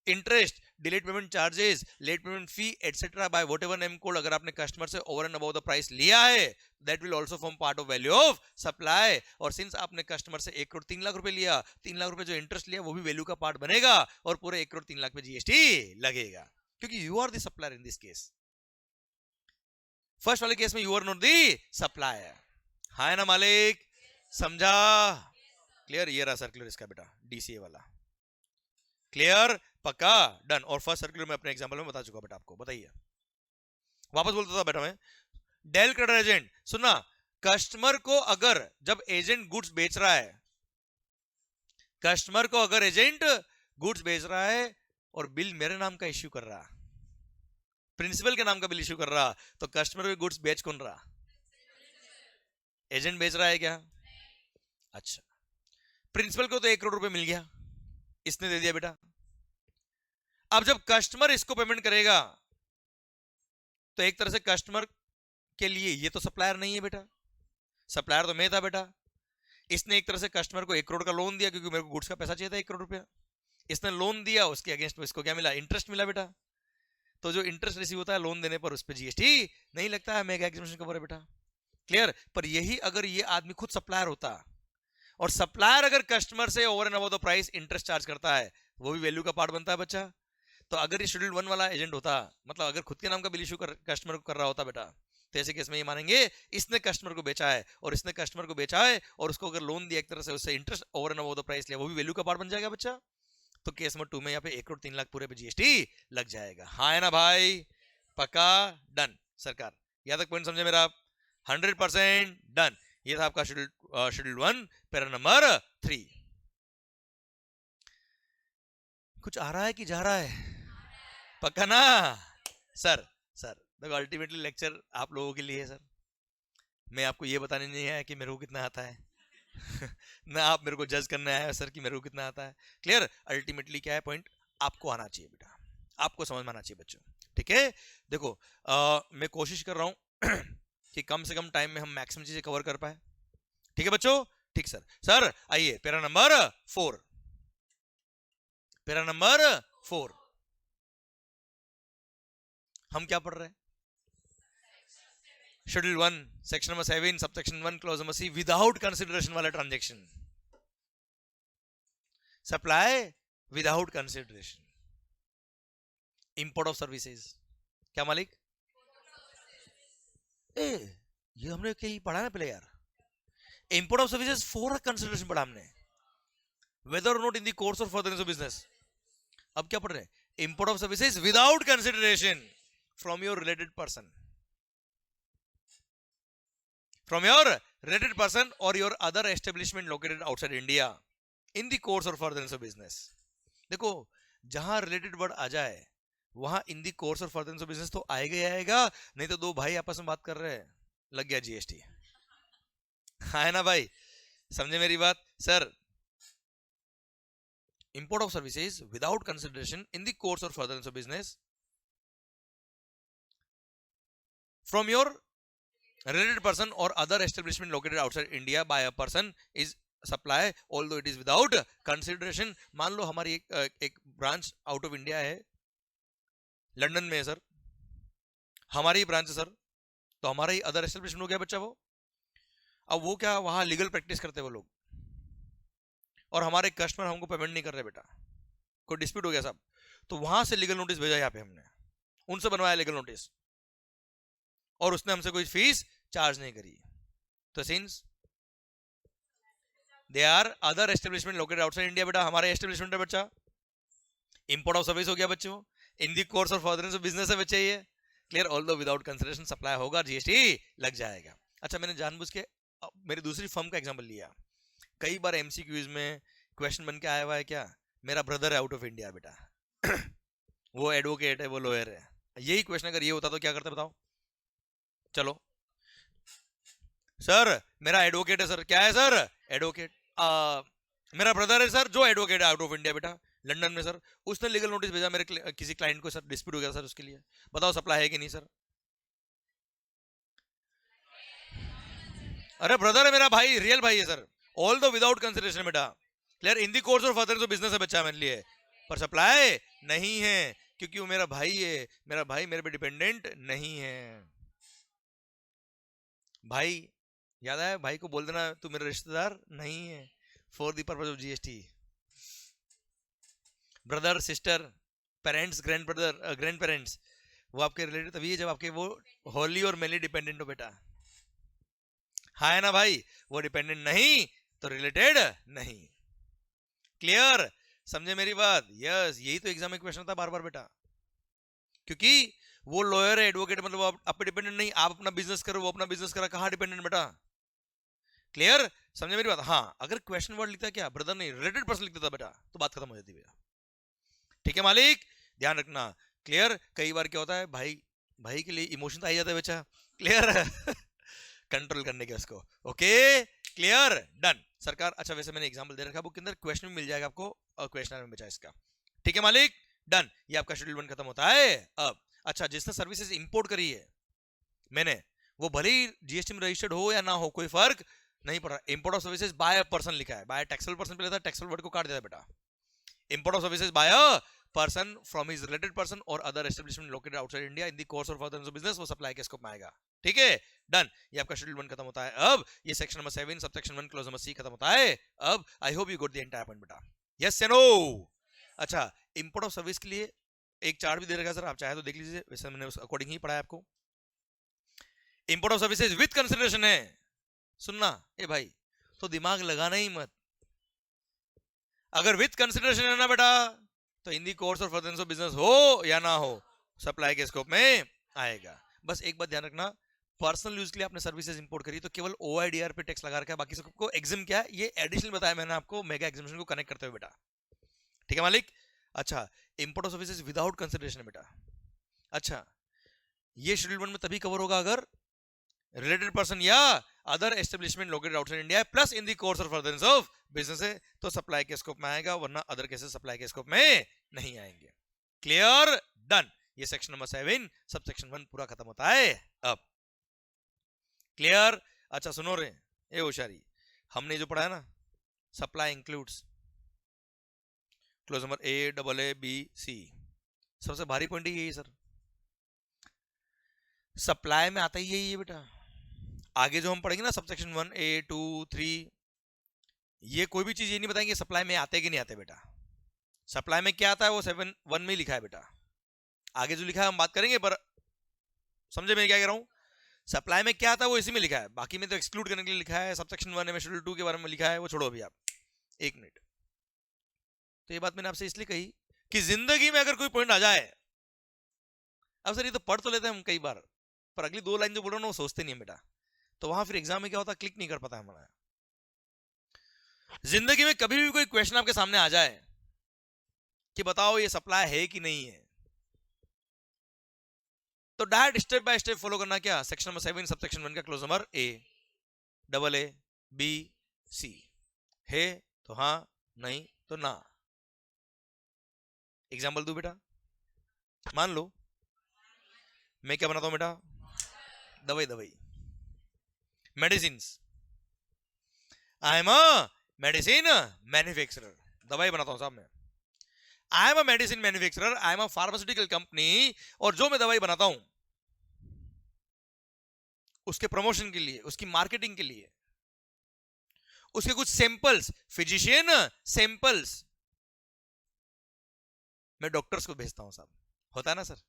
interest, delayed payment charges, late payment fee etcetera by whatever name called, अगर आपने कस्टमर से over and above the price लिया है, that will also form part of value of supply. और सिंस आपने customer से 1 करोड़ 3 लाख रुपए लिया, 3 लाख रुपए जो इंटरेस्ट लिया वो भी वैल्यू का पार्ट बनेगा, और पूरे 1 करोड़ 3 लाख पे जीएसटी लगेगा, क्योंकि you are the supplier in this case. First वाले केस में you are not the supplier, हाँ है ना मालिक, समझा? क्लियर? ये रहा सर्कुलर इसका बेटा, डीसीए वाला। क्लियर? पक्का? डन। और फर्स्ट सर्कुलर में अपने एग्जांपल में बता चुका बेटा आपको। बताइए, वापस बोलता था बेटा मैं, डेल क्रेडिटर एजेंट, सुनना, कस्टमर को अगर जब एजेंट गुड्स बेच रहा है, कस्टमर को अगर एजेंट गुड्स बेच रहा है और बिल मेरे नाम का इश्यू कर रहा, प्रिंसिपल के नाम का बिल इश्यू कर रहा, तो कस्टमर को गुड्स बेच कौन रहा? एजेंट बेच रहा है क्या? अच्छा, प्रिंसिपल को तो 1 करोड़ रुपए मिल गया, इसने दे दिया बेटा। अब जब कस्टमर इसको पेमेंट करेगा तो एक तरह से कस्टमर के लिए ये तो सप्लायर नहीं है बेटा, सप्लायर तो मैं था बेटा। इसने एक तरह से कस्टमर को 1 करोड़ का लोन दिया, क्योंकि मेरे को गुड्स का पैसा चाहिए था 1 करोड़ रुपया। इसने लोन दिया, उसके अगेंस्ट में इसको क्या मिला? इंटरेस्ट मिला बेटा। तो जो इंटरेस्ट रिसीव होता है लोन देने पर, उस पर जीएसटी नहीं लगता है, मेगा एग्जीबिशन कवर है बेटा। क्लियर? पर यही अगर ये आदमी खुद सप्लायर होता, और सप्लायर अगर कस्टमर से over and above the price interest charge करता है, वो भी वैल्यू का पार्ट बनता है बच्चा। तो अगर ये शेड्यूल 1 वाला एजेंट होता, मतलब अगर खुद के नाम का बिल इशू कस्टमर को कर रहा होता बेटा, तो ऐसे केस में ये मानेंगे इसने कस्टमर को बेचा है और इसने कस्टमर को बेचा है और उसको अगर लोन दिया एक तरह से, उससे interest over and over the price लिया, वो भी वैल्यू का पार्ट बन जाएगा बच्चा। तो केस नंबर 2 में यहाँ पे 1,03,00,000 पूरे पे जीएसटी लग जाएगा। हाँ है ना भाई, पक्का, डन सरकार। यहाँ तक पॉइंट समझे मेरा आप? 100% डन। ये था आपका शेड्यूल 1 पैरा नंबर 3। कुछ आ रहा है कि जा रहा है? पक्का ना सर? सर देखो अल्टीमेटली लेक्चर आप लोगों के लिए है सर, मैं आपको ये बताने नहीं आया कि मेरे को कितना आता है ना आप मेरे को जज करने आया सर कि मेरे को कितना आता है। क्लियर? अल्टीमेटली क्या है पॉइंट, आपको आना चाहिए बेटा, आपको समझ में आना चाहिए बच्चों। ठीक है, देखो मैं कोशिश कर रहा हूं कि कम से कम टाइम में हम मैक्सिमम चीजें कवर कर पाए। ठीक है बच्चों? ठीक सर। सर आइए पैरा नंबर 4, पैरा नंबर 4 हम क्या पढ़ रहे हैं? Schedule 1 section number 7 subsection 1 clause number C, without consideration वाला transaction, supply without consideration, import of services. क्या मालिक? ये हमने कहीं पढ़ा ना पहले यार, import of services for consideration पढ़ा हमने, whether or not in the course of furtherance of business. अब क्या पढ़ रहे हैं? Import of services without consideration from your related person, from your related person or your other establishment located outside India in the course or furtherance of business। देखो जहां related word आ जाए वहां इन the course और furtherance of business तो आएगा ही आएगा, नहीं तो दो भाई आपस में बात कर रहे हैं, लग गया जीएसटी। हाँ है ना भाई, समझे मेरी बात? Sir import of services without consideration in the course और furtherance of business from your related person or other establishment located outside India by a person is supply although it is without consideration। मान लो हमारी एक branch out of India है, London में है sir, हमारी branch है sir, तो हमारा ही अदर एस्टेब्लिशमेंट हो गया बच्चा वो। अब वो क्या वहां लीगल प्रैक्टिस करते वो लोग, और हमारे कस्टमर हमको पेमेंट नहीं कर रहे बेटा, कोई डिस्प्यूट हो गया साहब, तो वहां से लीगल नोटिस भेजा यहाँ पे हमने, उनसे बनवाया लीगल नोटिस, और उसने हमसे कोई फीस चार्ज नहीं करी, तो since they are other establishment located outside India बेटा, हमारे एस्टेब्लिशमेंट है बच्चा, इंपोर्ट ऑफ सर्विस हो गया बच्चों, in the course of furtherance of business है बच्चे ये। Clear? Although without consideration supply होगा, जीएसटी लग जाएगा। अच्छा मैंने जानबूझ के मेरी दूसरी फर्म का एग्जांपल लिया, कई बार एमसीक्यूज में क्वेश्चन बन के आया हुआ है क्या, मेरा ब्रदर है आउट ऑफ इंडिया बेटा वो एडवोकेट है, वो लॉयर है, यही क्वेश्चन अगर ये होता तो क्या करते बताओ? चलो सर मेरा एडवोकेट है सर, क्या है सर? एडवोकेट। मेरा ब्रदर है सर जो एडवोकेट है आउट ऑफ इंडिया बेटा, लंदन में सर, उसने लीगल नोटिस भेजा मेरे किसी क्लाइंट को सर, डिस्प्यूट हो गया सर उसके लिए, बताओ सप्लाई है कि नहीं सर? अरे ब्रदर है मेरा भाई, रियल भाई है sir, all the without consideration बेटा। Clear? In the course of furtherance of business है बच्चा मेरे लिए, पर सप्लाई नहीं है क्योंकि वो मेरा भाई है, मेरा भाई मेरे पे डिपेंडेंट नहीं है। भाई याद आया, भाई को बोल देना तू मेरा रिश्तेदार नहीं है, for the purpose of GST. Brother sister parents grand brother grand parents वो आपके रिलेटेड तभी है जब आपके वो होली और मेनली डिपेंडेंट हो बेटा। हाँ है ना भाई, वो डिपेंडेंट नहीं तो रिलेटेड नहीं। क्लियर? समझे मेरी बात? यस, यही तो एग्जाम में क्वेश्चन था बार बार बेटा, क्योंकि वो लॉयर है एडवोकेट मतलब आप पे डिपेंडेंट नहीं, आप अपना बिजनेस करो वो अपना बिजनेस करा, कहां डिपेंडेंट बेटा? क्लियर? समझे मेरी बात? हाँ अगर क्वेश्चन वर्ड लिखता क्या, ब्रदर नहीं रिलेटेड पर्सन लिखता था बेटा, तो बात खत्म हो जाती बेटा। ठीक है मालिक, ध्यान रखना। क्लियर? कई बार क्या होता है भाई, भाई के लिए इमोशन तो आ जाता है बच्चा। क्लियर? कंट्रोल करने के उसको। Okay clear? डन सरकार। अच्छा वैसे मैंने एग्जांपल दे रखा, बुक के अंदर क्वेश्चन भी मिल जाएगा आपको, क्वेश्चन में बचा इसका। ठीक है मालिक? डन। ये आपका शेड्यूल 1 खत्म होता है अब। अच्छा जिसने सर्विसेज इंपोर्ट करी है मैंने, वो भले ही जीएसटी में रजिस्टर्ड हो या ना हो कोई फर्क नहीं पड़ रहा, import of services by person लिखा है, बाय टैक्सेबल पर्सन पे लेता है, टैक्सेबल वर्ड को काट देता है बेटा। Import of services by person from his related person or other establishment located outside India in the course of furtherance of business, वो सप्लाई के स्कोप में आएगा। ठीक है डन। ये आपका शेड्यूल 1 खत्म होता है अब। ये section number 7 subsection 1 clause number C खत्म होता है अब। I hope you got the entire point बेटा। यस या नो? अच्छा इंपोर्ट ऑफ सर्विस के लिए एक चार्ट भी दे रखा है सर, आप चाहे तो देख लीजिए, वैसे मैंने उस अकॉर्डिंग ही पढ़ा है आपको। Import of services with consideration है, सुनना ए भाई, तो दिमाग लगाना ही मत। अगर विद कंसिडरेशन है ना बेटा, तो इन दी कोर्स और फर्दरेंस ऑफ बिजनेस हो या ना हो, सप्लाई के स्कोप में आएगा। बस एक बात ध्यान रखना, पर्सनल यूज के लिए आपने सर्विसेज इंपोर्ट करी तो केवल ओआईडीआर पे टैक्स लगा रखा है, बाकी सबको एग्जिम क्या है ये एडिशनल बताया मैंने आपको मेगा एग्जिबिशन को कनेक्ट करते हुए बेटा, ठीक है मालिक। अच्छा, import of services without consideration बेटा, अच्छा ये शेड्यूल 1 में तभी कवर होगा अगर रिलेटेड पर्सन या other establishment located outside India plus in the course और फर्दरेंस ऑफ बिजनेस है तो सप्लाई के स्कोप में आएगा, वरना अदर केसेस सप्लाई के स्कोप में नहीं आएंगे। Clear, done. ये सेक्शन नंबर 7 सब सेक्शन 1 पूरा खत्म होता है अब। क्लियर। अच्छा सुनो रे ए होशियारी, हमने जो पढ़ा है ना supply includes clause number A double A B C, सबसे भारी पॉइंट ही यही सर, सप्लाई में आता ही यही है बेटा। आगे जो हम पढ़ेंगे ना सबसेक्शन 1 A 2 3, ये कोई भी चीज ये नहीं बताएंगे सप्लाई में आते कि नहीं आते बेटा। सप्लाई में क्या आता है वो 7(1) में लिखा है बेटा, आगे जो लिखा है हम बात करेंगे, पर समझे मैं क्या कह रहा हूं। सप्लाई में क्या आता है वो इसी में लिखा है, बाकी में तो एक्सक्लूड करने के लिए लिखा है। सबसेक्शन 1 में शेड्यूल 2 के बारे में लिखा है, वो छोड़ो अभी आप एक मिनट। तो ये बात मैंने आपसे इसलिए कही कि जिंदगी में अगर कोई पॉइंट आ जाए, अब सर ये तो पढ़ तो लेते हैं हम कई बार, पर अगली 2 लाइन जो बोल रहा हूं ना वो सोचते नहीं है बेटा, तो वहां फिर एग्जाम में क्या होता है क्लिक नहीं कर पाता हमारा। जिंदगी में कभी भी कोई क्वेश्चन आपके सामने आ जाए कि बताओ ये सप्लाई है कि नहीं है, तो direct step by step follow करना, क्या सेक्शन नंबर 7 सबसेक्शन 1 का clause number A double A B C, है तो हाँ, नहीं तो ना। एग्जाम्पल दू बेटा, मान लो मैं क्या बनाता हूं बेटा, दवाई दवाई medicine, I am a medicine manufacturer, दवाई बनाता हूं साहब मैं। आई am a medicine manufacturer, I am a pharmaceutical company, और जो मैं दवाई बनाता हूं उसके प्रमोशन के लिए, उसकी मार्केटिंग के लिए, उसके कुछ सैंपल्स, फिजिशियन सैंपल्स मैं डॉक्टर्स को भेजता हूं साहब, होता है ना सर।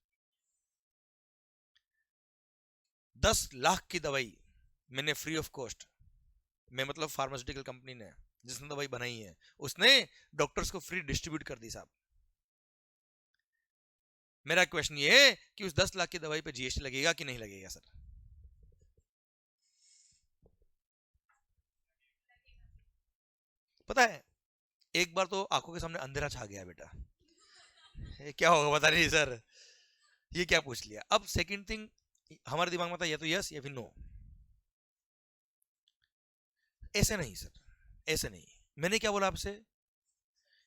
10 लाख की दवाई मैंने फ्री ऑफ कॉस्ट, मैं मतलब फार्मास्यूटिकल कंपनी ने जिसने दवाई बनाई है उसने डॉक्टर्स को फ्री डिस्ट्रीब्यूट कर दी साहब। मेरा क्वेश्चन ये है कि उस 10 लाख की दवाई पे जीएसटी लगेगा कि नहीं लगेगा सर? पता है एक बार तो आंखों के सामने अंधेरा छा गया बेटा, क्या होगा पता नहीं सर, ये क्या पूछ लिया। अब सेकंड थिंग हमारे दिमाग में था या तो यस या फिर नो, ऐसे नहीं सर, ऐसे नहीं। मैंने क्या बोला आपसे,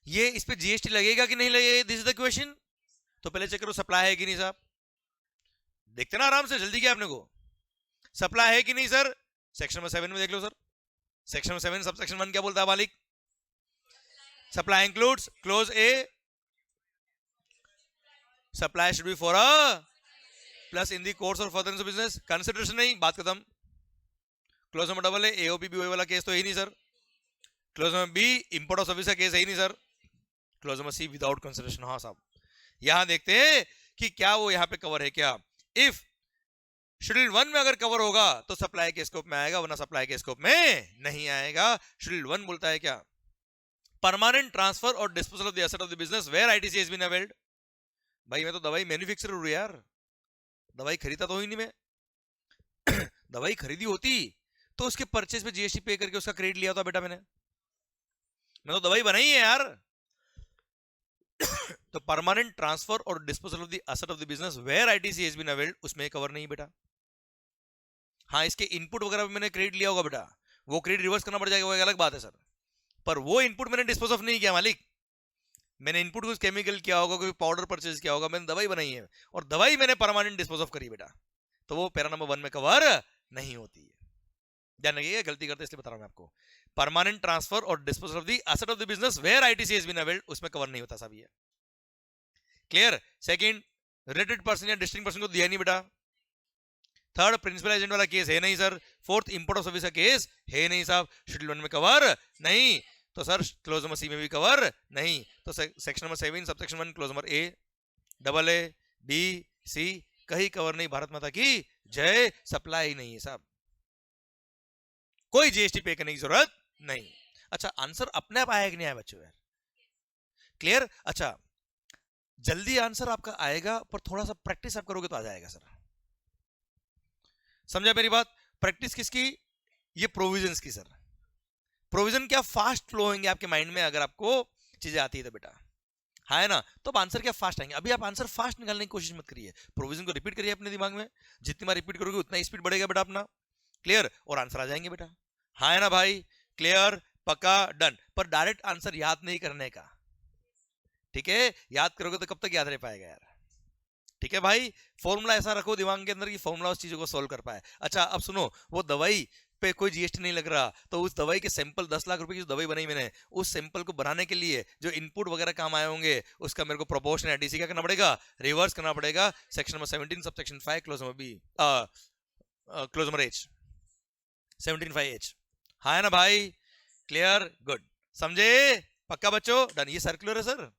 ये इस पे जीएसटी लगेगा कि नहीं लगेगा, दिस इज द क्वेश्चन। तो पहले चेक करो सप्लाई है कि नहीं साहब, देखते ना आराम से, जल्दी क्या आपने को, सप्लाई है कि नहीं सर, सेक्शन नंबर 7 में देख लो सर, सेक्शन नंबर 7 सबसेक्शन 1 क्या बोलता है मालिक, supply includes clause A, supply should be for a plus in the course और फर्दरेंस ऑफ बिजनेस, कंसिडरेशन नहीं, बात खत्म। Clause number double A AOP BOI वाला केस तो है ही नहीं sir. Clause number B import of service का केस है ही नहीं sir. Clause number C without consideration, हाँ साहब। यहां देखते हैं कि क्या वो यहां पे कवर है क्या। इफ शेड्यूल 1 में अगर कवर होगा तो सप्लाई के स्कोप में आएगा, वरना सप्लाई के स्कोप में नहीं आएगा। शेड्यूल 1 बोलता है क्या, परमानेंट ट्रांसफर और disposal of the asset of the business where ITC has been availed. भाई मैं तो दवाई मैन्युफैक्चरर हूं यार, दवाई खरीदा तो ही नहीं मैं दवाई खरीदी होती तो उसके परचेज पे जीएसटी पे करके उसका क्रेडिट लिया होता बेटा मैंने तो दवाई बनाई है यार तो परमानेंट ट्रांसफर और disposal of the asset of the business where ITC has been availed उसमें कवर नहीं बेटा। हाँ इसके इनपुट वगैरह पे मैंने क्रेडिट लिया होगा बेटा, वो क्रेडिट रिवर्स करना पड़ जाएगा, वो एक अलग बात है सर, पर वो इनपुट मैंने डिस्पोज ऑफ नहीं किया मालिक। मैंने इनपुट कुछ केमिकल किया होगा, कोई पाउडर परचेज किया होगा, मैंने दवाई बनाई है और दवाई मैंने परमानेंट डिस्पोज ऑफ करी बेटा, तो वो पैरा नंबर 1 में कवर नहीं होती है। ध्यान रखिएगा, गलती करते इसलिए बता रहा हूं मैं आपको। परमानेंट ट्रांसफर और disposal of the asset of the business where ITC has been availed उसमें कवर नहीं होता साहब ये। क्लियर। सेकंड, रिलेटेड पर्सन या डिस्टिंक्ट पर्सन को दिया नहीं बेटा। थर्ड, प्रिंसिपल एजेंट वाला केस है नहीं sir. Fourth, import of service का केस है नहीं साहब, शेड्यूल 1 में कवर नहीं, तो सर क्लोज नंबर सी में भी कवर नहीं, तो section number 7 subsection 1 clause number A double A B C कहीं कवर नहीं, भारत माता की जय। सप्लाई ही नहीं है साहब, कोई जीएसटी पे करने की जरूरत नहीं। अच्छा, आंसर अपने आप आया कि नहीं आया बच्चों यार? क्लियर? अच्छा, जल्दी आंसर आपका आएगा, पर थोड़ा सा प्रैक्टिस आप करोगे तो आ जाएगा सर। समझा मेरी बात? प्रैक्टिस किसकी? ये प्रोविजंस की सर। प्रोविजन क्या फास्ट फ्लो होंगे आपके माइंड में अगर आपको चीजें आती है तो बेटा, हाँ है ना? तो अब आंसर क्या फास्ट आएंगे। अभी आप आंसर फास्ट निकालने की कोशिश मत करिए, प्रोविजन को रिपीट करिए अपने दिमाग में। जितनी बार रिपीट करोगे उतना स्पीड बढ़ेगा बेटा अपना। क्लियर? और आंसर आ जाएंगे बेटा, हाँ है ना भाई? क्लियर? पक्का? डन। पर डायरेक्ट आंसर याद नहीं करने का, ठीक है? याद करोगे तो कब तक याद रह पाएगा यार? ठीक है भाई, फॉर्मूला ऐसा रखो दिमाग के अंदर कि फॉर्मूला उस चीजों को सोल्व कर पाए। अच्छा अब सुनो, वो दवाई पे कोई जीएसटी नहीं लग रहा, तो उस दवाई के सैंपल 10 लाख रुपए की जो दवाई बनाई मैंने, उस सैंपल को बनाने के लिए जो इनपुट वगैरह काम आए होंगे, उसका मेरे को प्रोपोर्शन एडीसी क्या करना पड़ेगा? रिवर्स करना पड़ेगा। Section number 17 subsection 5 clause number B, clause number H, 17(5)(h). हाँ है ना भाई? क्लियर? गुड। समझे? पक्का बच्चों? डन। ये सर्कुलर है sir,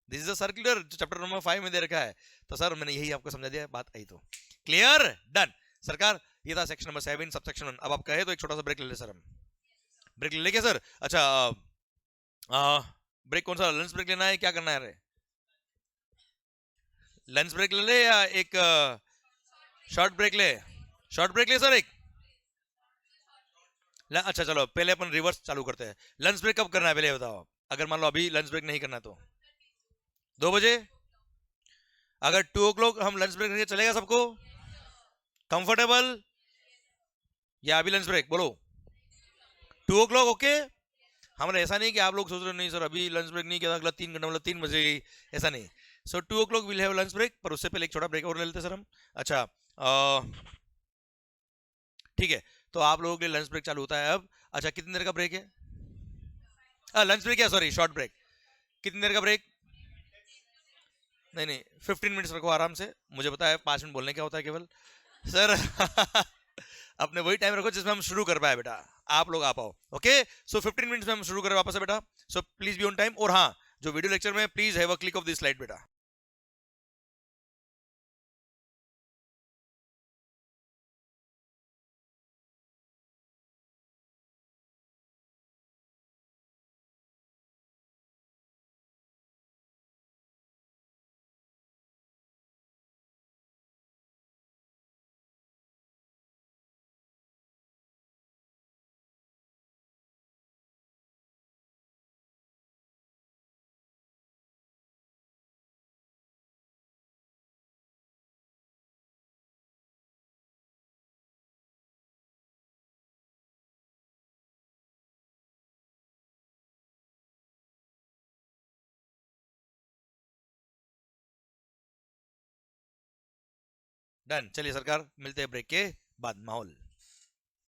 this is a circular जो चैप्टर नंबर 5 में दे रखा है। तो सर मैंने यही आपको समझा दिया, बात आई तो। क्लियर? डन सरकार। ये था सेक्शन नंबर 7 सबसेक्शन 1। अब आप कहे तो एक छोटा सा ब्रेक ले ले सर, हम ब्रेक ले ले क्या सर? अच्छा ब्रेक कौन सा, लंच ब्रेक लेना है, क्या करना है? रे लंच ब्रेक ले ले या एक शॉर्ट ब्रेक ले? शॉर्ट ब्रेक ले सर एक। अच्छा चलो पहले अपन रिवर्स चालू करते हैं। लंच ब्रेक कब करना है पहले बताओ? अगर मान लो अभी लंच ब्रेक नहीं करना तो 2 बजे। अगर 2 o'clock हम लंच ब्रेक करके चलेगा सबको कंफर्टेबल? या अभी लंच ब्रेक बोलो? 2 o'clock ओके? हमारा ऐसा नहीं कि आप लोग सोच रहे नहीं सर अभी लंच ब्रेक नहीं किया, अगला 3 घंटा मतलब 3 बजे, ऐसा नहीं। So 2 o'clock will have lunch break, पर उससे पहले एक छोटा ब्रेक और ले लेते सर हम। अच्छा ठीक है, तो आप लोगों के लिए लंच ब्रेक चालू होता है अब। अच्छा कितनी देर का ब्रेक है? लंच ब्रेक है, सॉरी शॉर्ट ब्रेक। कितनी देर का ब्रेक? नहीं नहीं 15 मिनट्स रखो आराम से, मुझे पता है 5 मिनट बोलने क्या होता है केवल सर अपने वही टाइम रखो जिसमें हम शुरू कर पाए बेटा, आप लोग आ पाओ। ओके सो 15 मिनट्स में हम शुरू करें वापस से बेटा। So please be on time. और हाँ, जो वीडियो लेक्चर में please have a click of this slide बेटा। डन। चलिए सरकार, मिलते हैं ब्रेक के बाद। माहौल